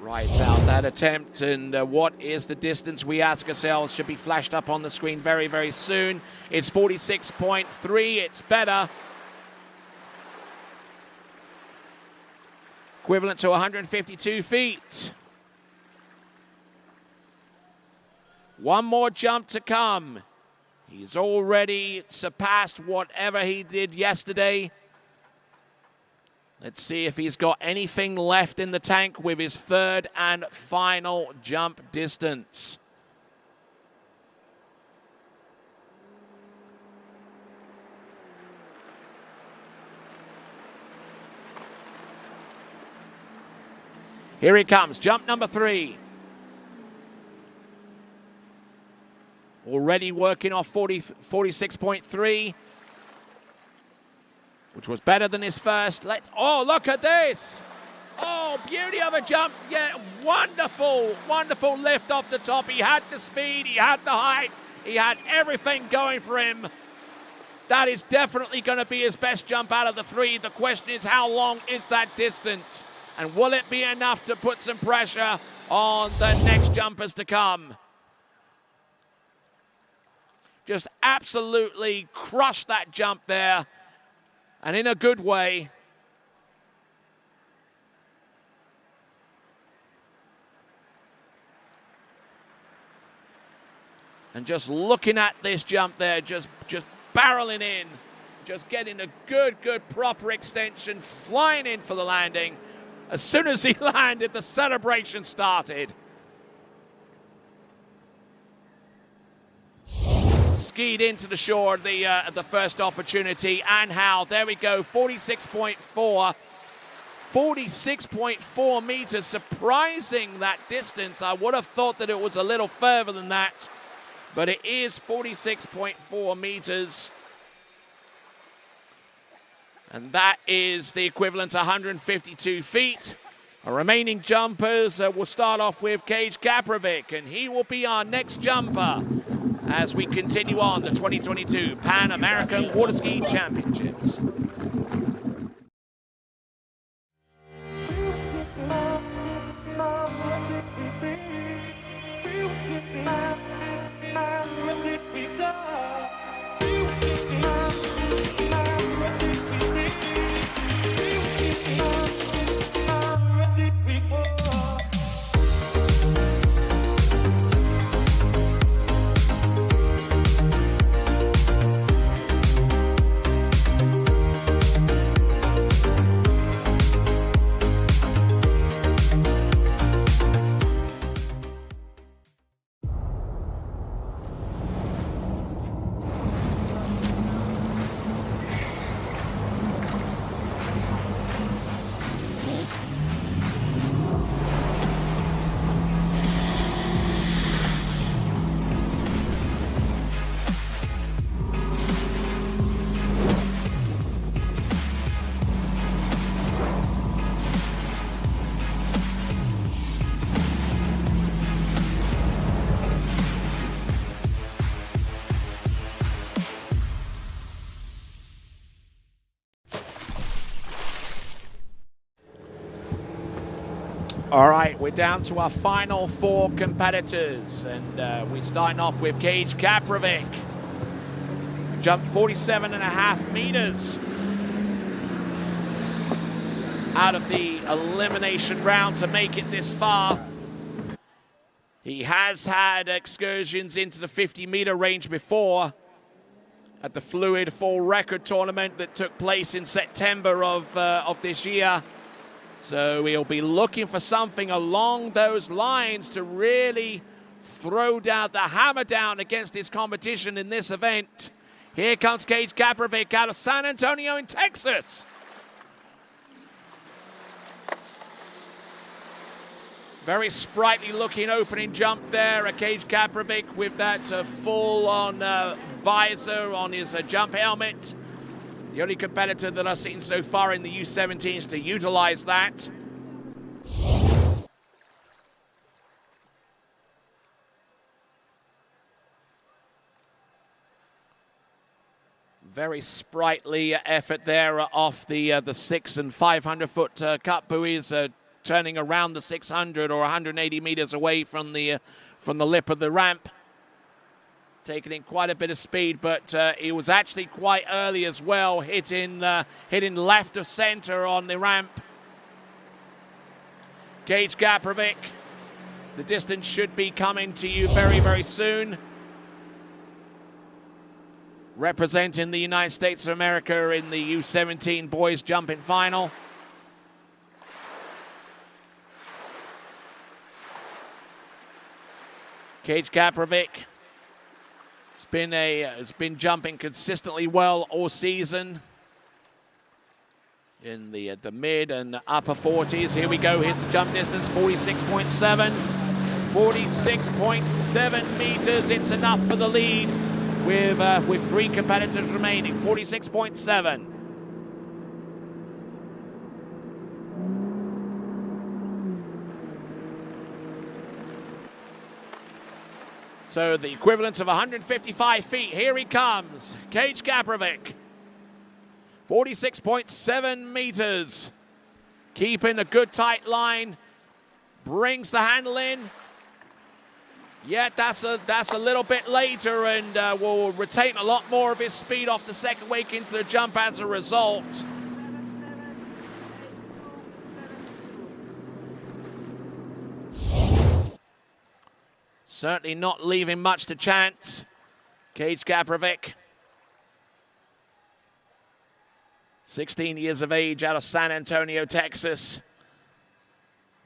Right out that attempt, and what is the distance, we ask ourselves, should be flashed up on the screen very, very soon. It's 46.3, it's better. Equivalent to 152 feet. One more jump to come. He's already surpassed whatever he did yesterday. Let's see if he's got anything left in the tank with his third and final jump distance. Here he comes, jump number 3. Already working off 46.3. Which was better than his first. Oh, look at this. Oh, beauty of a jump. Yeah, wonderful, wonderful lift off the top. He had the speed, he had the height, he had everything going for him. That is definitely going to be his best jump out of the 3. The question is, how long is that distance? And will it be enough to put some pressure on the next jumpers to come? Just absolutely crushed that jump there. And in a good way. And just looking at this jump there, just barreling in, just getting a good proper extension, flying in for the landing. As soon as he landed, the celebration started. Skied into the shore at the first opportunity, and how, there we go, 46.4. 46.4 meters, surprising that distance. I would have thought that it was a little further than that, but it is 46.4 meters. And that is the equivalent to 152 feet. Our remaining jumpers will start off with Cage Kaprovic, and he will be our next jumper as we continue on the 2022 Pan American Water Ski Championships. All right, we're down to our final 4 competitors, and we're starting off with Gage Kaprovic. Jumped 47.5 meters out of the elimination round to make it this far. He has had excursions into the 50-meter range before at the Fluid Fall Record Tournament that took place in September of this year. So he'll be looking for something along those lines to really throw down the hammer down against his competition in this event. Here comes Gage Kaprovic out of San Antonio in Texas. Very sprightly looking opening jump there at Gage Kaprovic with that full-on visor on his jump helmet. The only competitor that I've seen so far in the U17s to utilize that. Very sprightly effort there off the 600 and 500 foot cut buoys, turning around the 600 or 180 meters away from the lip of the ramp. Taking in quite a bit of speed, but he was actually quite early as well, hitting left of center on the ramp. Gage Kaprovic, the distance should be coming to you very, very soon. Representing the United States of America in the U17 boys jumping final. Gage Kaprovic has been jumping consistently well all season in the mid and upper 40s. Here we go. Here's the jump distance, 46.7. 46.7 meters. It's enough for the lead with 3 competitors remaining. 46.7. So the equivalent of 155 feet. Here he comes, Gage Kaprovic. 46.7 meters. Keeping a good tight line. Brings the handle in. Yet that's a little bit later, and will retain a lot more of his speed off the second wake into the jump as a result. Certainly not leaving much to chance. Gage Kaprovic, 16 years of age, out of San Antonio, Texas.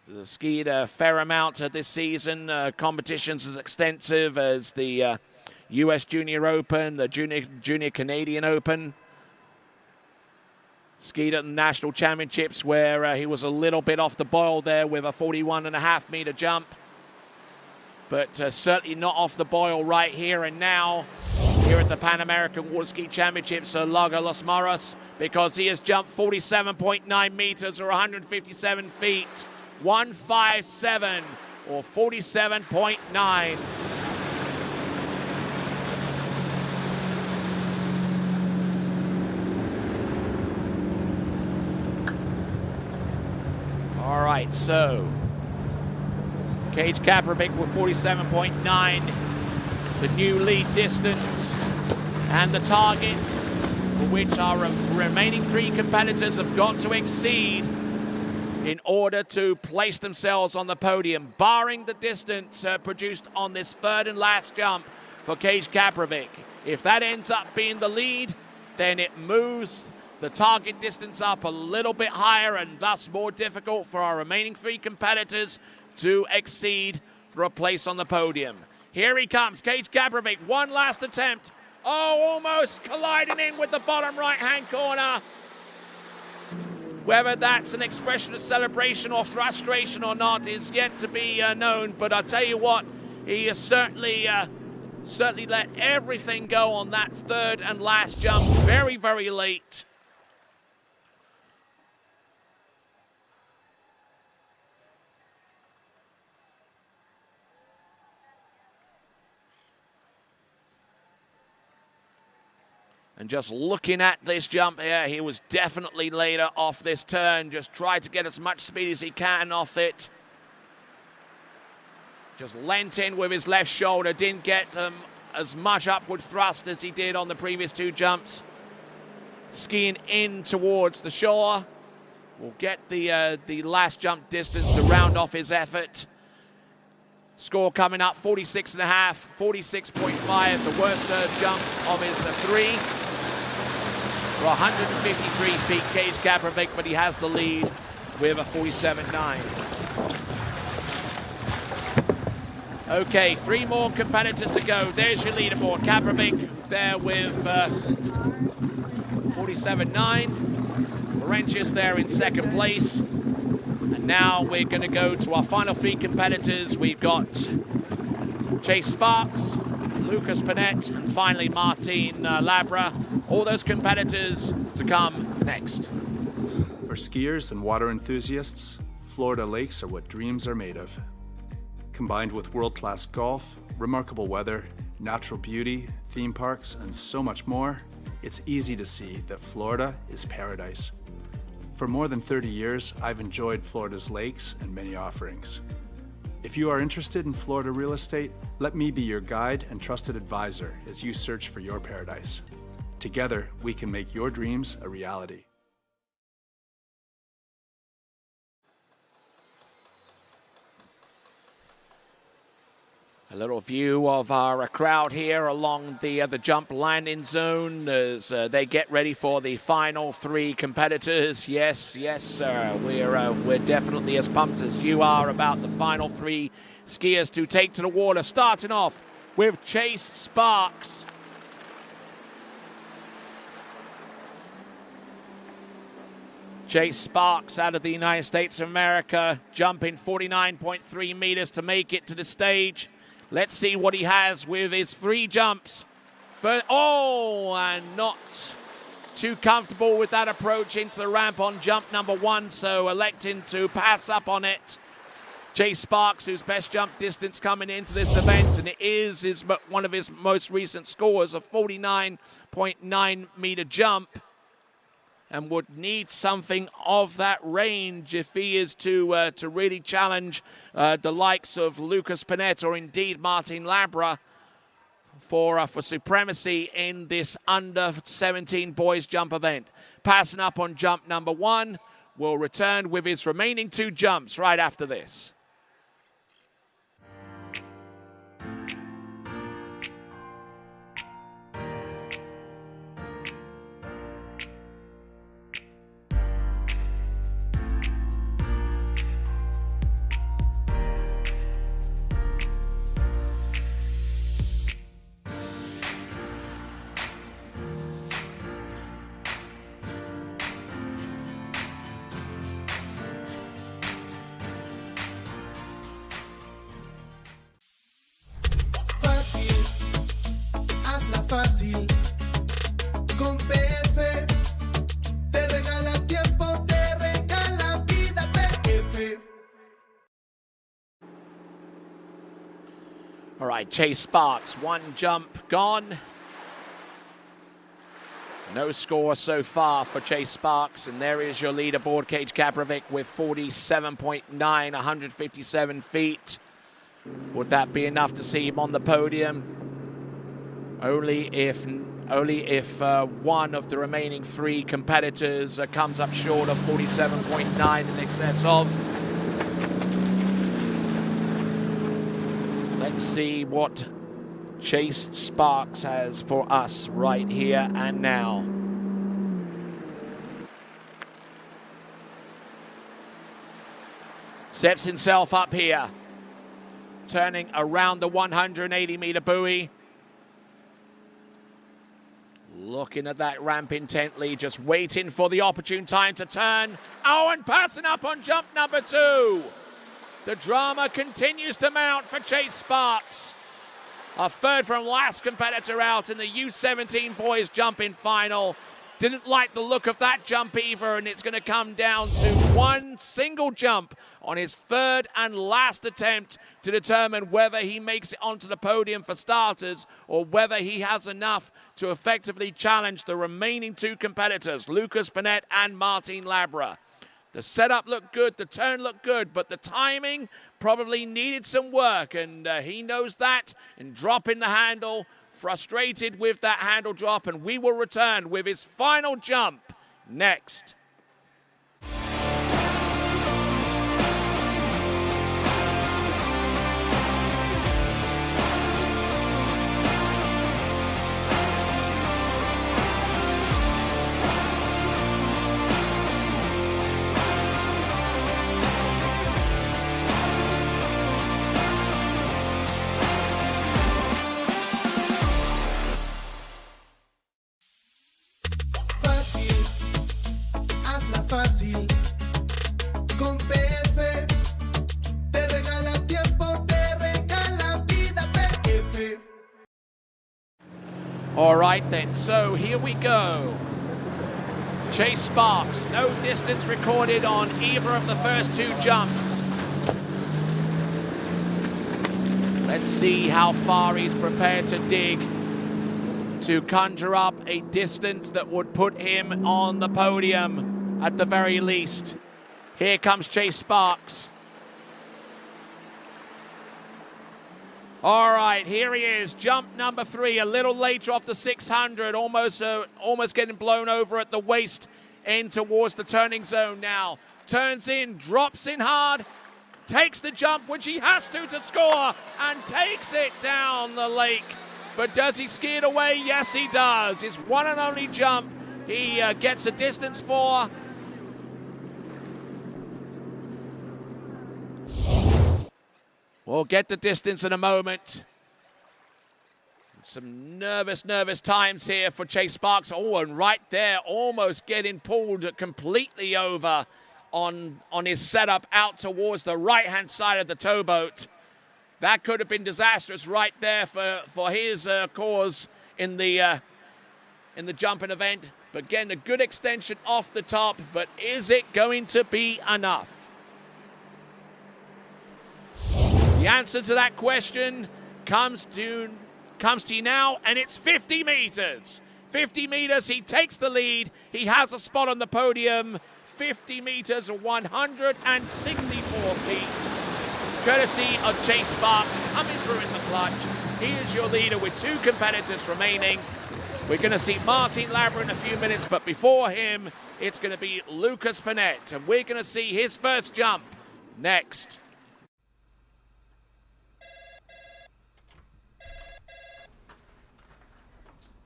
He's skied a fair amount this season. Competitions as extensive as the U.S. Junior Open, the Junior Canadian Open. Skied at the National Championships where he was a little bit off the boil there with a 41.5 meter jump. But certainly not off the boil right here and now here at the Pan American Water Ski Championships at Lago Los Moros, because he has jumped 47.9 meters or 157 feet. 157 or 47.9. All right, so Gage Kaprovic with 47.9, the new lead distance, and the target for which our remaining 3 competitors have got to exceed in order to place themselves on the podium, barring the distance produced on this 3rd and last jump for Gage Kaprovic. If that ends up being the lead, then it moves the target distance up a little bit higher, and thus more difficult for our remaining 3 competitors to exceed for a place on the podium. Here he comes, Gage Kaprovic, one last attempt. Oh, almost colliding in with the bottom right-hand corner. Whether that's an expression of celebration or frustration or not is yet to be known, but I'll tell you what, he has certainly let everything go on that 3rd and last jump very, very late. And just looking at this jump here, he was definitely later off this turn. Just tried to get as much speed as he can off it. Just leant in with his left shoulder, didn't get as much upward thrust as he did on the previous two jumps. Skiing in towards the shore. Will get the last jump distance to round off his effort. Score coming up, 46.5, 46.5, the worst jump of his three. For 153 feet, Cage Kaprovic, but he has the lead with a 47.9. Okay, 3 more competitors to go. There's your leaderboard. Kaprovic there with 47.9. Laurentius there in second place. And now we're going to go to our final 3 competitors. We've got Chase Sparks, Lucas Panett, and finally Martin Labra. All those competitors to come next. For skiers and water enthusiasts, Florida lakes are what dreams are made of. Combined with world-class golf, remarkable weather, natural beauty, theme parks, and so much more, it's easy to see that Florida is paradise. For more than 30 years, I've enjoyed Florida's lakes and many offerings. If you are interested in Florida real estate, let me be your guide and trusted advisor as you search for your paradise. Together, we can make your dreams a reality. A little view of our crowd here along the jump landing zone as they get ready for the final 3 competitors. Yes, sir. We're definitely as pumped as you are about the final 3 skiers to take to the water. Starting off with Chase Sparks. Chase Sparks out of the United States of America, jumping 49.3 meters to make it to the stage. Let's see what he has with his 3 jumps. And not too comfortable with that approach into the ramp on jump number 1, so electing to pass up on it. Chase Sparks, whose best jump distance coming into this event, and it is one of his most recent scores, a 49.9 meter jump, and would need something of that range if he is to really challenge the likes of Lucas Panett or indeed Martin Labra for supremacy in this under-17 boys jump event. Passing up on jump number 1, will return with his remaining 2 jumps right after this. Fácil. Con PF te regala tiempo, te regala vida. PF. All right, Chase Sparks, 1 jump gone. No score so far for Chase Sparks, and there is your leaderboard, Cage Kaprovic, with 47.9, 157 feet. Would that be enough to see him on the podium? Only if one of the remaining 3 competitors comes up short of 47.9 in excess of. Let's see what Chase Sparks has for us right here and now. Sets himself up here, turning around the 180-meter buoy. Looking at that ramp intently, just waiting for the opportune time to turn. Oh, and passing up on jump number 2. The drama continues to mount for Chase Sparks. A third from last competitor out in the U17 boys jumping final. Didn't like the look of that jump either, and it's going to come down to 1 single jump on his 3rd and last attempt to determine whether he makes it onto the podium for starters or whether he has enough to effectively challenge the remaining 2 competitors, Lucas Panett and Martin Labra. The setup looked good, the turn looked good, but the timing probably needed some work, and he knows that. And dropping the handle, frustrated with that handle drop, and we will return with his final jump next. Fácil, hazla fácil. Con PF te regala tiempo, te regala vida. PF. All right then, so here we go. Chase Sparks, no distance recorded on either of the first two jumps. Let's see how far he's prepared to dig to conjure up a distance that would put him on the podium at the very least. Here comes Chase Sparks. All right, here he is, jump number 3, a little later off the 600, almost getting blown over at the waist in towards the turning zone now. Turns in, drops in hard, takes the jump, which he has to score, and takes it down the lake. But does he ski it away? Yes, he does. His one and only jump he gets a distance for. We'll get the distance in a moment. Some nervous times here for Chase Sparks. Oh, and right there, almost getting pulled completely over on his setup out towards the right-hand side of the towboat. That could have been disastrous right there for his cause in the jumping event. But again, a good extension off the top, but is it going to be enough? The answer to that question comes to you now, and it's 50 meters. 50 meters, he takes the lead. He has a spot on the podium. 50 meters, 164 feet. Courtesy of Chase Sparks coming through in the clutch. He is your leader with 2 competitors remaining. We're going to see Martin Labra in a few minutes, but before him, it's going to be Lucas Panett, and we're going to see his first jump next.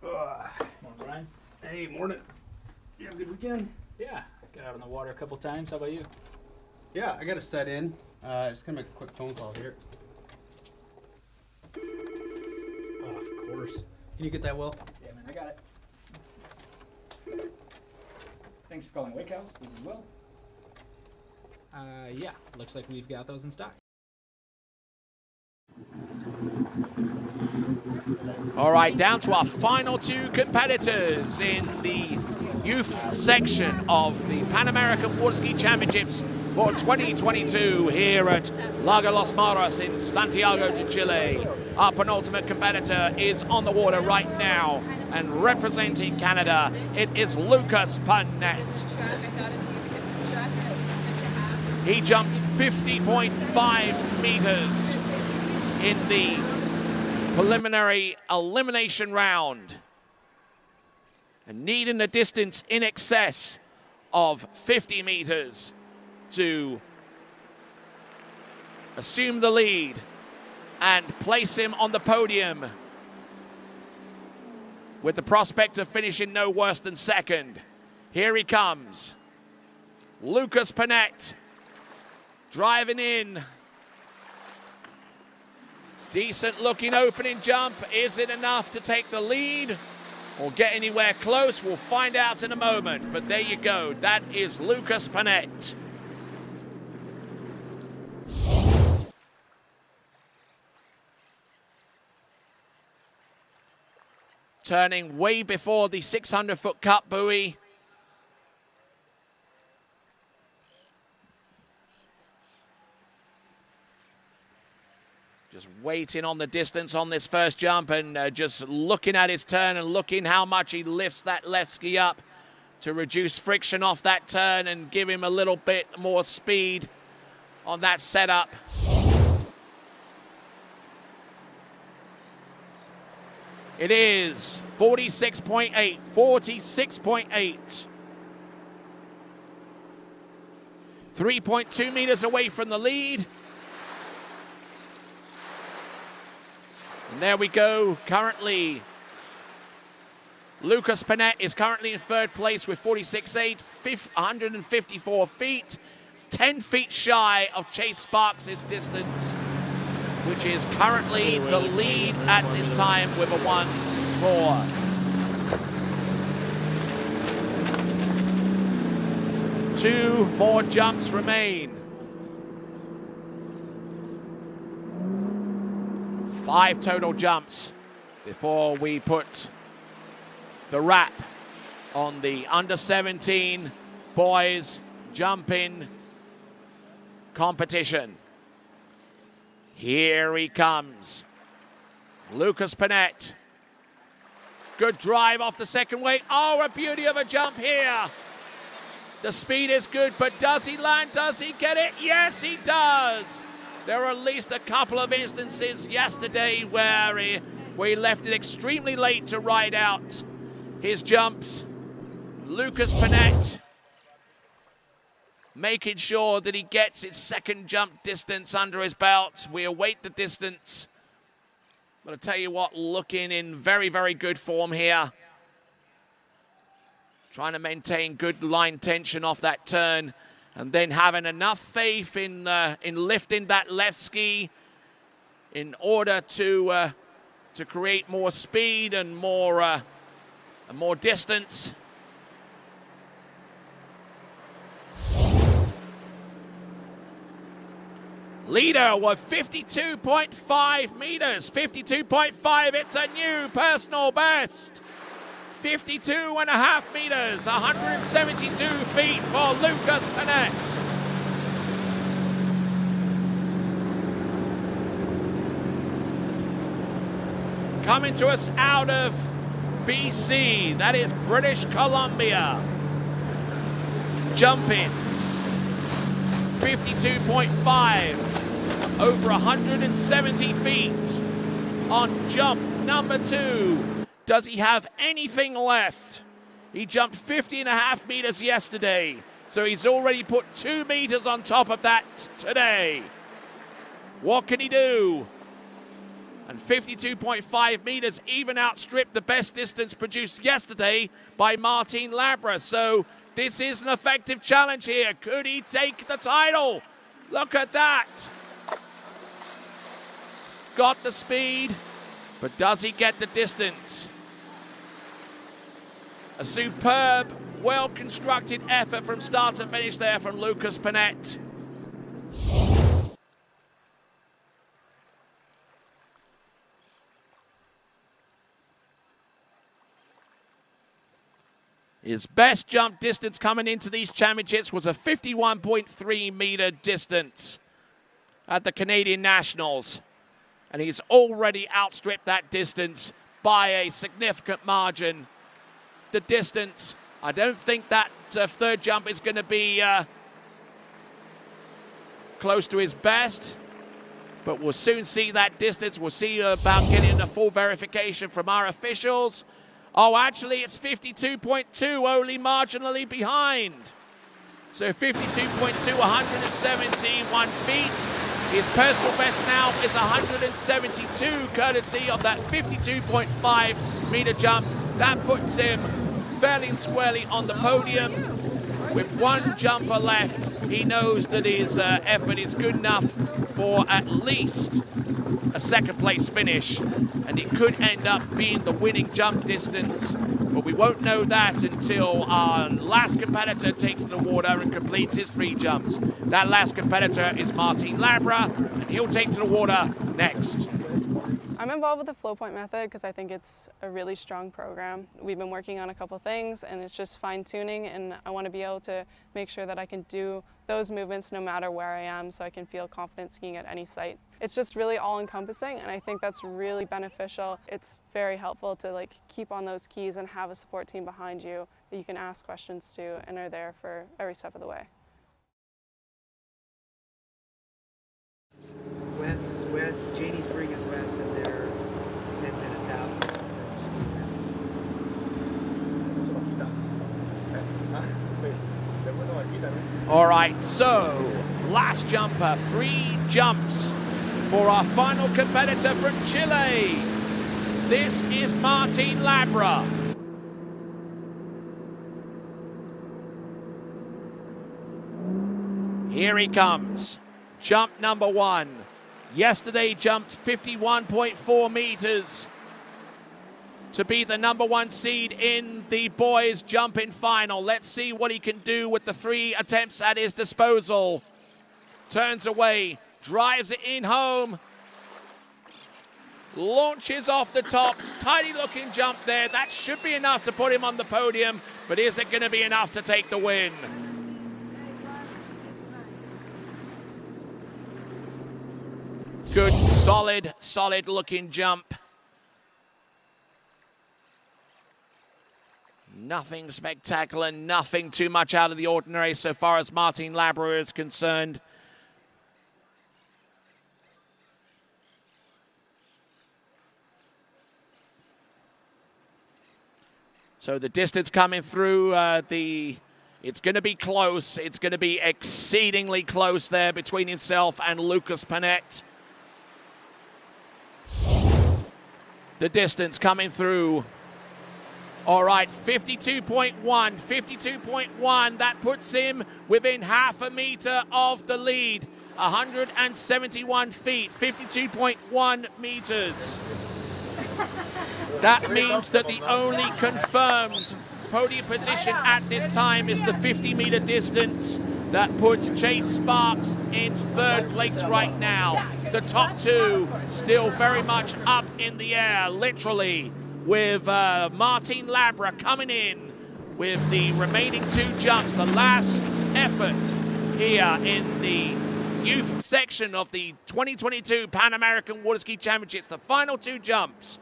Morning, Brian. Hey, morning. You have a good weekend? Yeah, got out on the water a couple times. How about you? Yeah, I got to set in. Just gonna make a quick phone call here. Oh, of course. Can you get that, Will? Yeah, man, I got it. Thanks for calling Wake House. This is Will. Yeah, looks like we've got those in stock. All right, down to our final 2 competitors in the youth section of the Pan American Water Ski Championships for 2022 here at Lago Los Maros in Santiago de Chile. Our penultimate competitor is on the water right now, and representing Canada, it is Lucas Panett. He jumped 50.5 meters in the preliminary elimination round, and needing a distance in excess of 50 meters to assume the lead and place him on the podium with the prospect of finishing no worse than second. Here he comes, Lucas Panett, driving in. Decent looking opening jump. Is it enough to take the lead or get anywhere close? We'll find out in a moment, but there you go. That is Lucas Panett. Turning way before the 600-foot cut buoy. Just waiting on the distance on this first jump, and just looking at his turn and looking how much he lifts that left ski up to reduce friction off that turn and give him a little bit more speed on that setup. It is 46.8, 46.8. 3.2 meters away from the lead. And there we go. Currently, Lucas Panett is currently in third place with 46.8, 154 feet, 10 feet shy of Chase Sparks' distance, which is currently the lead at this time with a 1:64. Two more jumps remain. 5 total jumps before we put the wrap on the under-17 boys jumping competition. Here he comes. Lucas Panett. Good drive off the second weight. Oh, a beauty of a jump here. The speed is good, but does he land? Does he get it? Yes, he does. There were at least a couple of instances yesterday where we left it extremely late to ride out his jumps. Lucas Panett making sure that he gets his second jump distance under his belt. We await the distance. But I'll tell you what, looking in very, very good form here. Trying to maintain good line tension off that turn, and then having enough faith in lifting that left ski in order to create more speed and more distance. Leader with 52.5 meters, 52.5, it's a new personal best. 52.5 meters, 172 feet for Lucas Panett. Coming to us out of BC, that is British Columbia. Jumping 52.5, over 170 feet on jump number 2. Does he have anything left? He jumped 50.5 meters yesterday, so he's already put 2 meters on top of that today. What can he do? And 52.5 meters even outstripped the best distance produced yesterday by Martin Labra. So this is an effective challenge here. Could he take the title? Look at that. Got the speed, but does he get the distance? A superb, well-constructed effort from start to finish there from Lucas Panett. His best jump distance coming into these championships was a 51.3 meter distance at the Canadian Nationals. And he's already outstripped that distance by a significant margin. The distance, I don't think that third jump is going to be close to his best, but we'll soon see that distance. We'll see about getting a full verification from our officials. Oh, actually, it's 52.2, only marginally behind. So 52.2, 171 feet. His personal best now is 172, courtesy of that 52.5 meter jump. That puts him fairly and squarely on the podium. With one jumper left, he knows that his effort is good enough for at least a second place finish, and it could end up being the winning jump distance, but we won't know that until our last competitor takes to the water and completes his 3 jumps. That last competitor is Martin Labra, and he'll take to the water next. I'm involved with the flow point method because I think it's a really strong program. We've been working on a couple things and it's just fine tuning, and I want to be able to make sure that I can do those movements no matter where I am, so I can feel confident skiing at any site. It's just really all encompassing, and I think that's really beneficial. It's very helpful to keep on those keys and have a support team behind you that you can ask questions to and are there for every step of the way. Wes, Janie's bringing Wes, and they're 10 minutes out. All right, so last jumper, 3 jumps for our final competitor from Chile. This is Martin Labra. Here he comes. Jump number 1. Yesterday jumped 51.4 meters to be the number 1 seed in the boys jumping final. Let's see what he can do with the 3 attempts at his disposal. Turns away, drives it in home, launches off the tops. Tidy looking jump there. That should be enough to put him on the podium, but is it going to be enough to take the win? Good, solid looking jump. Nothing spectacular, nothing too much out of the ordinary so far as Martin Labra is concerned. So the distance coming through, it's going to be close. It's going to be exceedingly close there between himself and Lucas Panett. The distance coming through. All right, 52.1. That puts him within half a meter of the lead. 171 feet, 52.1 meters. That means that the only confirmed podium position at this time is the 50-meter distance. That puts Chase Sparks in 3rd place right now. The top 2 still very much up in the air, literally, with Martin Labra coming in with the remaining 2 jumps. The last effort here in the youth section of the 2022 Pan American Water Ski Championships. The final 2 jumps.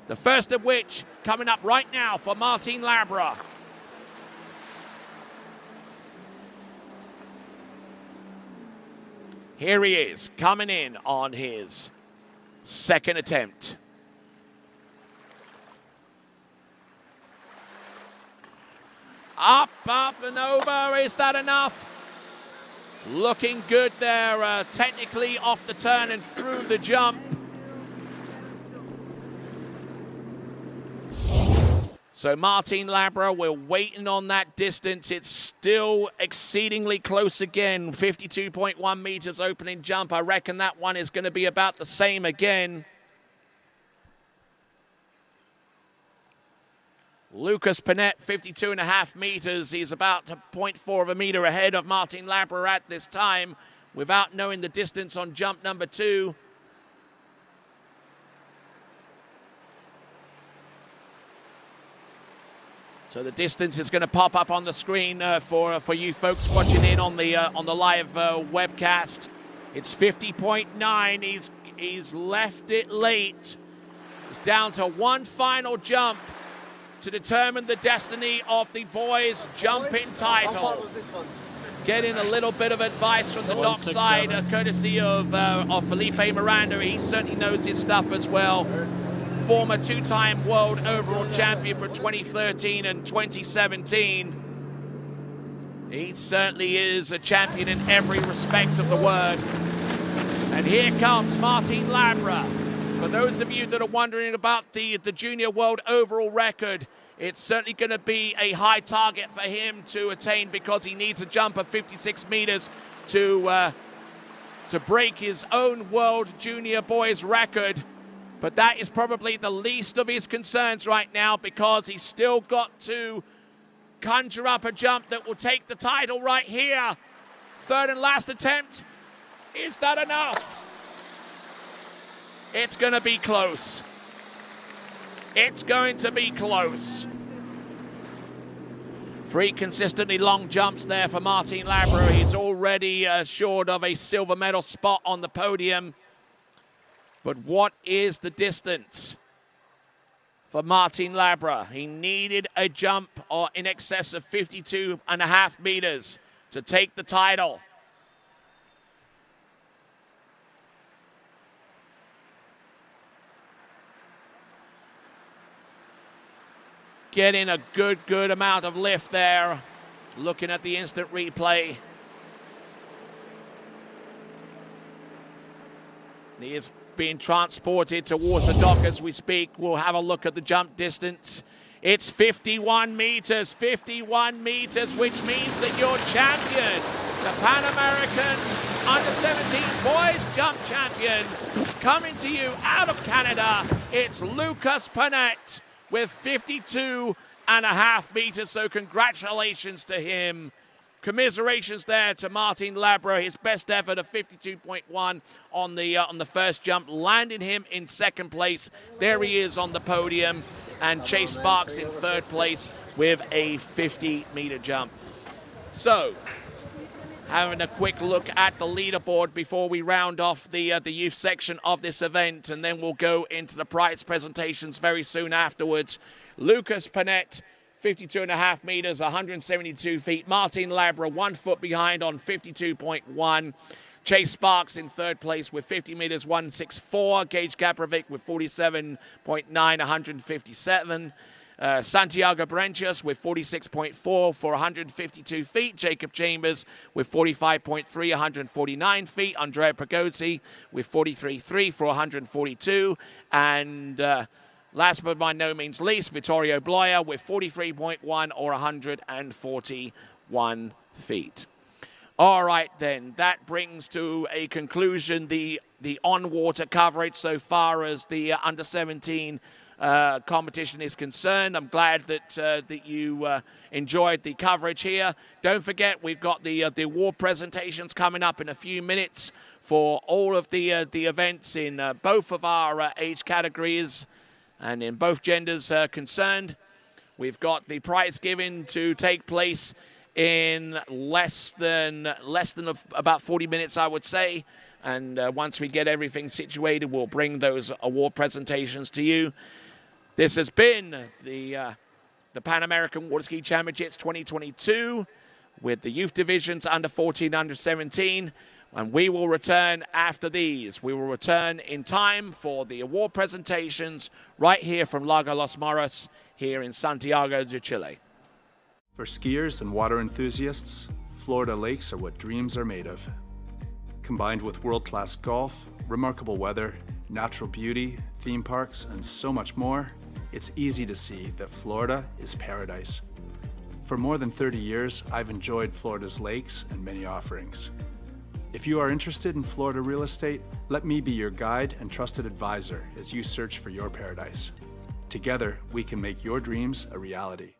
The first of which coming up right now for Martin Labra. Here he is, coming in on his 2nd attempt. Up and over. Is that enough? Looking good there, technically off the turn and through the jump. So Martin Labra, we're waiting on that distance. It's still exceedingly close again. 52.1 meters opening jump. I reckon that one is going to be about the same again. Lucas Panett, 52.5 meters. He's about 0.4 of a meter ahead of Martin Labra at this time, without knowing the distance on jump number 2. So the distance is going to pop up on the screen for you folks watching in on the live webcast. It's 50.9. He's left it late. It's down to one final jump to determine the destiny of the boys' jumping title. Getting a little bit of advice from the dockside, courtesy of Felipe Miranda. He certainly knows his stuff as well. Former 2-time world overall champion for 2013 and 2017. He certainly is a champion in every respect of the word. And here comes Martin Labra. For those of you that are wondering about the junior world overall record, it's certainly going to be a high target for him to attain, because he needs a jump of 56 meters to break his own world junior boys record. But that is probably the least of his concerns right now, because he's still got to conjure up a jump that will take the title right here. 3rd and last attempt. Is that enough? It's going to be close. It's going to be close. 3 consistently long jumps there for Martin Labro. He's already assured of a silver medal spot on the podium. But what is the distance for Martin Labra? He needed a jump in excess of 52.5 meters to take the title. Getting a good amount of lift there. Looking at the instant replay. He is being transported towards the dock as we speak. We'll have a look at the jump distance. It's 51 meters, which means that your champion, the Pan-American Under-17 Boys Jump Champion, coming to you out of Canada, it's Lucas Panette with 52.5 meters, so congratulations to him. Commiserations there to Martin Labro, his best effort of 52.1 on the first jump, landing him in second place. There he is on the podium, and Chase Sparks in third place with a 50-meter jump. So, having a quick look at the leaderboard before we round off the youth section of this event, and then we'll go into the prize presentations very soon afterwards. Lucas Panette, 52.5 meters, 172 feet. Martin Labra, 1 foot behind on 52.1. Chase Sparks in third place with 50 meters, 164. Gage Gaprovic with 47.9, 157. Santiago Brenchas with 46.4 for 152 feet. Jacob Chambers with 45.3, 149 feet. Andrea Pagosi with 43.3 for 142. And last but by no means least, Vittorio Bloia with 43.1 or 141 feet. All right, then, that brings to a conclusion the on-water coverage so far as the under-17 competition is concerned. I'm glad that you enjoyed the coverage here. Don't forget, we've got the award presentations coming up in a few minutes for all of the events in both of our age categories and in both genders concerned. We've got the prize giving to take place in less than about 40 minutes, I would say. And once we get everything situated, we'll bring those award presentations to you. This has been the Pan American Water Ski Championships 2022 with the youth divisions under 14, under 17. And we will return after these. We will return in time for the award presentations right here from Lago Los Moros here in Santiago de Chile. For skiers and water enthusiasts, Florida lakes are what dreams are made of. Combined with world-class golf, remarkable weather, natural beauty, theme parks, and so much more, it's easy to see that Florida is paradise. For more than 30 years, I've enjoyed Florida's lakes and many offerings. If you are interested in Florida real estate, let me be your guide and trusted advisor as you search for your paradise. Together, we can make your dreams a reality.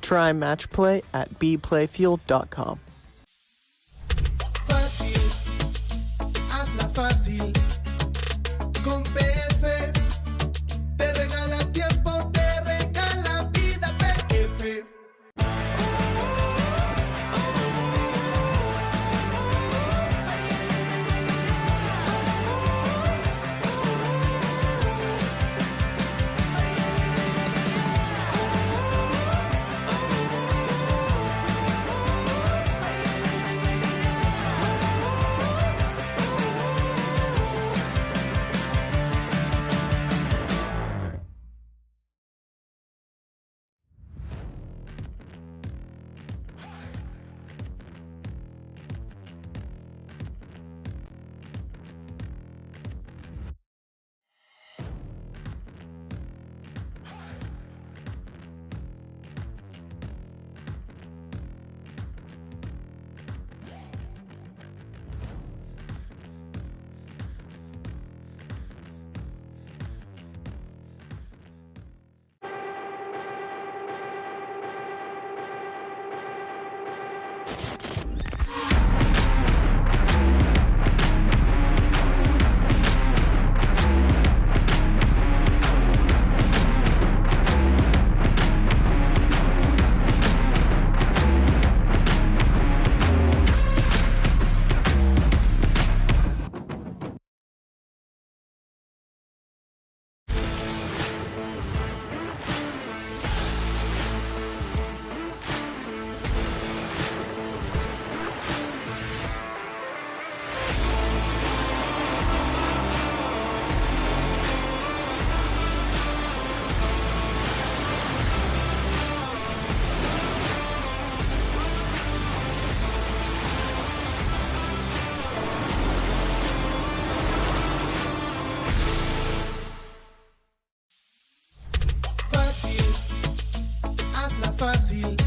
Try match play at bplayfield.com. Fácil, hazla fácil. Con PF te regala tiempo, te regala vida. PF. Fácil,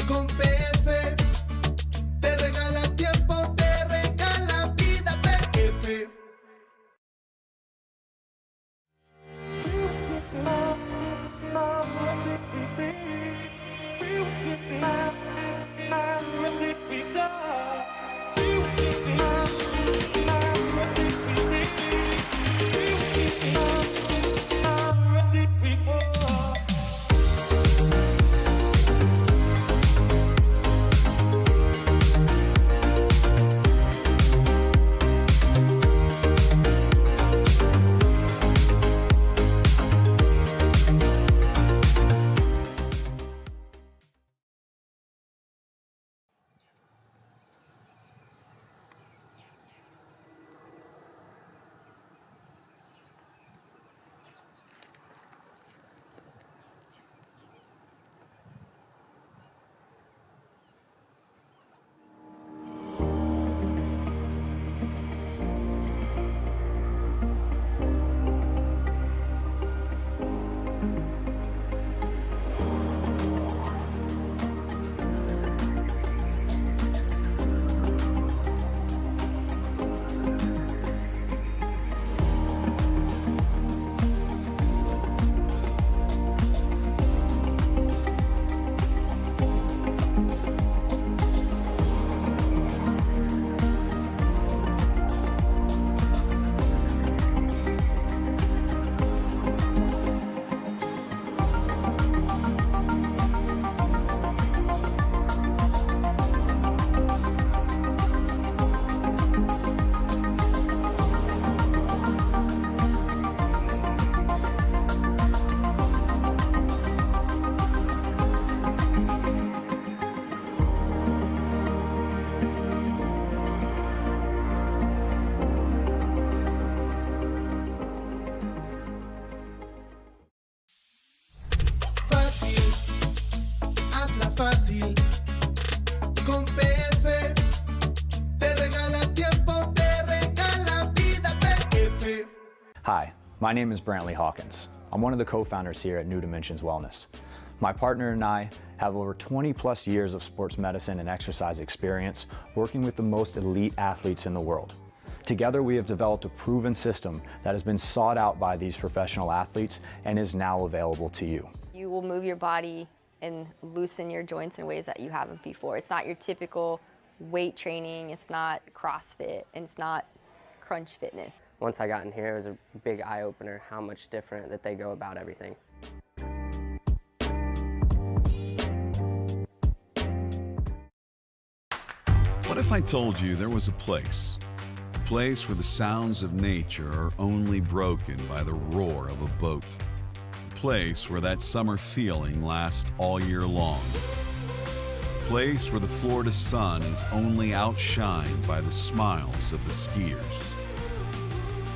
con PF te regala tiempo, te regala vida. PF. Fácil, con PF te regala tiempo, te regala vida. PF. Hi, my name is Brantley Hawkins. I'm one of the co-founders here at New Dimensions Wellness. My partner and I have over 20 plus years of sports medicine and exercise experience working with the most elite athletes in the world. Together we have developed a proven system that has been sought out by these professional athletes and is now available to you. You will move your body and loosen your joints in ways that you haven't before. It's not your typical weight training, it's not CrossFit, and it's not crunch fitness. Once I got in here, it was a big eye-opener how much different that they go about everything. What if I told you there was a place where the sounds of nature are only broken by the roar of a boat? A place where that summer feeling lasts all year long. A place where the Florida sun is only outshined by the smiles of the skiers.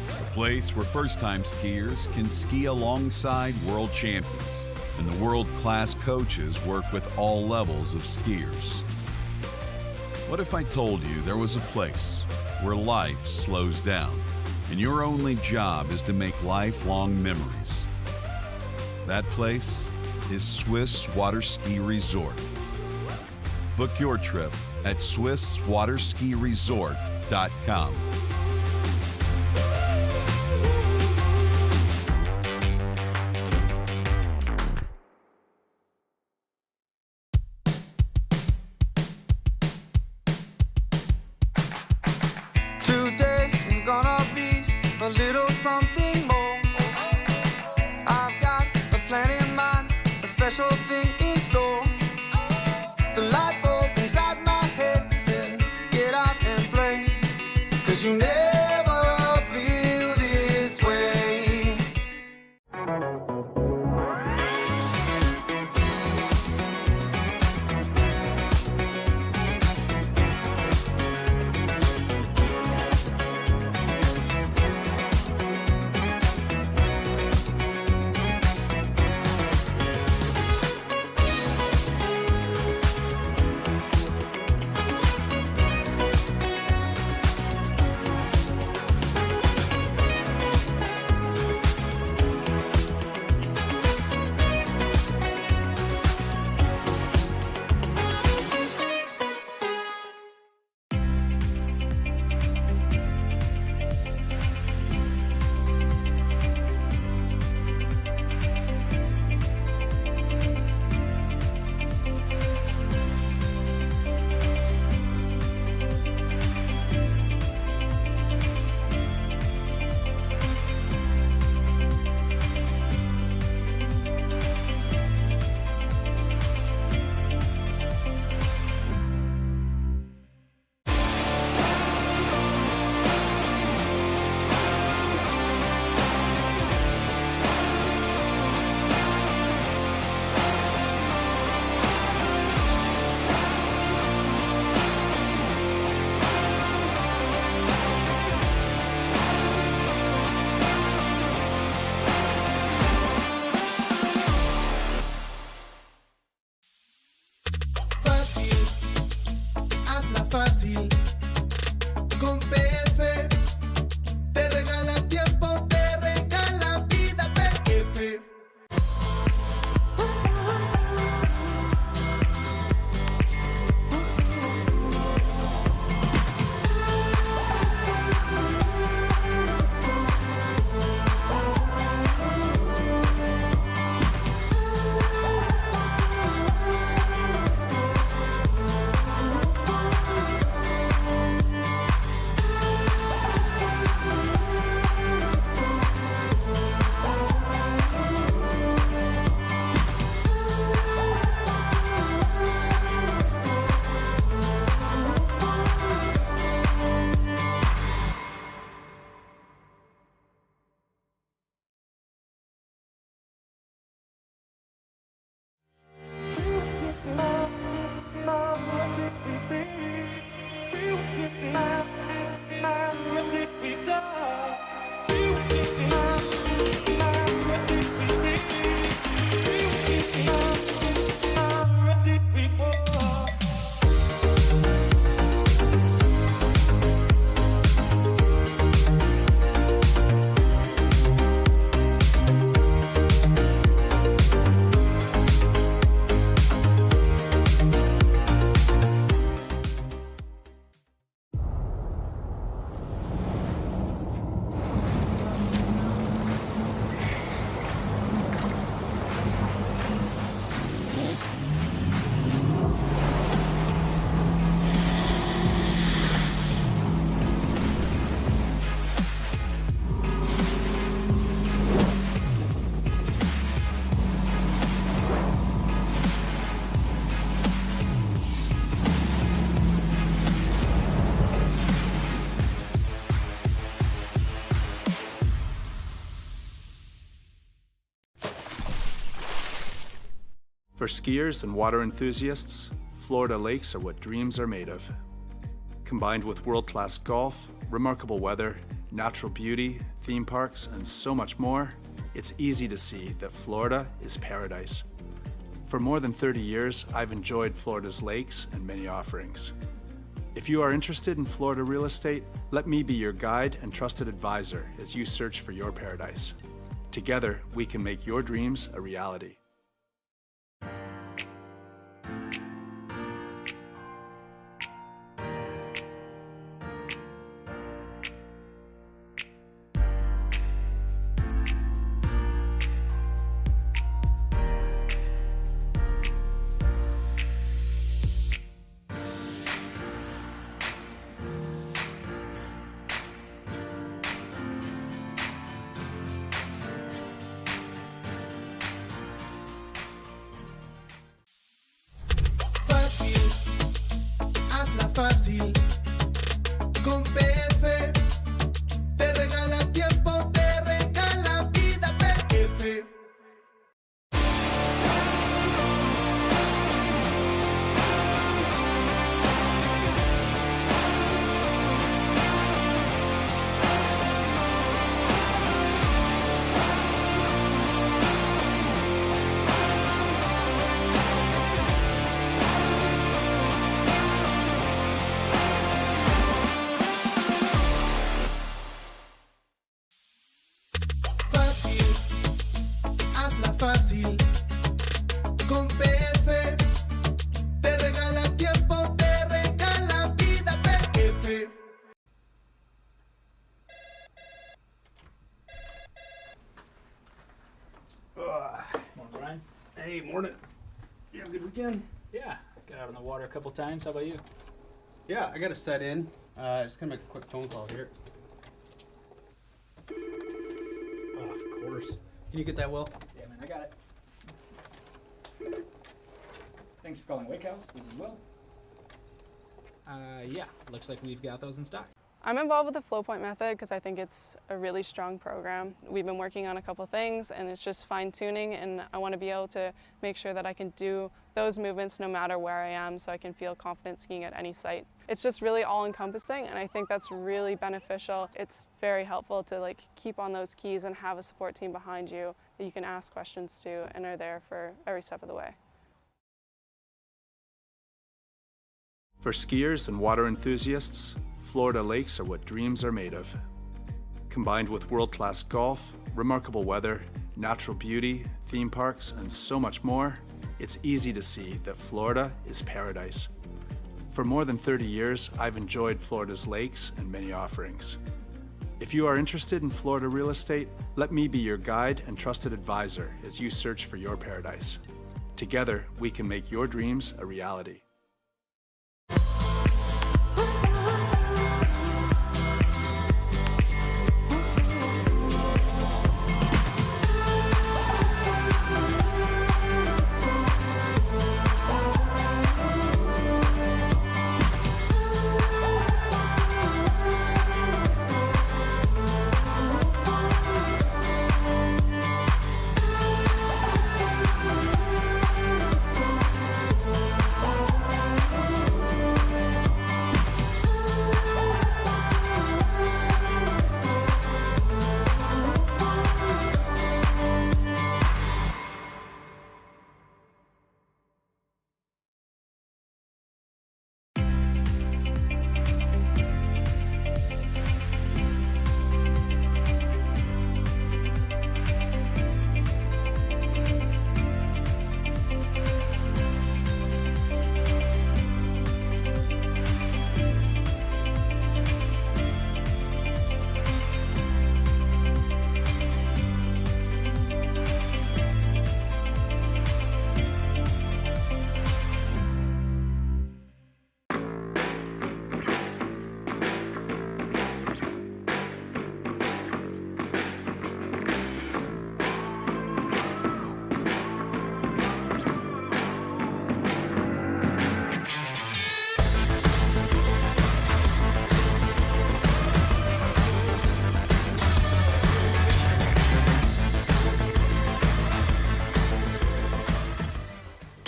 A place where first-time skiers can ski alongside world champions, and the world-class coaches work with all levels of skiers. What if I told you there was a place where life slows down and your only job is to make lifelong memories? That place is Swiss Water Ski Resort. Book your trip at SwissWaterSkiResort.com. Today is gonna be a little something more. I've got a plan in mind, a special thing in store. The light bulb inside my head says, get out and play, 'cause you never For skiers and water enthusiasts, Florida lakes are what dreams are made of. Combined with world-class golf, remarkable weather, natural beauty, theme parks, and so much more, it's easy to see that Florida is paradise. For more than 30 years, I've enjoyed Florida's lakes and many offerings. If you are interested in Florida real estate, let me be your guide and trusted advisor as you search for your paradise. Together, we can make your dreams a reality. Fácil, con PF te regala tiempo, te regala vida. PF. Fácil, con PF te regala tiempo, te regala vida. PF. Morning, Brian. Hey, morning. You have a good weekend? Yeah, got out on the water a couple times. How about you? Yeah, I got to set in. Just gonna make a quick phone call here. Oh, of course. Can you get that, Will? Yeah, man, I got it. Thanks for calling Wake House. This is Will. Yeah, looks like we've got those in stock. I'm involved with the flow point method because I think it's a really strong program. We've been working on a couple things and it's just fine tuning, and I want to be able to make sure that I can do those movements no matter where I am, so I can feel confident skiing at any site. It's just really all encompassing, and I think that's really beneficial. It's very helpful to keep on those keys and have a support team behind you that you can ask questions to and are there for every step of the way. For skiers and water enthusiasts, Florida lakes are what dreams are made of. Combined with world-class golf, remarkable weather, natural beauty, theme parks, and so much more, it's easy to see that Florida is paradise. For more than 30 years, I've enjoyed Florida's lakes and many offerings. If you are interested in Florida real estate, let me be your guide and trusted advisor as you search for your paradise. Together, we can make your dreams a reality.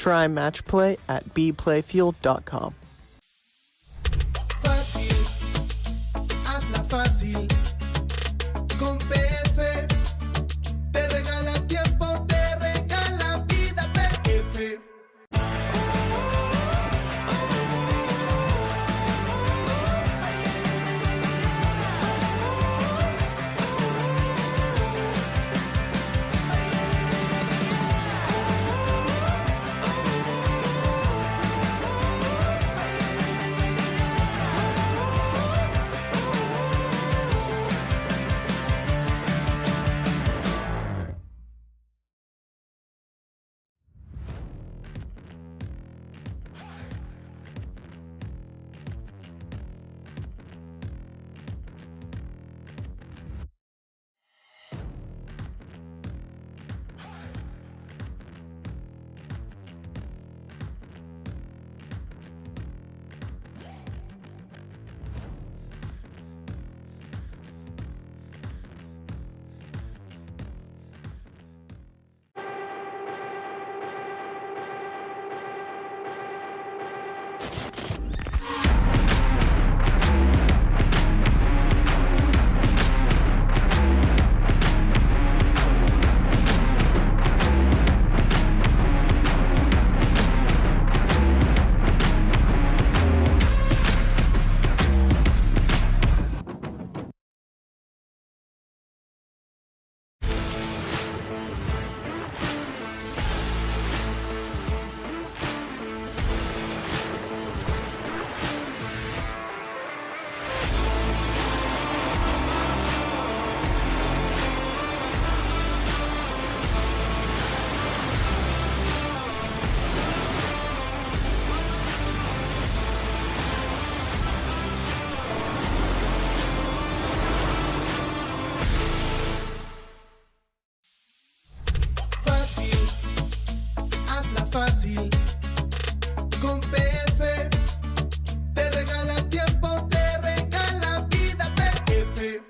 Try Match Play at bplayfield.com. Fácil, hazla fácil. Con PF te regala tiempo, te regala vida. PF. Fácil, con PF te regala tiempo, te regala vida. PF.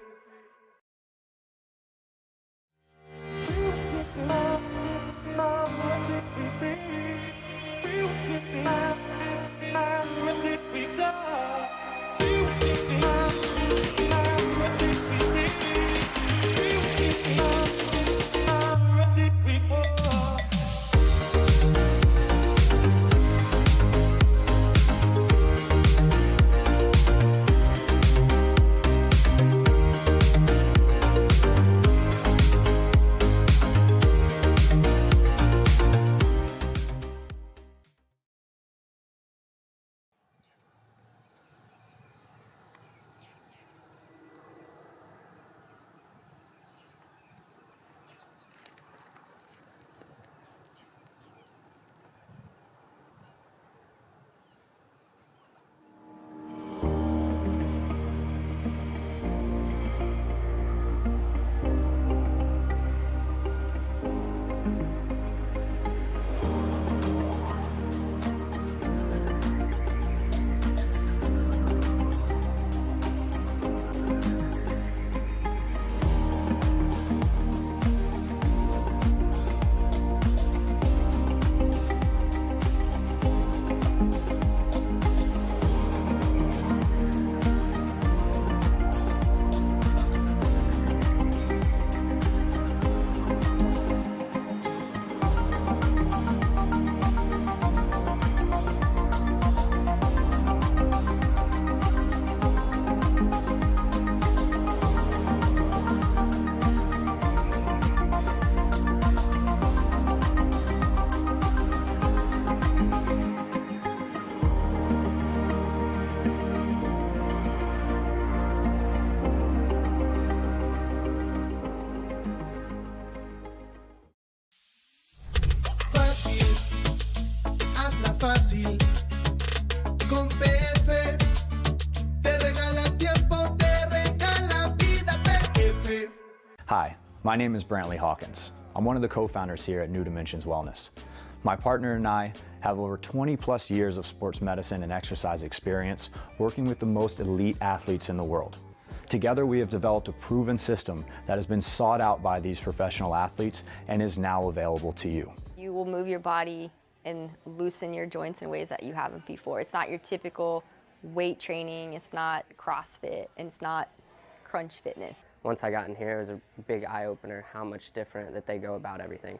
Fácil, con PF te regala tiempo, te regala vida. PF. Hi, my name is Brantley Hawkins. I'm one of the co-founders here at New Dimensions Wellness. My partner and I have over 20 plus years of sports medicine and exercise experience working with the most elite athletes in the world. Together we have developed a proven system that has been sought out by these professional athletes and is now available to you. You will move your body and loosen your joints in ways that you haven't before. It's not your typical weight training, it's not CrossFit, and it's not crunch fitness. Once I got in here, it was a big eye-opener how much different that they go about everything.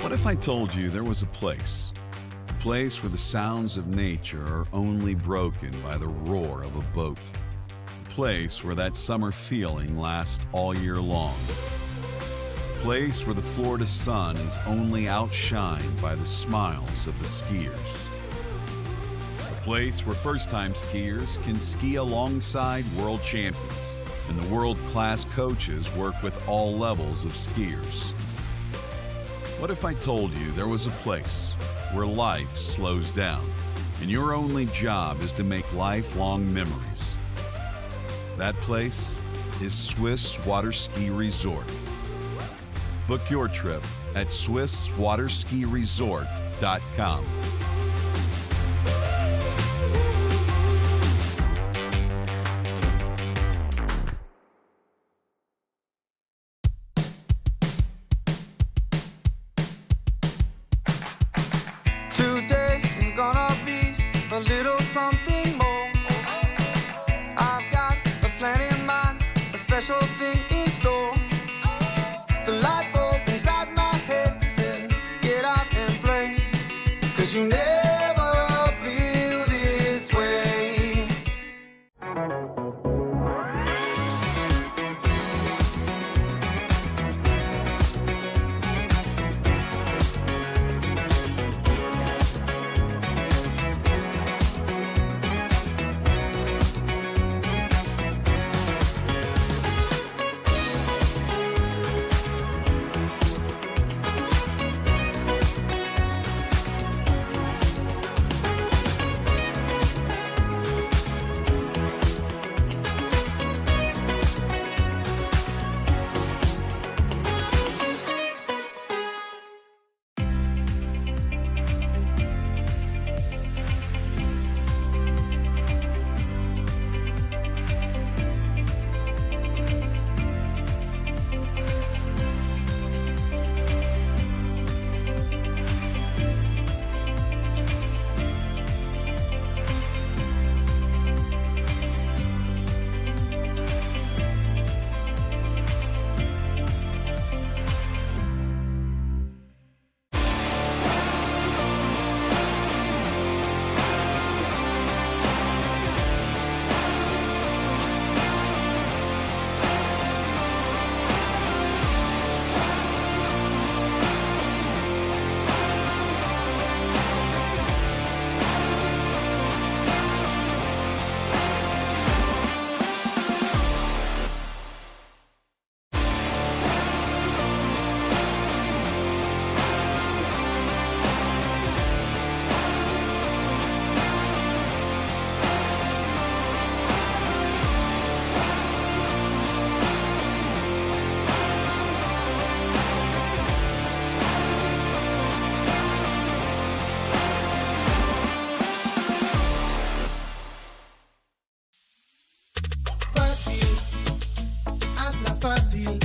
What if I told you there was a place where the sounds of nature are only broken by the roar of a boat? A place where that summer feeling lasts all year long. A place where the Florida sun is only outshined by the smiles of the skiers. A place where first-time skiers can ski alongside world champions, and the world-class coaches work with all levels of skiers. What if I told you there was a place where life slows down and your only job is to make lifelong memories? That place is Swiss Water Ski Resort. Book your trip at SwissWaterSkiResort.com. Today is gonna be a little something more. I've got a plan in mind, a special thing in store. The light bulb inside my head says, get out and play, 'cause you never feel this way. Fácil, hazla fácil.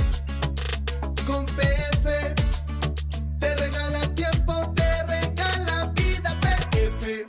Con PF te regala tiempo, te regala vida. PF.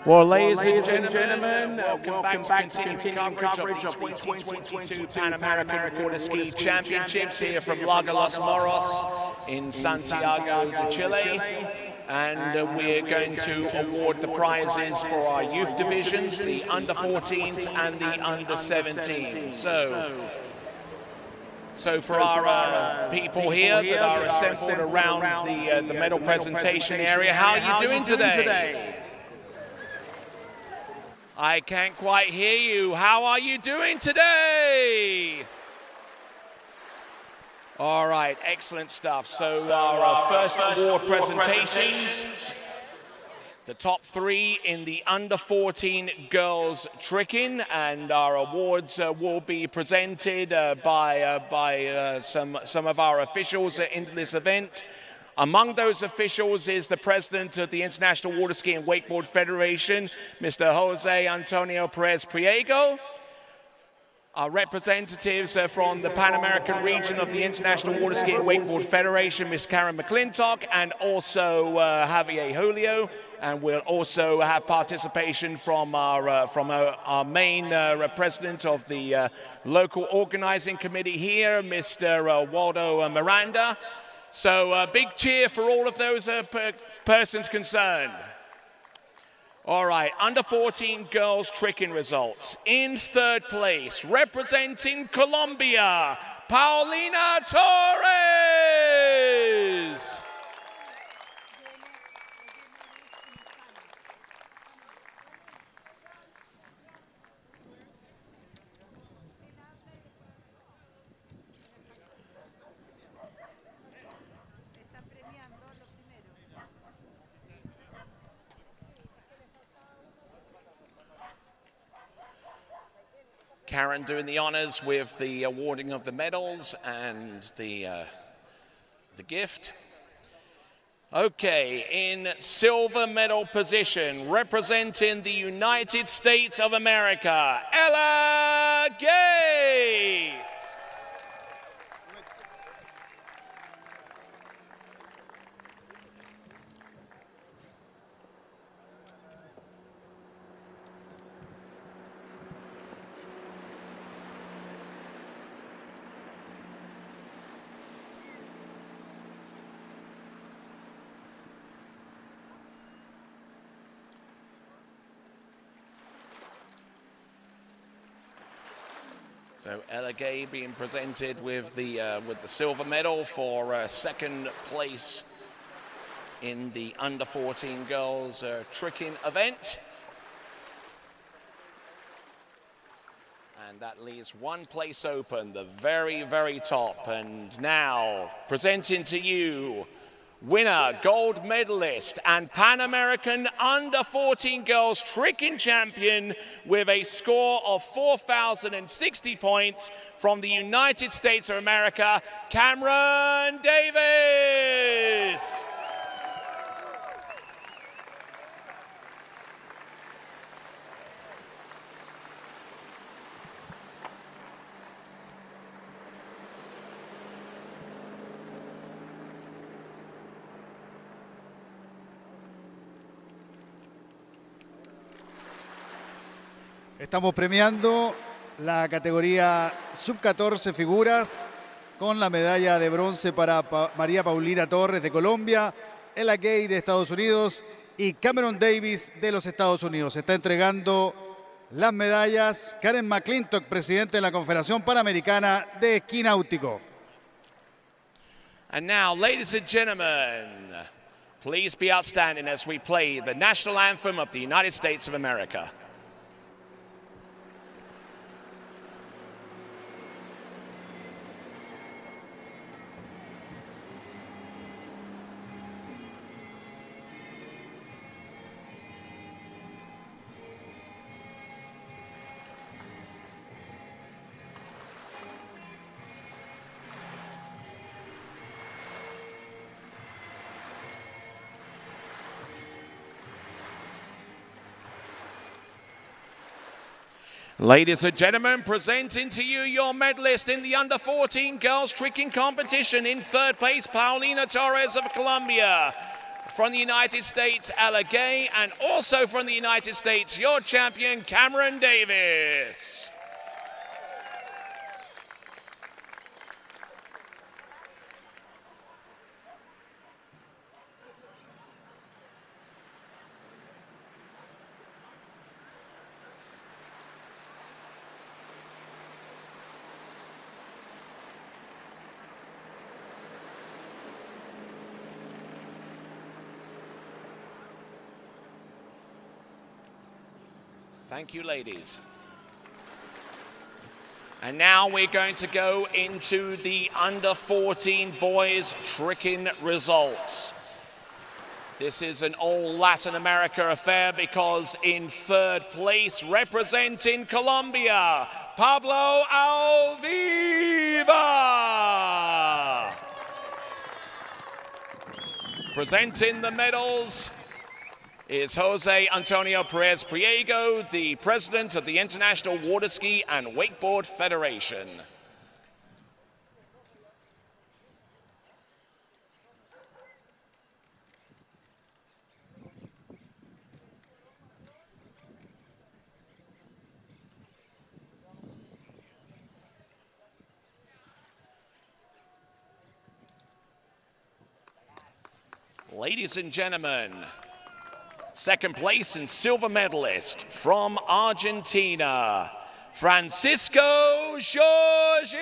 Well, ladies and gentlemen, welcome back to continuing coverage of the 2022 Pan-American Water Ski Championships here from Lago Los Moros in Santiago de Chile. And we're going to award the prizes for our youth divisions, the under 14s and the under 17s. So for our people here that are assembled around the medal presentation area, how are you doing today? I can't quite hear you. How are you doing today? All right, excellent stuff. So our first award presentations, the top 3 in the under 14 girls tricking, and our awards will be presented by some of our officials in this event. Among those officials is the president of the International Water Ski and Wakeboard Federation, Mr. Jose Antonio Perez Priego. Our representatives from the Pan American region of the International Water Ski and Wakeboard Federation, Ms. Karen McClintock, and also Javier Julio. And we'll also have participation from our main president of the local organizing committee here, Mr. Waldo Miranda. So a big cheer for all of those persons concerned. All right, under 14 girls tricking results. In third place, representing Colombia, Paulina Torres. Karen doing the honors with the awarding of the medals and the gift. Okay, in silver medal position, representing the United States of America, Ella Gay. So Ella Gay being presented with the silver medal for second place in the under 14 girls tricking event. And that leaves one place open, the very, very top. And now presenting to you, winner, gold medalist, and Pan American under 14 girls tricking champion with a score of 4,060 points from the United States of America, Cameron Davis. Estamos premiando la categoría sub-14 figuras con la medalla de bronce para María Paulina Torres de Colombia, Ella Gay de Estados Unidos y Cameron Davis de los Estados Unidos. Se está entregando las medallas Karen McClintock, presidente de la Confederación Panamericana de Esquí Náutico. And now, ladies and gentlemen, please be outstanding as we play the national anthem of the United States of America. Ladies and gentlemen, presenting to you your medalist in the under 14 girls tricking competition. In third place, Paulina Torres of Colombia. From the United States, Ella Gay, and also from the United States, your champion, Cameron Davis. Thank you, ladies. And now we're going to go into the under 14 boys tricking results. This is an all Latin America affair because in third place, representing Colombia, Pablo Alviva. Presenting the medals is Jose Antonio Perez Priego, the president of the International Water Ski and Wakeboard Federation. Ladies and gentlemen, second place and silver medalist from Argentina, Francisco Jorges.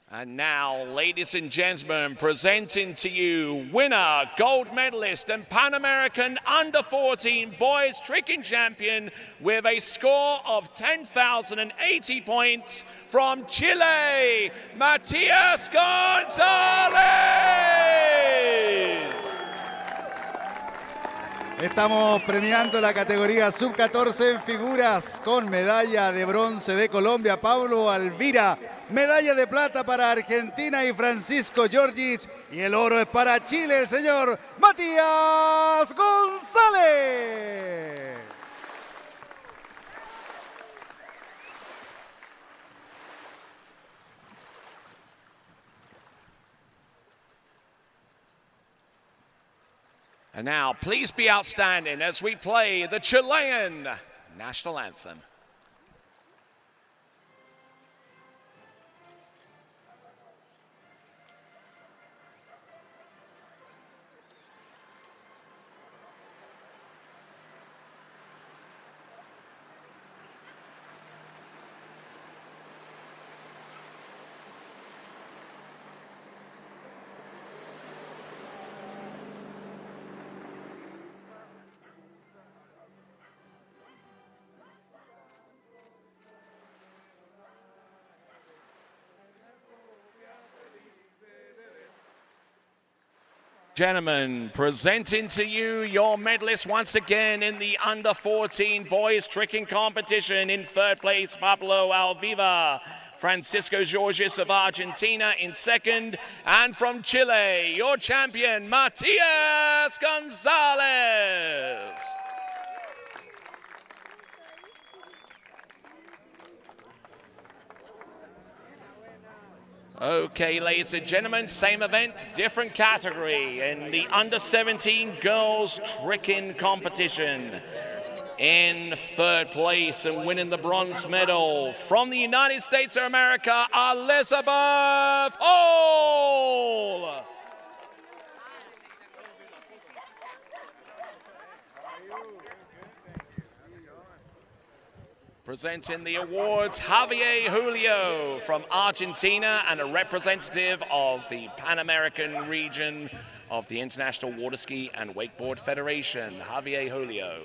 And now, ladies and gentlemen, presenting to you winner, gold medalist, and Pan American under 14 boys tricking champion with a score of 10,080 points from Chile, Matias González. Estamos premiando la categoría sub-14 en figuras con medalla de bronce de Colombia, Pablo Alvira. Medalla de plata para Argentina y Francisco Jorges. Y el oro es para Chile, el señor Matías González. And now, please be outstanding as we play the Chilean national anthem. Gentlemen, presenting to you your medalists once again in the under 14 boys tricking competition. In third place, Pablo Alviva. Francisco Jorges of Argentina in second. And from Chile, your champion, Matias González. Okay, ladies and gentlemen, same event, different category in the under 17 girls tricking competition. In third place and winning the bronze medal from the United States of America, Elizabeth Hall. Presenting the awards, Javier Julio from Argentina and a representative of the Pan American region of the International Water Ski and Wakeboard Federation, Javier Julio.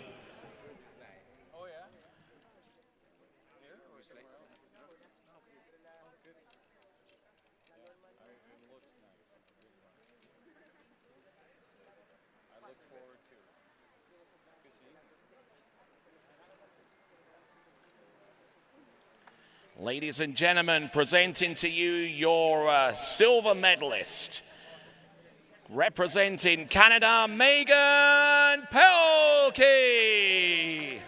Ladies and gentlemen, presenting to you your silver medalist. Representing Canada, Megan Pelkey.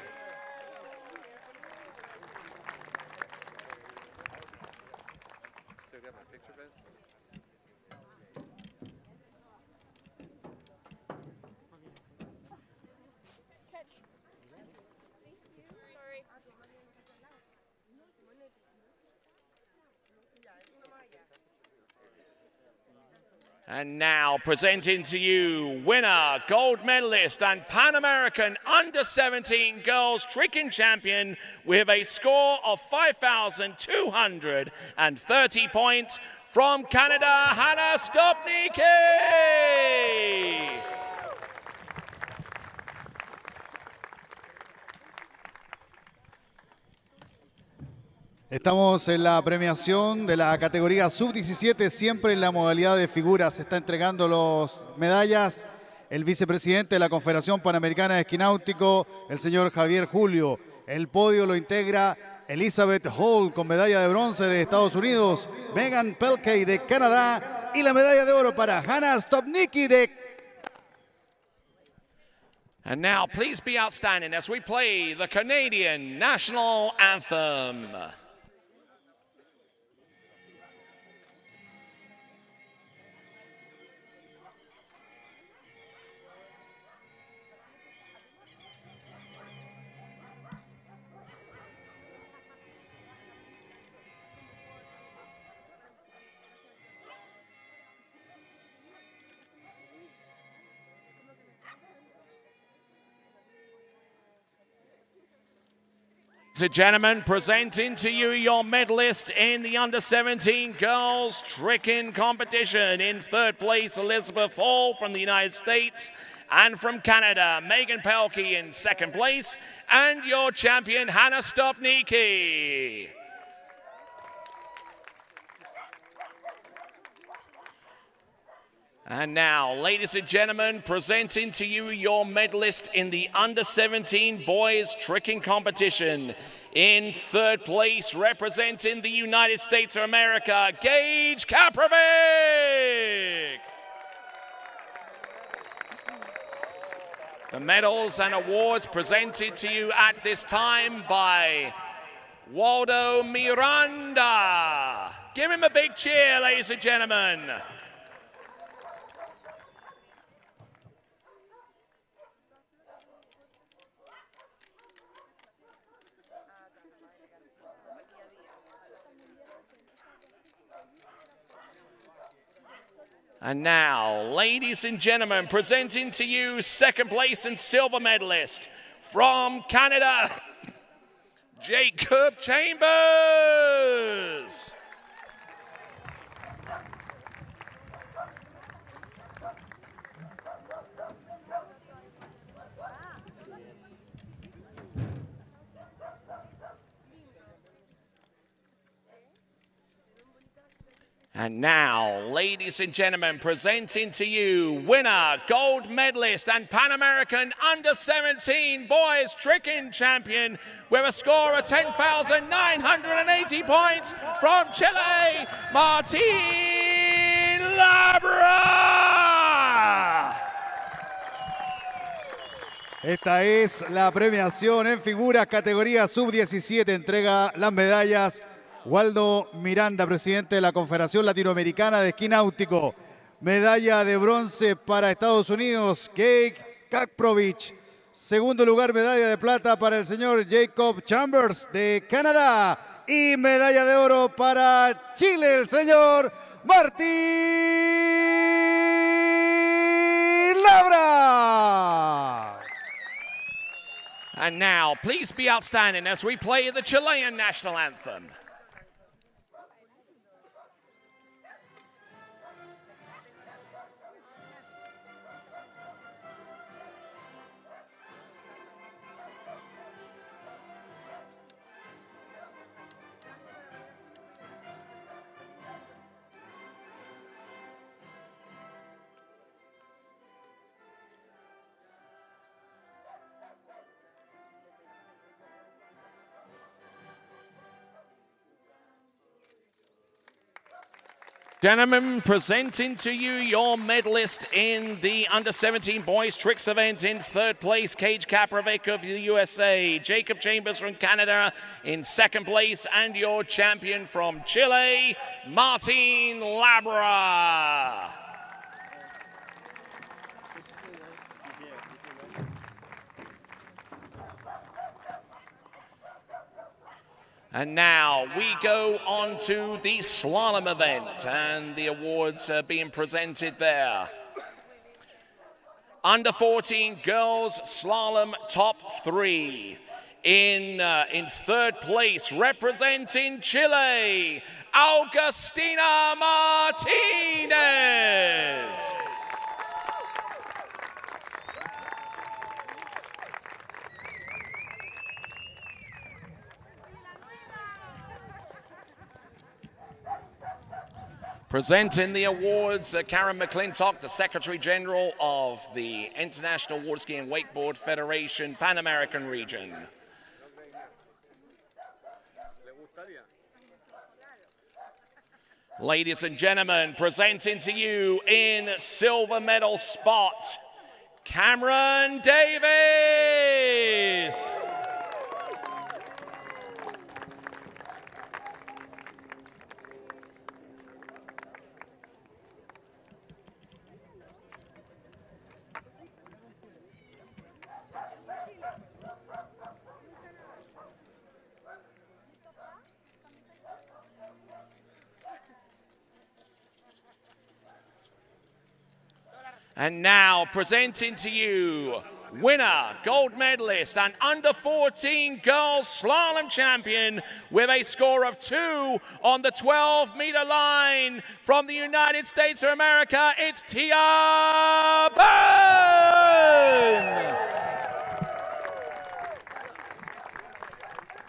And now presenting to you winner, gold medalist, and Pan American under-17 girls tricking champion with a score of 5,230 points from Canada, Hannah Stopnicki. Estamos en la premiación de la categoría sub-17, siempre en la modalidad de figuras. Se está entregando las medallas el vicepresidente de la Confederación Panamericana de Esquí Náutico, el señor Javier Julio. El podio lo integra Elizabeth Hall con medalla de bronce de Estados Unidos, Megan Pelkey de Canadá y la medalla de oro para Hannah Stopnicki de And now please be outstanding as we play the Canadian National Anthem. Ladies and gentlemen, presenting to you your medalist in the under-17 girls tricking competition. In third place, Elizabeth Hall from the United States, and from Canada, Megan Pelkey in second place, and your champion, Hannah Stopnicki. And now, ladies and gentlemen, presenting to you your medalist in the under-17 boys tricking competition. In third place, representing the United States of America, Gage Kaprovic. The medals and awards presented to you at this time by Waldo Miranda. Give him a big cheer, ladies and gentlemen. And now, ladies and gentlemen, presenting to you second place and silver medalist from Canada, Jacob Chambers. And now, ladies and gentlemen, presenting to you winner, gold medalist, and Pan American under-17 boys tricking champion with a score of 10,980 points from Chile, Martin Labra. Esta es la premiación en figuras, categoría sub-17. Entrega las medallas Waldo Miranda, presidente de la Confederación Latinoamericana de Esquí Náutico. Medalla de bronce para Estados Unidos, Gage Kaprovic. Segundo lugar, medalla de plata para el señor Jacob Chambers de Canadá. Y medalla de oro para Chile, el señor Martín Labra. And now, please be outstanding as we play the Chilean national anthem. Gentlemen, presenting to you your medalist in the under-17 boys tricks event. In third place, Gage Kaprovic of the USA, Jacob Chambers from Canada in second place, and your champion from Chile, Martin Labra. And now we go on to the slalom event, and the awards are being presented there. Under 14 girls slalom top 3. In third place, representing Chile, Agustina Martinez. Presenting the awards, Karen McClintock, the Secretary General of the International Water Ski and Wakeboard Federation Pan American region. Ladies and gentlemen, presenting to you in silver medal spot, Cameron Davis. And now presenting to you winner, gold medalist, and under 14 girls slalom champion with a score of 2 on the 12-meter line from the United States of America, it's Tia Byrne.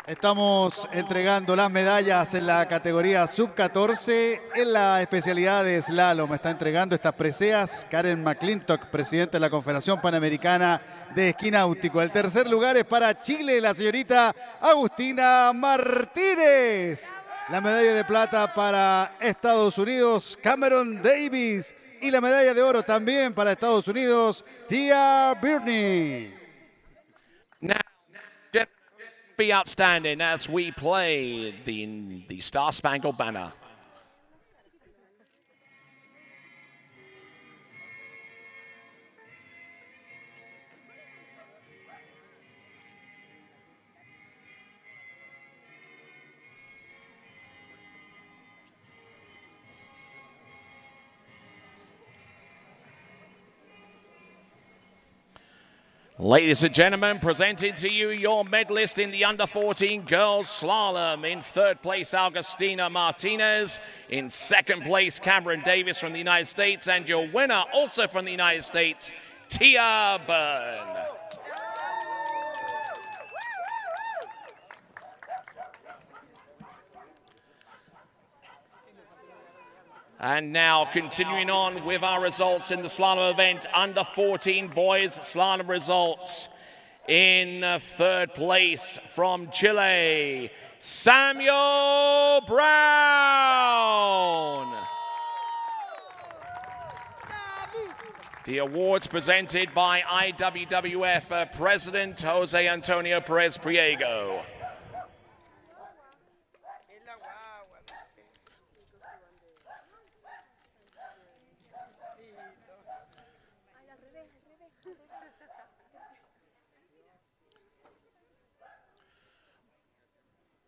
Estamos entregando las medallas en la categoría sub-14 en la especialidad de slalom. Está entregando estas preseas Karen McClintock, presidenta de la Confederación Panamericana de Esquí Náutico. El tercer lugar es para Chile, la señorita Agustina Martínez. La medalla de plata para Estados Unidos, Cameron Davis. Y la medalla de oro también para Estados Unidos, Tia Byrne. Be outstanding as we play the Star Spangled Banner. Ladies and gentlemen, presenting to you your medalist in the under 14 girls slalom. In third place, Agustina Martinez. In second place, Cameron Davis from the United States. And your winner, also from the United States, Tia Byrne. And now continuing on with our results in the slalom event, under 14 boys slalom results. In third place from Chile, Samuel Brown. The awards presented by IWWF President Jose Antonio Perez Priego.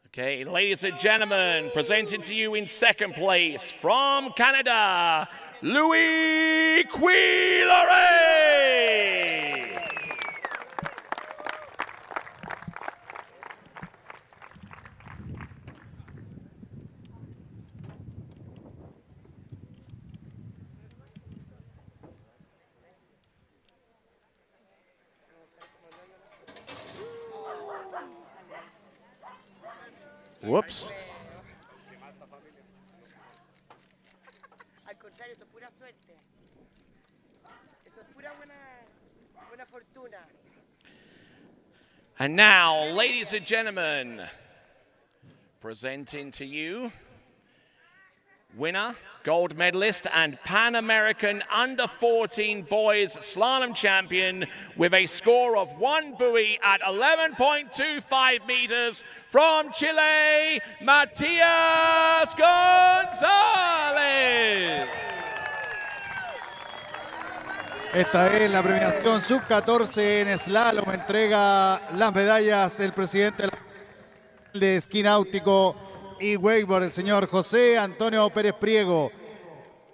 Okay, ladies and gentlemen, presenting to you in second place from Canada, Louis Quillare. Whoops. And now, ladies and gentlemen, presenting to you winner, gold medalist, and Pan American under 14 boys slalom champion with a score of 1 buoy at 11.25 meters from Chile, Matías González. Esta es la premiación sub-14 en slalom. Entrega las medallas el presidente de de esquí náutico y wakeboard, el señor José Antonio Pérez Priego.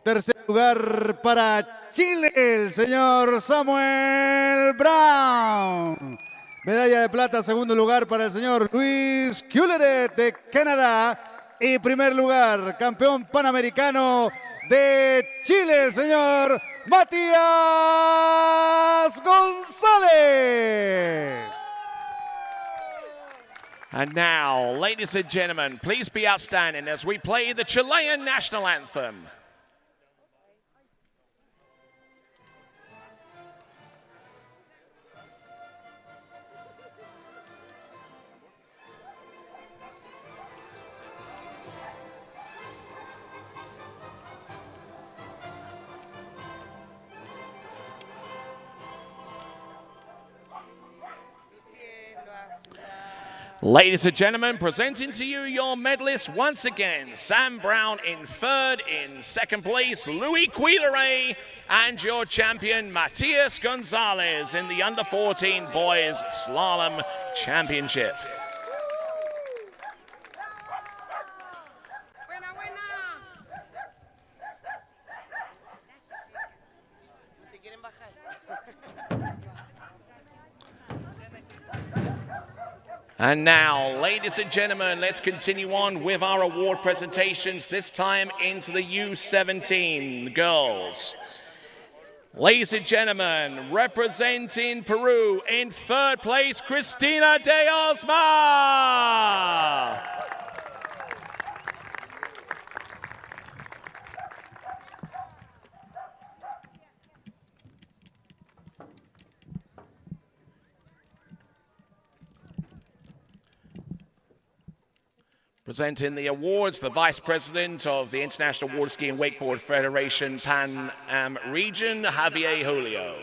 Tercer lugar para Chile, el señor Samuel Brown. Medalla de plata, segundo lugar para el señor Luis Culleret de Canadá. Y primer lugar, campeón panamericano de Chile, el señor Matías González. And now, ladies and gentlemen, please be outstanding as we play the Chilean national anthem. Ladies and gentlemen, presenting to you your medalists once again. Sam Brown in third, in second place, Louis Cuilleret, and your champion, Matias Gonzalez, in the under 14 boys slalom championship. And now, ladies and gentlemen, let's continue on with our award presentations, this time into the U17 girls. Ladies and gentlemen, representing Peru in third place, Cristina de Osma. Presenting the awards, the Vice President of the International Water Ski and Wakeboard Federation Pan Am region, Javier Julio.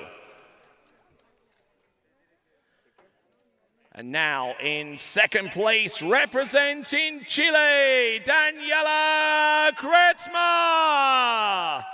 And now in second place, representing Chile, Daniela Kretzma.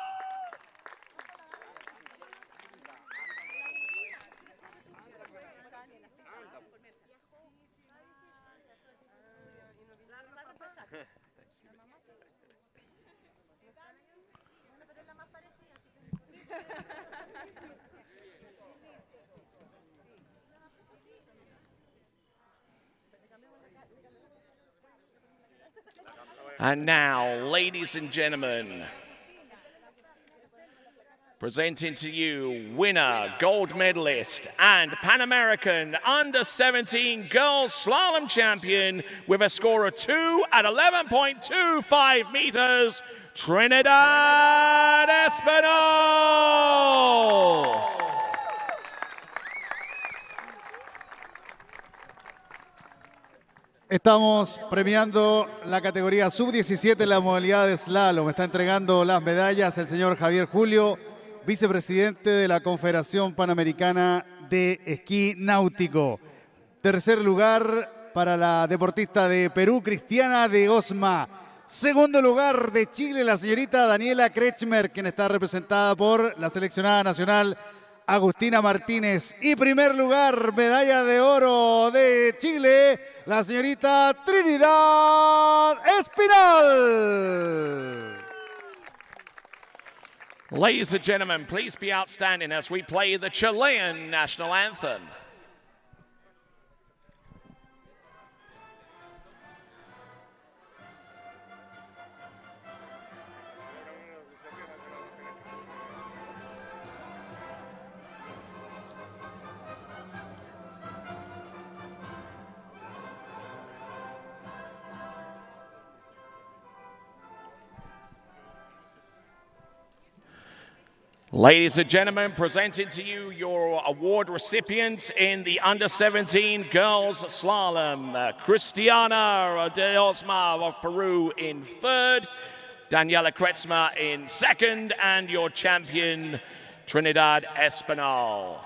And now, ladies and gentlemen, presenting to you winner, gold medalist, and Pan-American under-17 girls slalom champion with a score of 2 at 11.25 meters, Trinidad Espinal. Estamos premiando la categoría sub-17 en la modalidad de slalom. Está entregando las medallas el señor Javier Julio, vicepresidente de la Confederación Panamericana de Esquí Náutico. Tercer lugar para la deportista de Perú, Cristiana de Osma. Segundo lugar de Chile, la señorita Daniela Kretschmer, quien está representada por la seleccionada nacional Agustina Martínez. Y primer lugar, medalla de oro de Chile, la señorita Trinidad Espinal. Ladies and gentlemen, please be outstanding as we play the Chilean national anthem. Ladies and gentlemen, presenting to you your award recipients in the under-17 girls slalom. Cristiana de Osma of Peru in third, Daniela Kretzma in second, and your champion, Trinidad Espinal.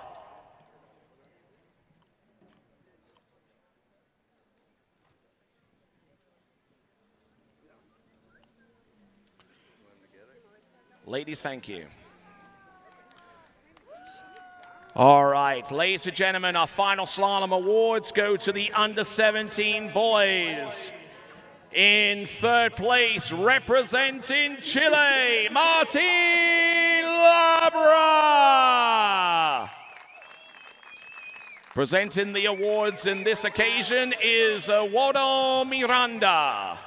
Ladies, thank you. All right, ladies and gentlemen, our final slalom awards go to the under-17 boys. In third place, representing Chile, Martin Labra. Presenting the awards in this occasion is Waldo Miranda.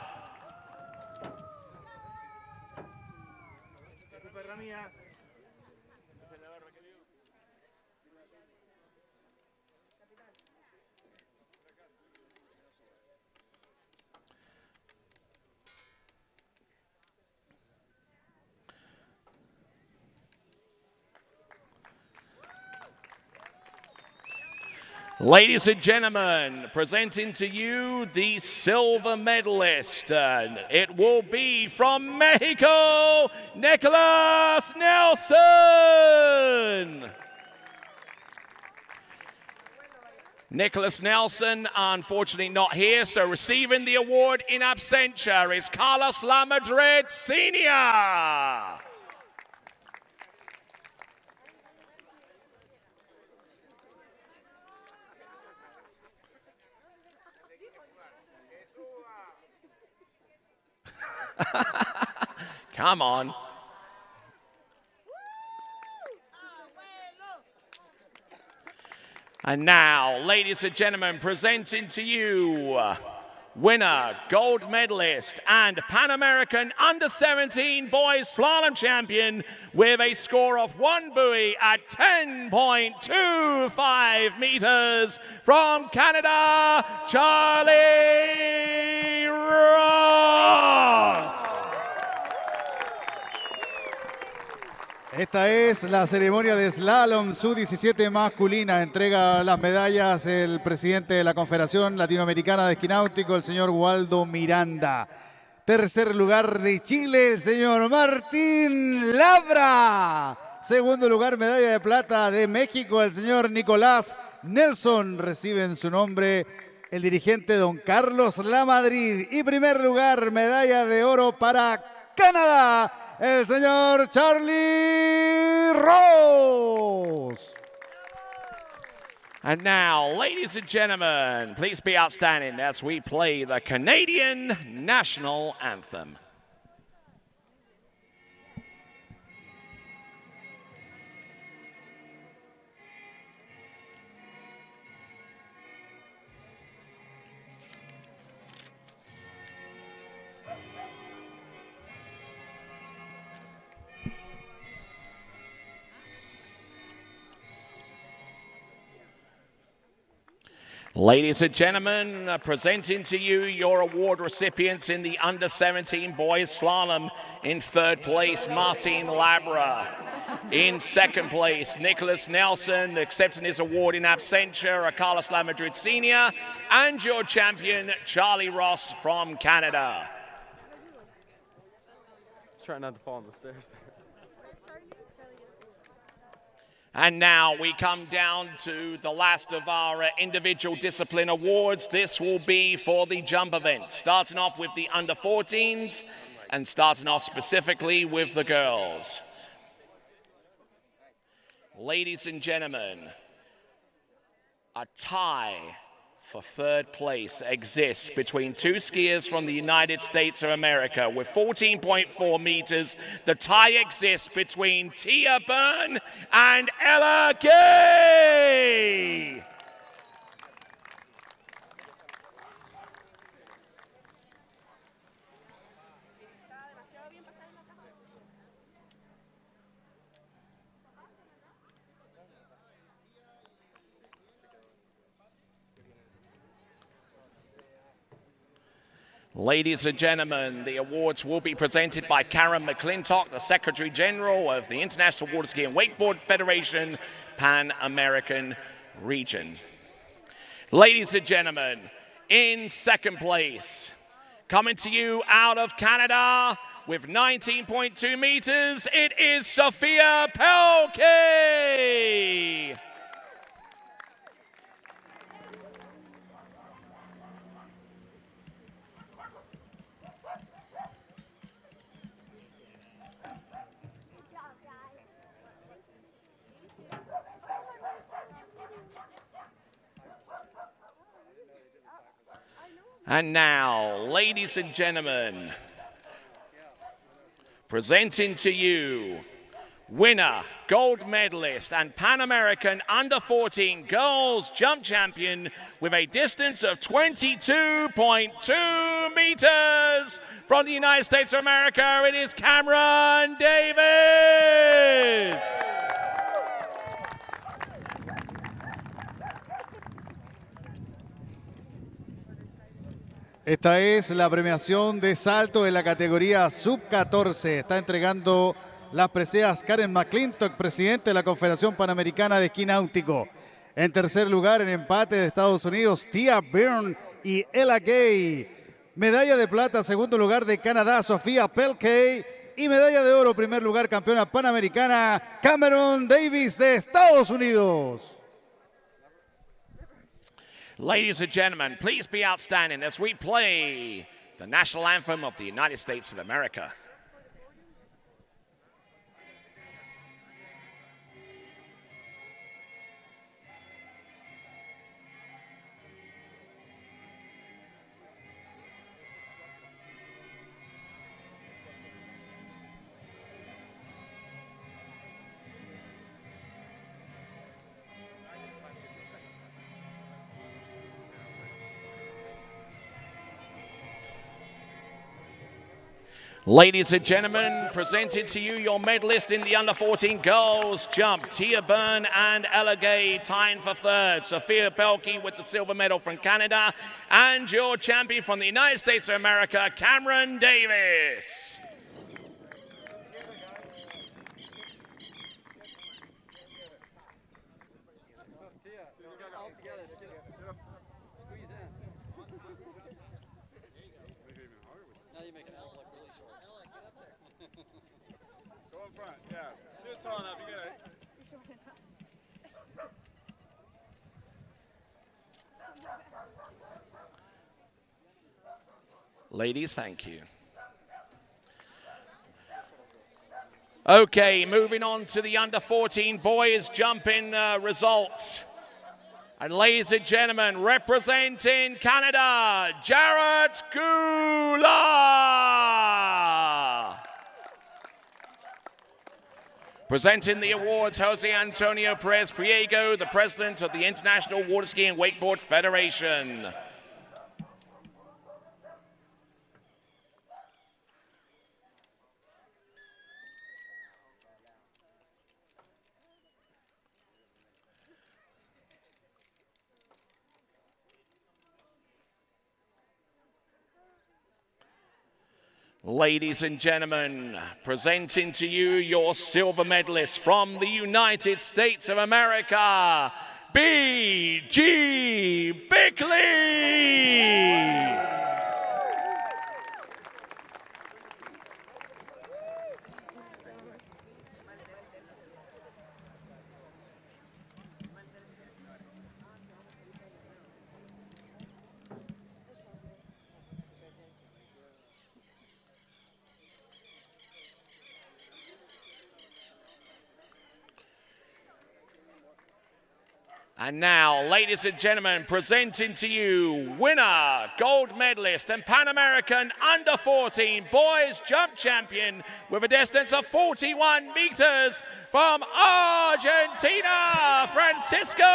Ladies and gentlemen, presenting to you the silver medalist. It will be from Mexico, Nicholas Nelson. Nicholas Nelson, unfortunately not here, so receiving the award in absentia is Carlos Lamadrid Sr. Come on. And now, ladies and gentlemen, presenting to you winner, gold medalist, and Pan American under-17 boys slalom champion with a score of one buoy at 10.25 meters from Canada, Charlie Ross. Esta es la ceremonia de slalom sub-17 masculina. Entrega las medallas el presidente de la Confederación Latinoamericana de Esquí Náutico, el señor Waldo Miranda. Tercer lugar de Chile, el señor Martín Labra. Segundo lugar, medalla de plata de México, el señor Nicolás Nelson. Recibe en su nombre el dirigente don Carlos Lamadrid. Y primer lugar, medalla de oro para Canadá, el señor Charlie Ross. And now, ladies and gentlemen, please be outstanding as we play the Canadian National Anthem. Ladies and gentlemen, presenting to you your award recipients in the under-17 boys slalom. In third place, Martin Labra. In second place, Nicholas Nelson, accepting his award in absentia, Carlos Lamadrid Sr. And your champion, Charlie Ross from Canada. Try not to fall on the stairs there. And now we come down to the last of our individual discipline awards. This will be for the jump event, starting off with the under-14s and starting off specifically with the girls. Ladies and gentlemen, a tie for third place exists between two skiers from the United States of America with 14.4 meters. The tie exists between Tia Byrne and Ella Gay. Ladies and gentlemen, the awards will be presented by Karen McClintock, the Secretary General of the International Water Ski and Wakeboard Federation, Pan American Region. Ladies and gentlemen, in second place, coming to you out of Canada with 19.2 meters, it is Sophia Pelkey. And now, ladies and gentlemen, presenting to you winner, gold medalist, and Pan American Under 14 Girls Jump Champion with a distance of 22.2 meters from the United States of America. It is Cameron Davis. Esta es la premiación de salto en la categoría sub-14. Está entregando las preseas Karen McClintock, presidente de la Confederación Panamericana de Esquí Náutico. En tercer lugar, en empate de Estados Unidos, Tia Byrne y Ella Gay. Medalla de plata, segundo lugar de Canadá, Sofía Pelkey. Y medalla de oro, primer lugar, campeona panamericana, Cameron Davis de Estados Unidos. Ladies and gentlemen, please be outstanding as we play the national anthem of the United States of America. Ladies and gentlemen, presented to you your medalist in the under 14 girls jump, Tia Byrne and Ella Gay tying for third. Sophia Pelkey with the silver medal from Canada, and your champion from the United States of America, Cameron Davis. Ladies, thank you. Okay, moving on to the under 14 boys jumping results. And ladies and gentlemen, representing Canada, Jarrett Gula. Presenting the awards, Jose Antonio Perez Priego, the president of the International Water Ski and Wakeboard Federation. Ladies and gentlemen, presenting to you your silver medalist from the United States of America, B.G. Bickley. And now, ladies and gentlemen, presenting to you winner, gold medalist, and Pan American Under 14 Boys Jump Champion with a distance of 41 meters from Argentina, Francisco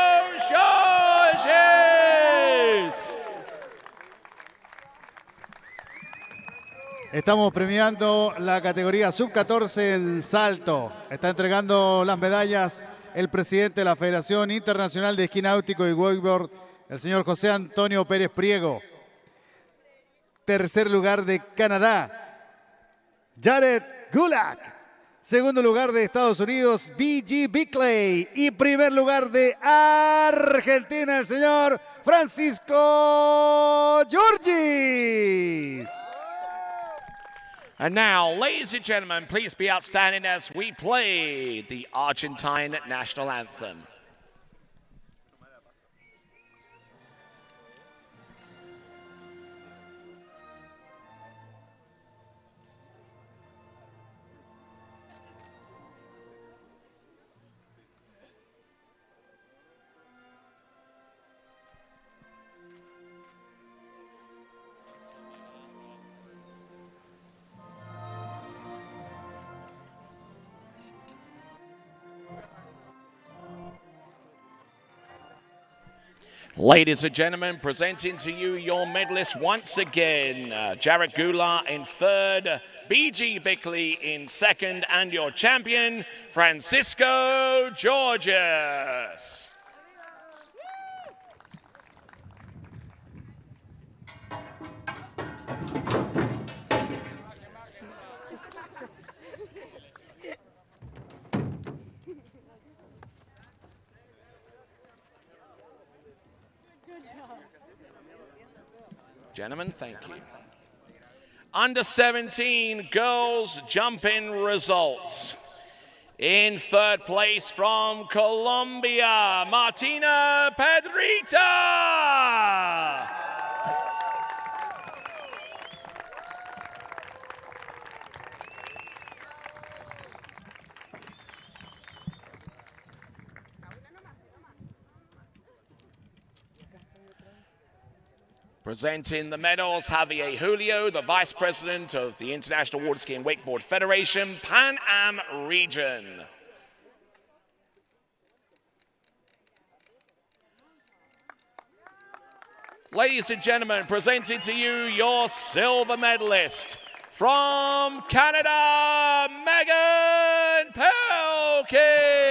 Jorges. Estamos premiando la categoría sub-14 en salto. Está entregando las medallas el presidente de la Federación Internacional de Esquí Náutico y Wakeboard, el señor José Antonio Pérez Priego. Tercer lugar de Canadá, Jared Gulak. Segundo lugar de Estados Unidos, B.G. Bickley. Y primer lugar de Argentina, el señor Francisco Jorges. And now, ladies and gentlemen, please be outstanding as we play the Argentine national anthem. Ladies and gentlemen, presenting to you your medalists once again. Jarrett Goulart in third, B.G. Bickley in second, and your champion, Francisco Georges. Gentlemen, thank you. Under 17 girls jumping results. In third place from Colombia, Martina Pedrita. Presenting the medals, Javier Julio, the Vice President of the International Water Ski and Wakeboard Federation, Pan Am region. Ladies and gentlemen, presenting to you your silver medalist from Canada, Megan Pelkey.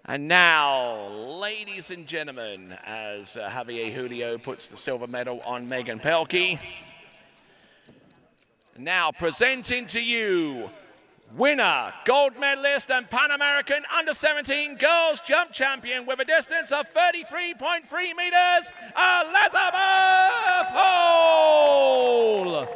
And now, ladies and gentlemen, as Javier Julio puts the silver medal on Megan Pelkey. Now presenting to you, winner, gold medalist and Pan American under 17 girls jump champion with a distance of 33.3 meters, Elizabeth Hall.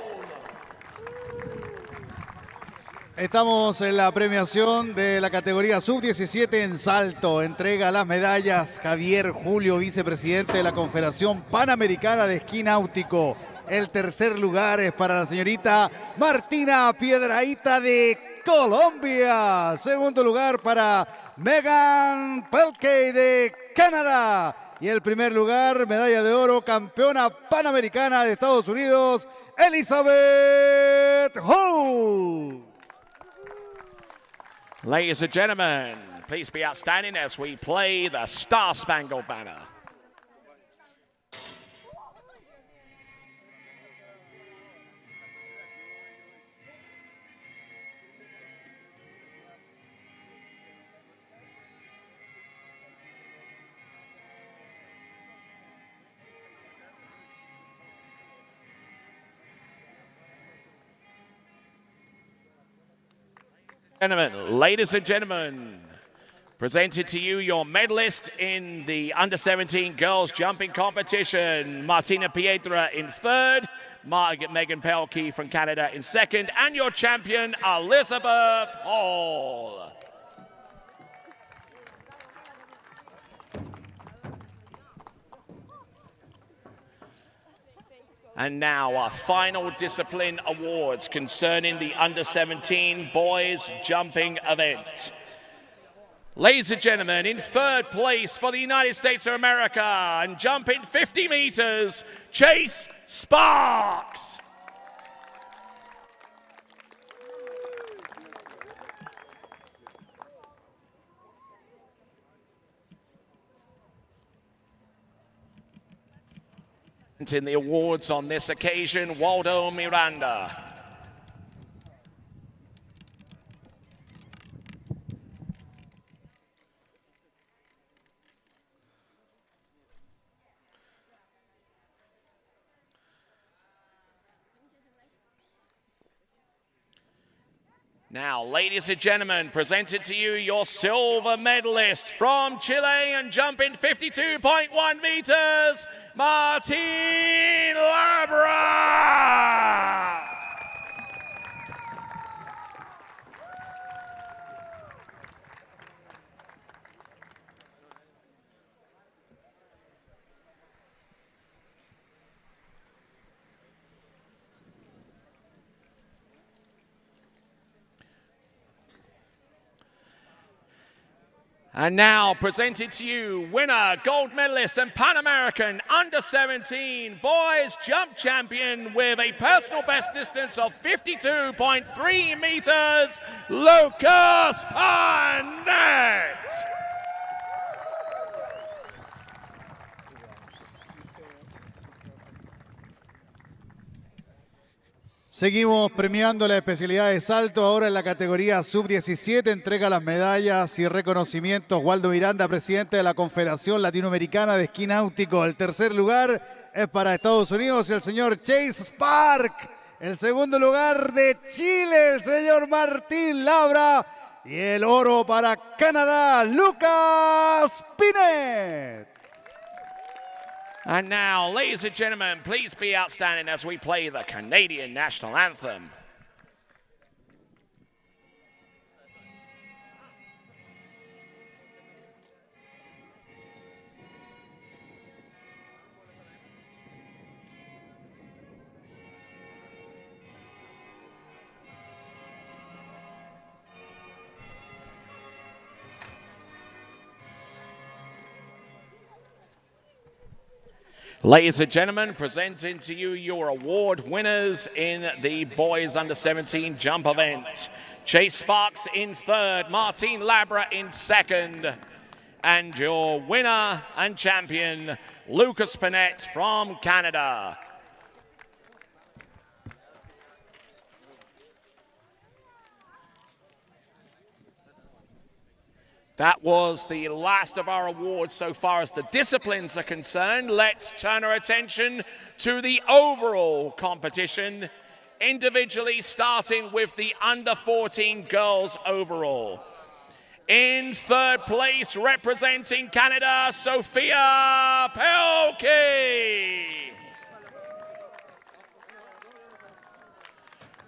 Estamos en la premiación de la categoría sub-17 en salto. Entrega las medallas Javier Julio, vicepresidente de la Confederación Panamericana de Esquí Náutico. El tercer lugar es para la señorita Martina Piedrahita de Colombia. Segundo lugar para Megan Pelkey de Canadá. Y el primer lugar, medalla de oro, campeona panamericana de Estados Unidos, Elizabeth Hall. Ladies and gentlemen, please be outstanding as we play the Star Spangled Banner. Ladies and gentlemen, presented to you your medalist in the under 17 girls jumping competition, Martina Pietra in third, Megan Pelkey from Canada in second, and your champion, Elizabeth Hall. And now our final discipline awards concerning the under 17 boys jumping event. Ladies and gentlemen, in third place for the United States of America and jumping 50 meters, Chase Sparks. In the awards on this occasion, Waldo Miranda. Now, ladies and gentlemen, presented to you your silver medalist from Chile and jumping 52.1 meters, Martin Labra. And now presented to you, winner, gold medalist and Pan American under 17 boys jump champion with a personal best distance of 52.3 meters, Lucas Panet. Seguimos premiando la especialidad de salto. Ahora en la categoría sub-17 entrega las medallas y reconocimientos Waldo Miranda, presidente de la Confederación Latinoamericana de Esquí Náutico. El tercer lugar es para Estados Unidos y el señor Chase Spark. El segundo lugar de Chile, el señor Martín Labra. Y el oro para Canadá, Lucas Pinet. And now, ladies and gentlemen, please be outstanding as we play the Canadian National Anthem. Ladies and gentlemen, presenting to you your award winners in the boys under 17 jump event. Chase Sparks in third, Martin Labra in second, and your winner and champion, Lucas Pinet from Canada. That was the last of our awards so far as the disciplines are concerned. Let's turn our attention to the overall competition, individually starting with the under 14 girls overall. In third place, representing Canada, Sophia Pelkey.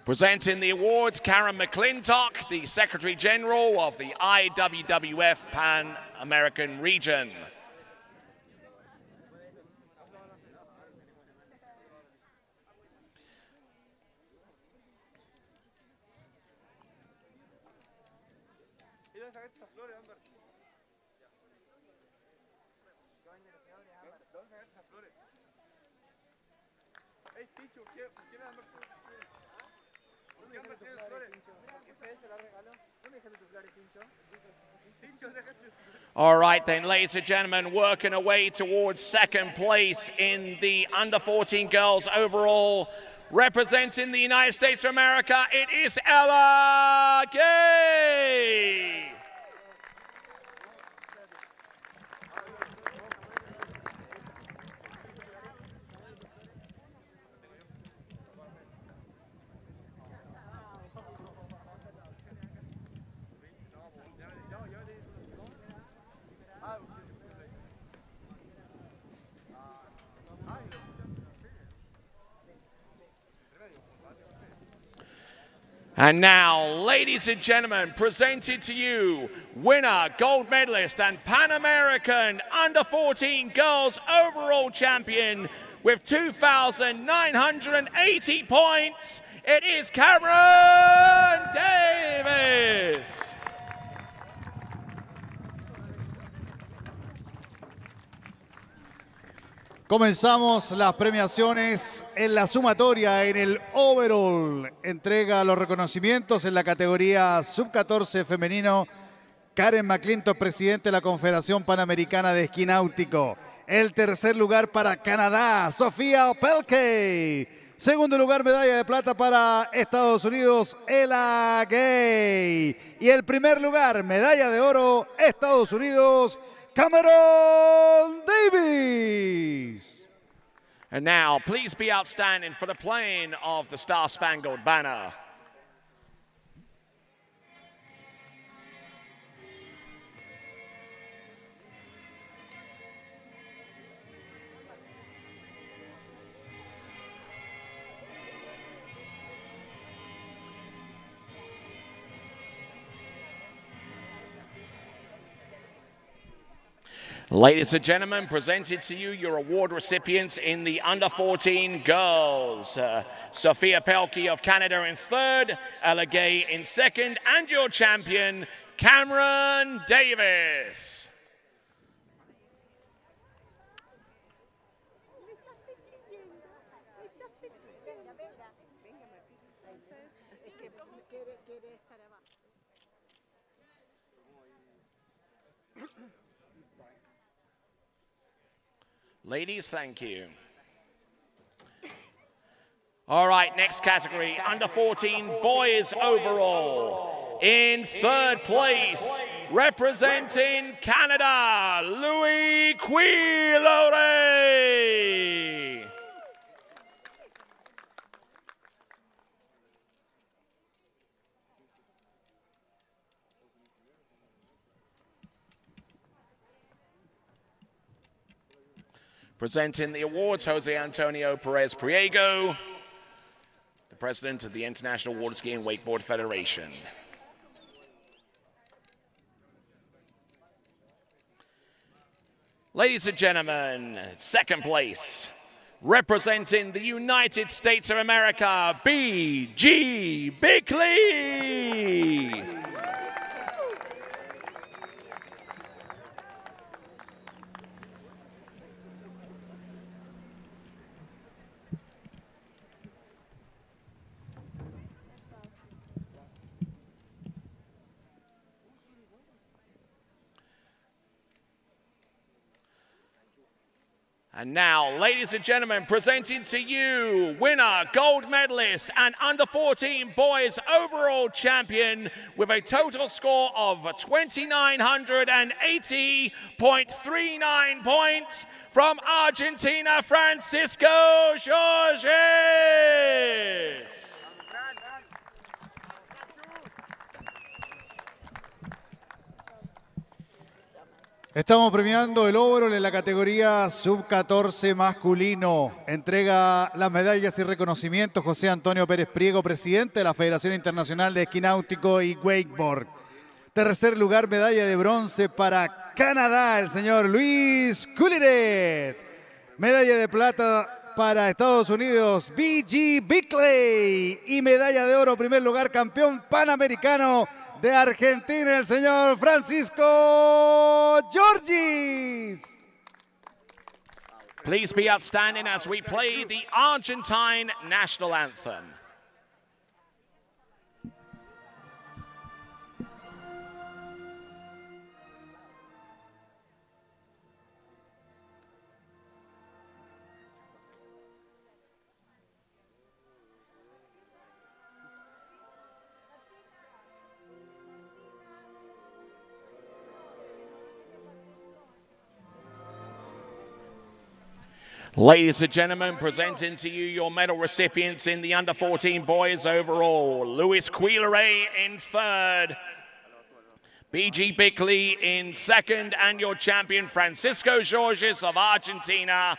Presenting the awards, Karen McClintock, the Secretary General of the IWWF Pan-American region. All right then, ladies and gentlemen, working our way towards second place in the under 14 girls overall. Representing the United States of America, it is Ella Gay. And now, ladies and gentlemen, presenting to you winner, gold medalist, and Pan-American under 14 girls overall champion with 2,980 points. It is Cameron Davis. Comenzamos las premiaciones en la sumatoria, en el overall. Entrega los reconocimientos en la categoría sub-14 femenino. Karen McClintock, presidente de la Confederación Panamericana de Esquí Náutico. El tercer lugar para Canadá, Sophia Pelkey. Segundo lugar, medalla de plata para Estados Unidos, Ella Gay. Y el primer lugar, medalla de oro, Estados Unidos, Cameron Davis. And now, please be outstanding for the playing of the Star-Spangled Banner. Ladies and gentlemen, presented to you your award recipients in the under 14 girls. Sophia Pelkey of Canada in third, Ella Gay in second, and your champion, Cameron Davis. Ladies, thank you. All right, next category, under 14 boys overall. In third place, representing Canada, Louis Quilore. Presenting the awards, Jose Antonio Perez Priego, the president of the International Water Ski and Wakeboard Federation. Ladies and gentlemen, second place, representing the United States of America, B.G. Bickley. And now, ladies and gentlemen, presenting to you winner, gold medalist, and under 14 boys overall champion with a total score of 2,980.39 points from Argentina, Francisco Jorges. Estamos premiando el overall en la categoría sub-14 masculino. Entrega las medallas y reconocimientos José Antonio Pérez Priego, presidente de la Federación Internacional de Esquí Náutico y Wakeboard. Tercer lugar, medalla de bronce para Canadá, el señor Luis Quilore. Medalla de plata para Estados Unidos, B.G. Bickley. Y medalla de oro, primer lugar, campeón panamericano de Argentina, el señor Francisco Jorges. Please be outstanding as we play the Argentine national anthem. Ladies and gentlemen, presenting to you your medal recipients in the under 14 boys overall. Luis Quilore in third, B.G. Bickley in second, and your champion Francisco Jorges of Argentina,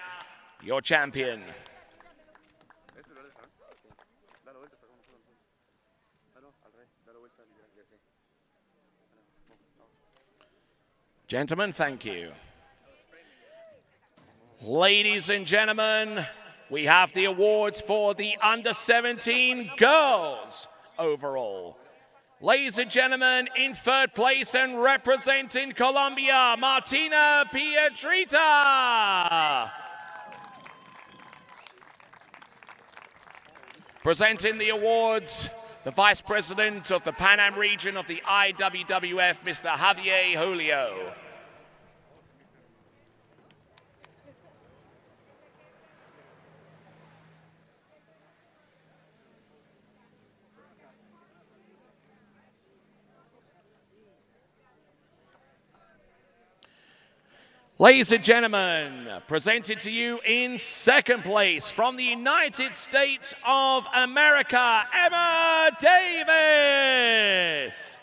your champion. Gentlemen, thank you. Ladies and gentlemen, we have the awards for the under 17 girls overall. Ladies and gentlemen, in third place and representing Colombia, Martina Pietrita. Presenting the awards, the Vice President of the Pan Am region of the IWWF, Mr. Javier Julio. Ladies and gentlemen, presented to you in second place from the United States of America, Emma Davis.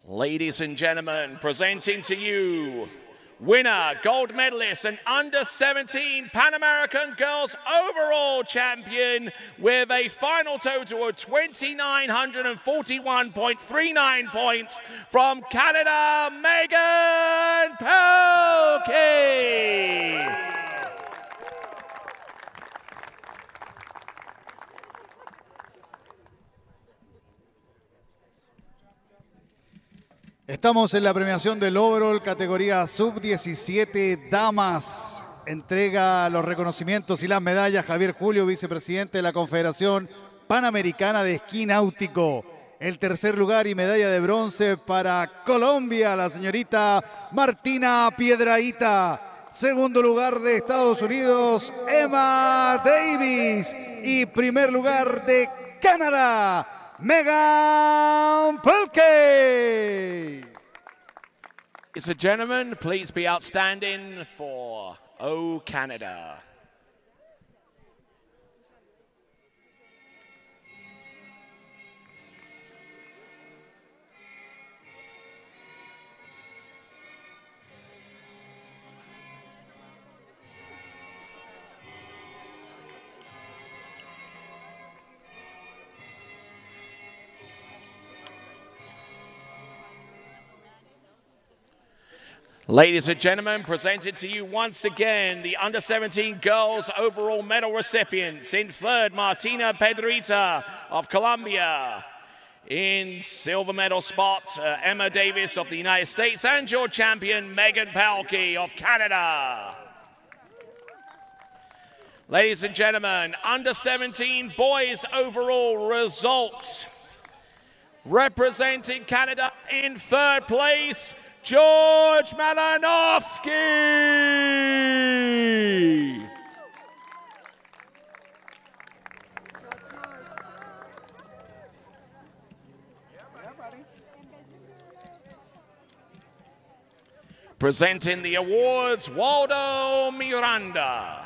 Ladies and gentlemen, presenting to you winner, gold medalist, and under 17 Pan American girls overall champion with a final total of 2,941.39 points from Canada, Megan Pelkey. Estamos en la premiación del overall categoría sub-17 damas. Entrega los reconocimientos y las medallas Javier Julio, vicepresidente de la Confederación Panamericana de Esquí Náutico. El tercer lugar y medalla de bronce para Colombia, la señorita Martina Piedrahita. Segundo lugar de Estados Unidos, Emma Davis. Y primer lugar de Canadá, Megan Pelkey. Ladies and gentlemen, please be outstanding for O Canada. Ladies and gentlemen, presented to you once again the under-17 girls overall medal recipients. In third, Martina Pedrita of Colombia. In silver medal spot, Emma Davis of the United States. And your champion, Megan Pelkey of Canada. Ladies and gentlemen, under-17 boys overall results. Representing Canada in third place, George Malinowski. Presenting the awards, Waldo Miranda.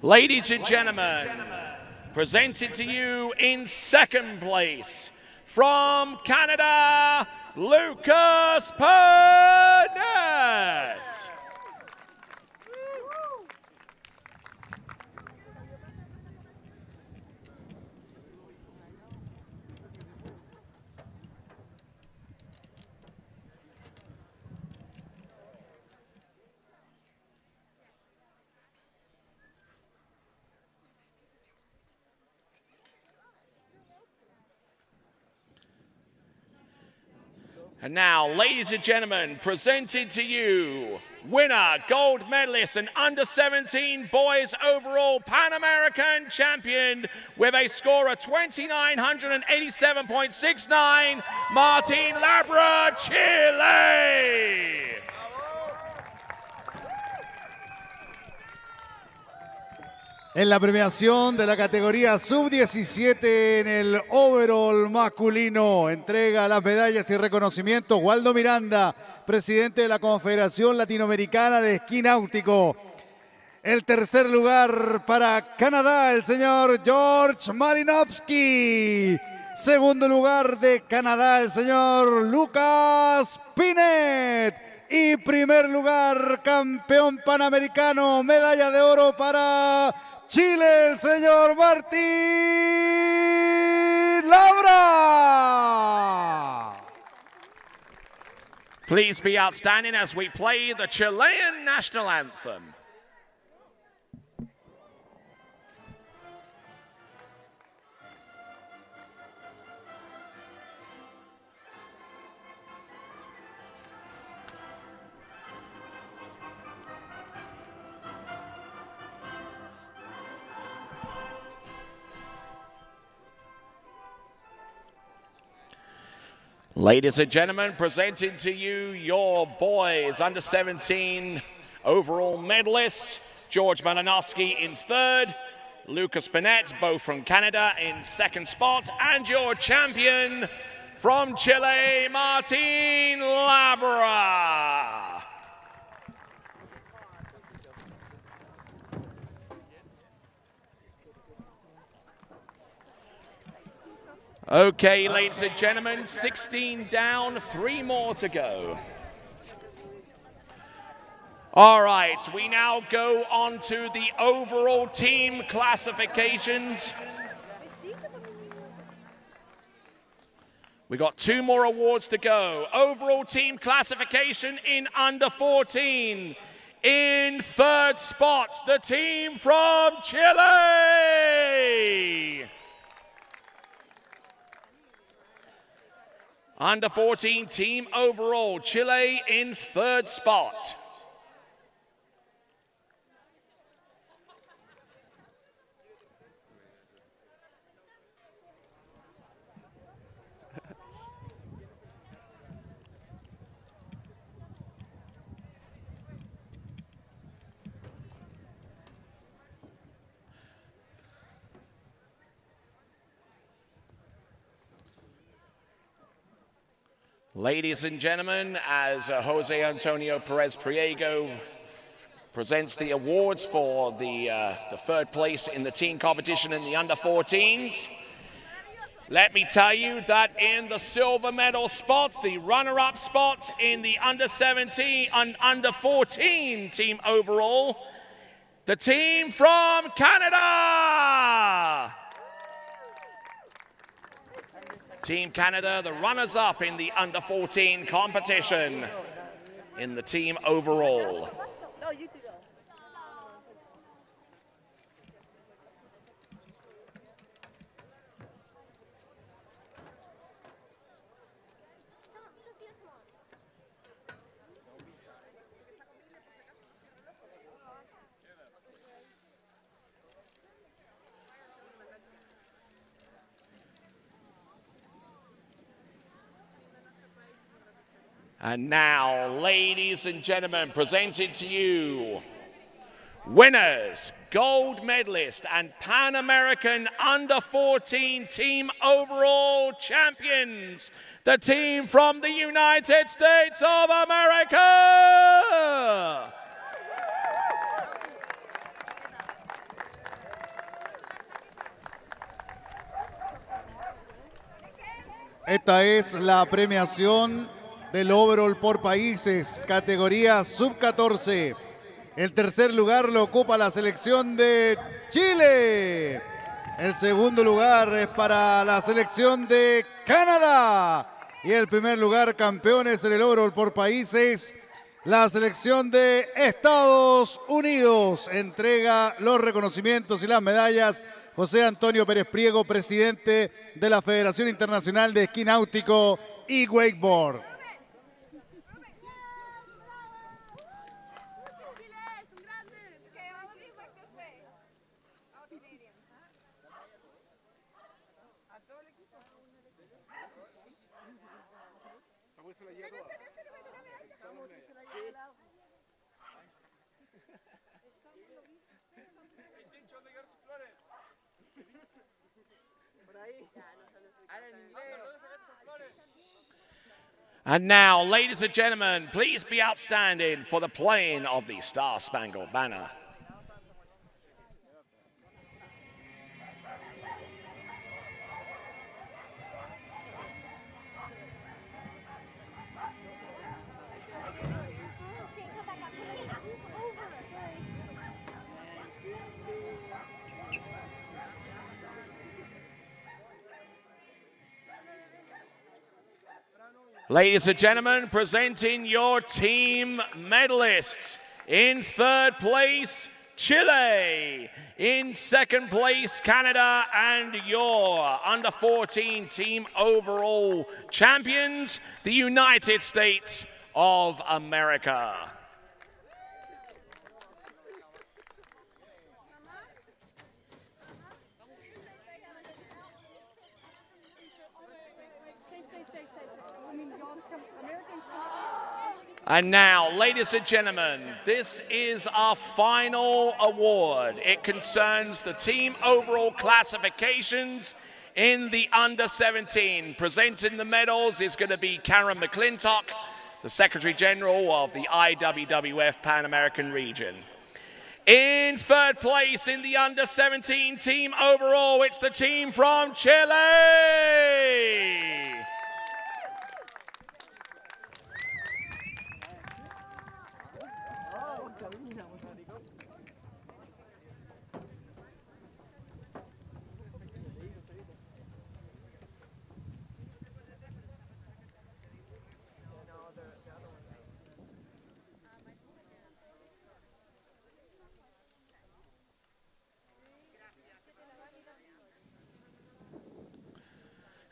Ladies and gentlemen, presented to you in second place from Canada, Lucas Burnett. And now, ladies and gentlemen, presented to you, winner, gold medalist, and under-17 boys overall Pan-American champion with a score of 2,987.69, Martin Labra, Chile. En la premiación de la categoría sub-17 en el overall masculino, entrega las medallas y reconocimientos Waldo Miranda, presidente de la Confederación Latinoamericana de Esquí Náutico. El tercer lugar para Canadá, el señor George Malinowski. Segundo lugar de Canadá, el señor Lucas Pinet. Y primer lugar, campeón panamericano, medalla de oro para Chile, el señor Martín Labra. Please be outstanding as we play the Chilean national anthem. Ladies and gentlemen, presenting to you your boys under-17 overall medalist, George Malinowski in third, Lucas Pinet, both from Canada, in second spot, and your champion from Chile, Martin Labra. Okay, ladies and gentlemen, 16 down, 3 more to go. All right, we now go on to the overall team classifications. We got 2 more awards to go. Overall team classification in under 14. In 3rd spot, the team from Chile. Under 14 team overall, Chile in 3rd spot. Ladies and gentlemen, as Jose Antonio Perez Priego presents the awards for the 3rd place in the team competition in the under 14s, let me tell you that in the silver medal spots, the runner-up spot in the under 17 and under 14 team overall, the team from Canada. Team Canada, the runners-up in the under 14 competition in the team overall. And now, ladies and gentlemen, presented to you, winners, gold medalist, and Pan-American under 14 team overall champions, the team from the United States of America. Esta es la premiación del overall por países, categoría sub-14. El 3er lugar lo ocupa la selección de Chile. El 2º lugar es para la selección de Canadá. Y el 1er lugar, campeones en el overall por países, la selección de Estados Unidos. Entrega los reconocimientos y las medallas José Antonio Pérez Priego, presidente de la Federación Internacional de Esquí Náutico y Wakeboard. And now, ladies and gentlemen, please be outstanding for the playing of the Star-Spangled Banner. Ladies and gentlemen, presenting your team medalists. In 3rd place, Chile. In 2nd place, Canada. And your under 14 team overall champions, the United States of America. And now, ladies and gentlemen, this is our final award. It concerns the team overall classifications in the under 17. Presenting the medals is going to be Karen McClintock, the Secretary General of the IWWF Pan-American region. In 3rd place in the under 17 team overall, it's the team from Chile.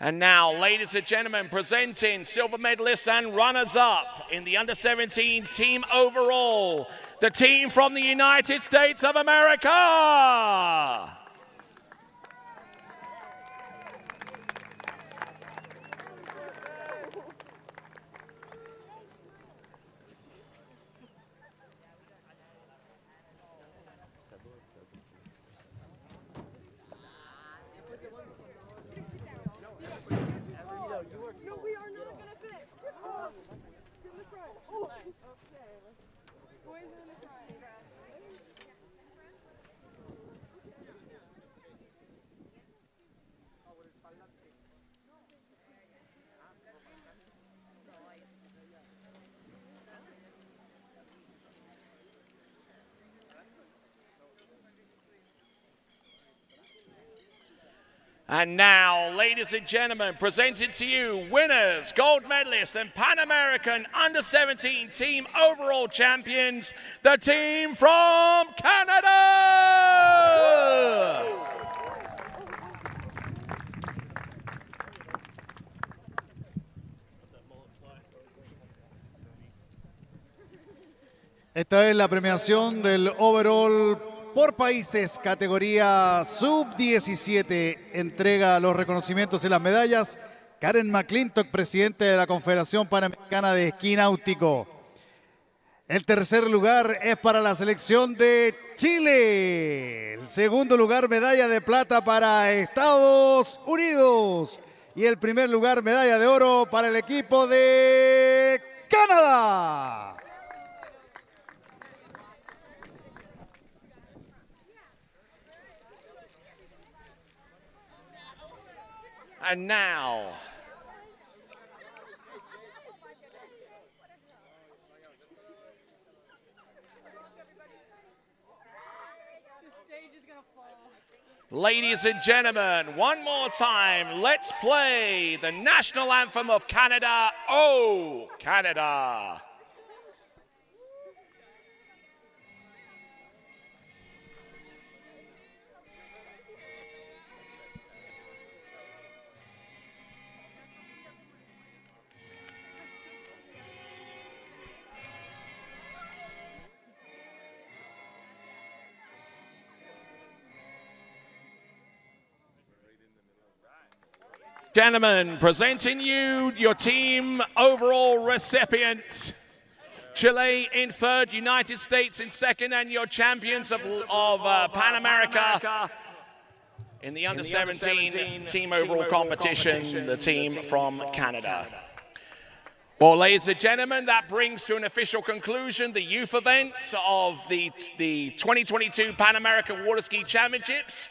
And now, ladies and gentlemen, presenting silver medalists and runners-up in the under-17 team overall, the team from the United States of America. No, we are not gonna fit. Oh, in the front. Oh, okay. Boys in the front. And now, ladies and gentlemen, presented to you winners, gold medalists, and Pan American under-17 team overall champions, the team from Canada! Esta es la premiación del overall por países, categoría sub-17. Entrega los reconocimientos y las medallas Karen McClintock, presidente de la Confederación Panamericana de Esquí Náutico. El tercer lugar es para la selección de Chile. El segundo lugar, medalla de plata para Estados Unidos. Y el primer lugar, medalla de oro para el equipo de Canadá. And now, ladies and gentlemen, one more time, let's play the national anthem of Canada, Oh Canada. Gentlemen, presenting you your team overall recipients. Chile in third, United States in second, and your champions of Pan America in the under-17 team overall competition, the team from Canada. Well, ladies and gentlemen, that brings to an official conclusion the youth event of the 2022 Pan American Water Ski Championships.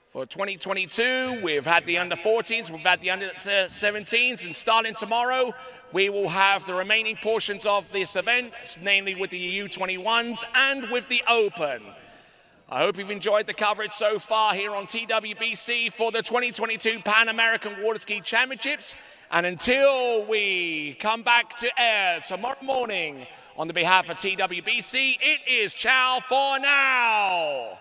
For 2022, we've had the under-14s, we've had the under-17s, and starting tomorrow, we will have the remaining portions of this event, namely with the U21s and with the Open. I hope you've enjoyed the coverage so far here on TWBC for the 2022 Pan American Water Ski Championships. And until we come back to air tomorrow morning, on the behalf of TWBC, it is ciao for now.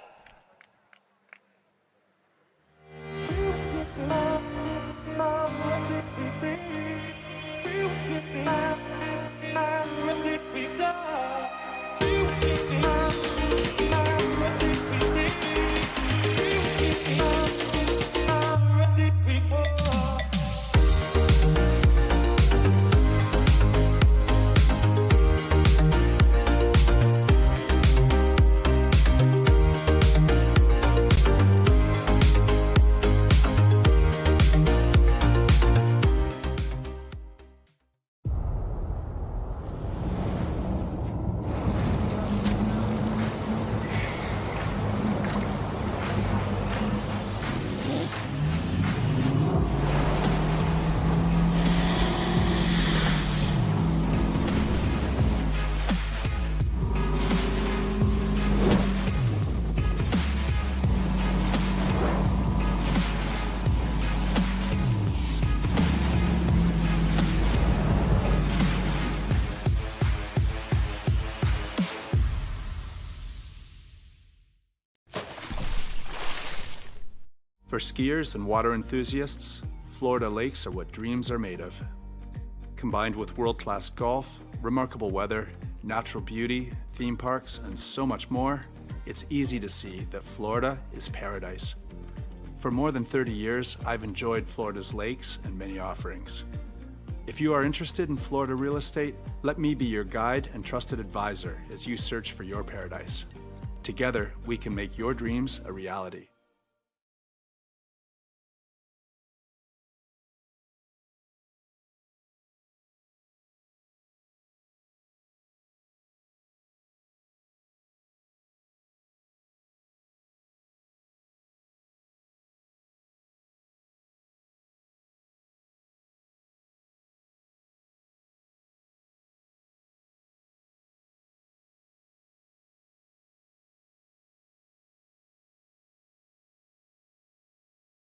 For skiers and water enthusiasts, Florida lakes are what dreams are made of. Combined with world-class golf, remarkable weather, natural beauty, theme parks, and so much more, it's easy to see that Florida is paradise. For more than 30 years, I've enjoyed Florida's lakes and many offerings. If you are interested in Florida real estate, let me be your guide and trusted advisor as you search for your paradise. Together, we can make your dreams a reality.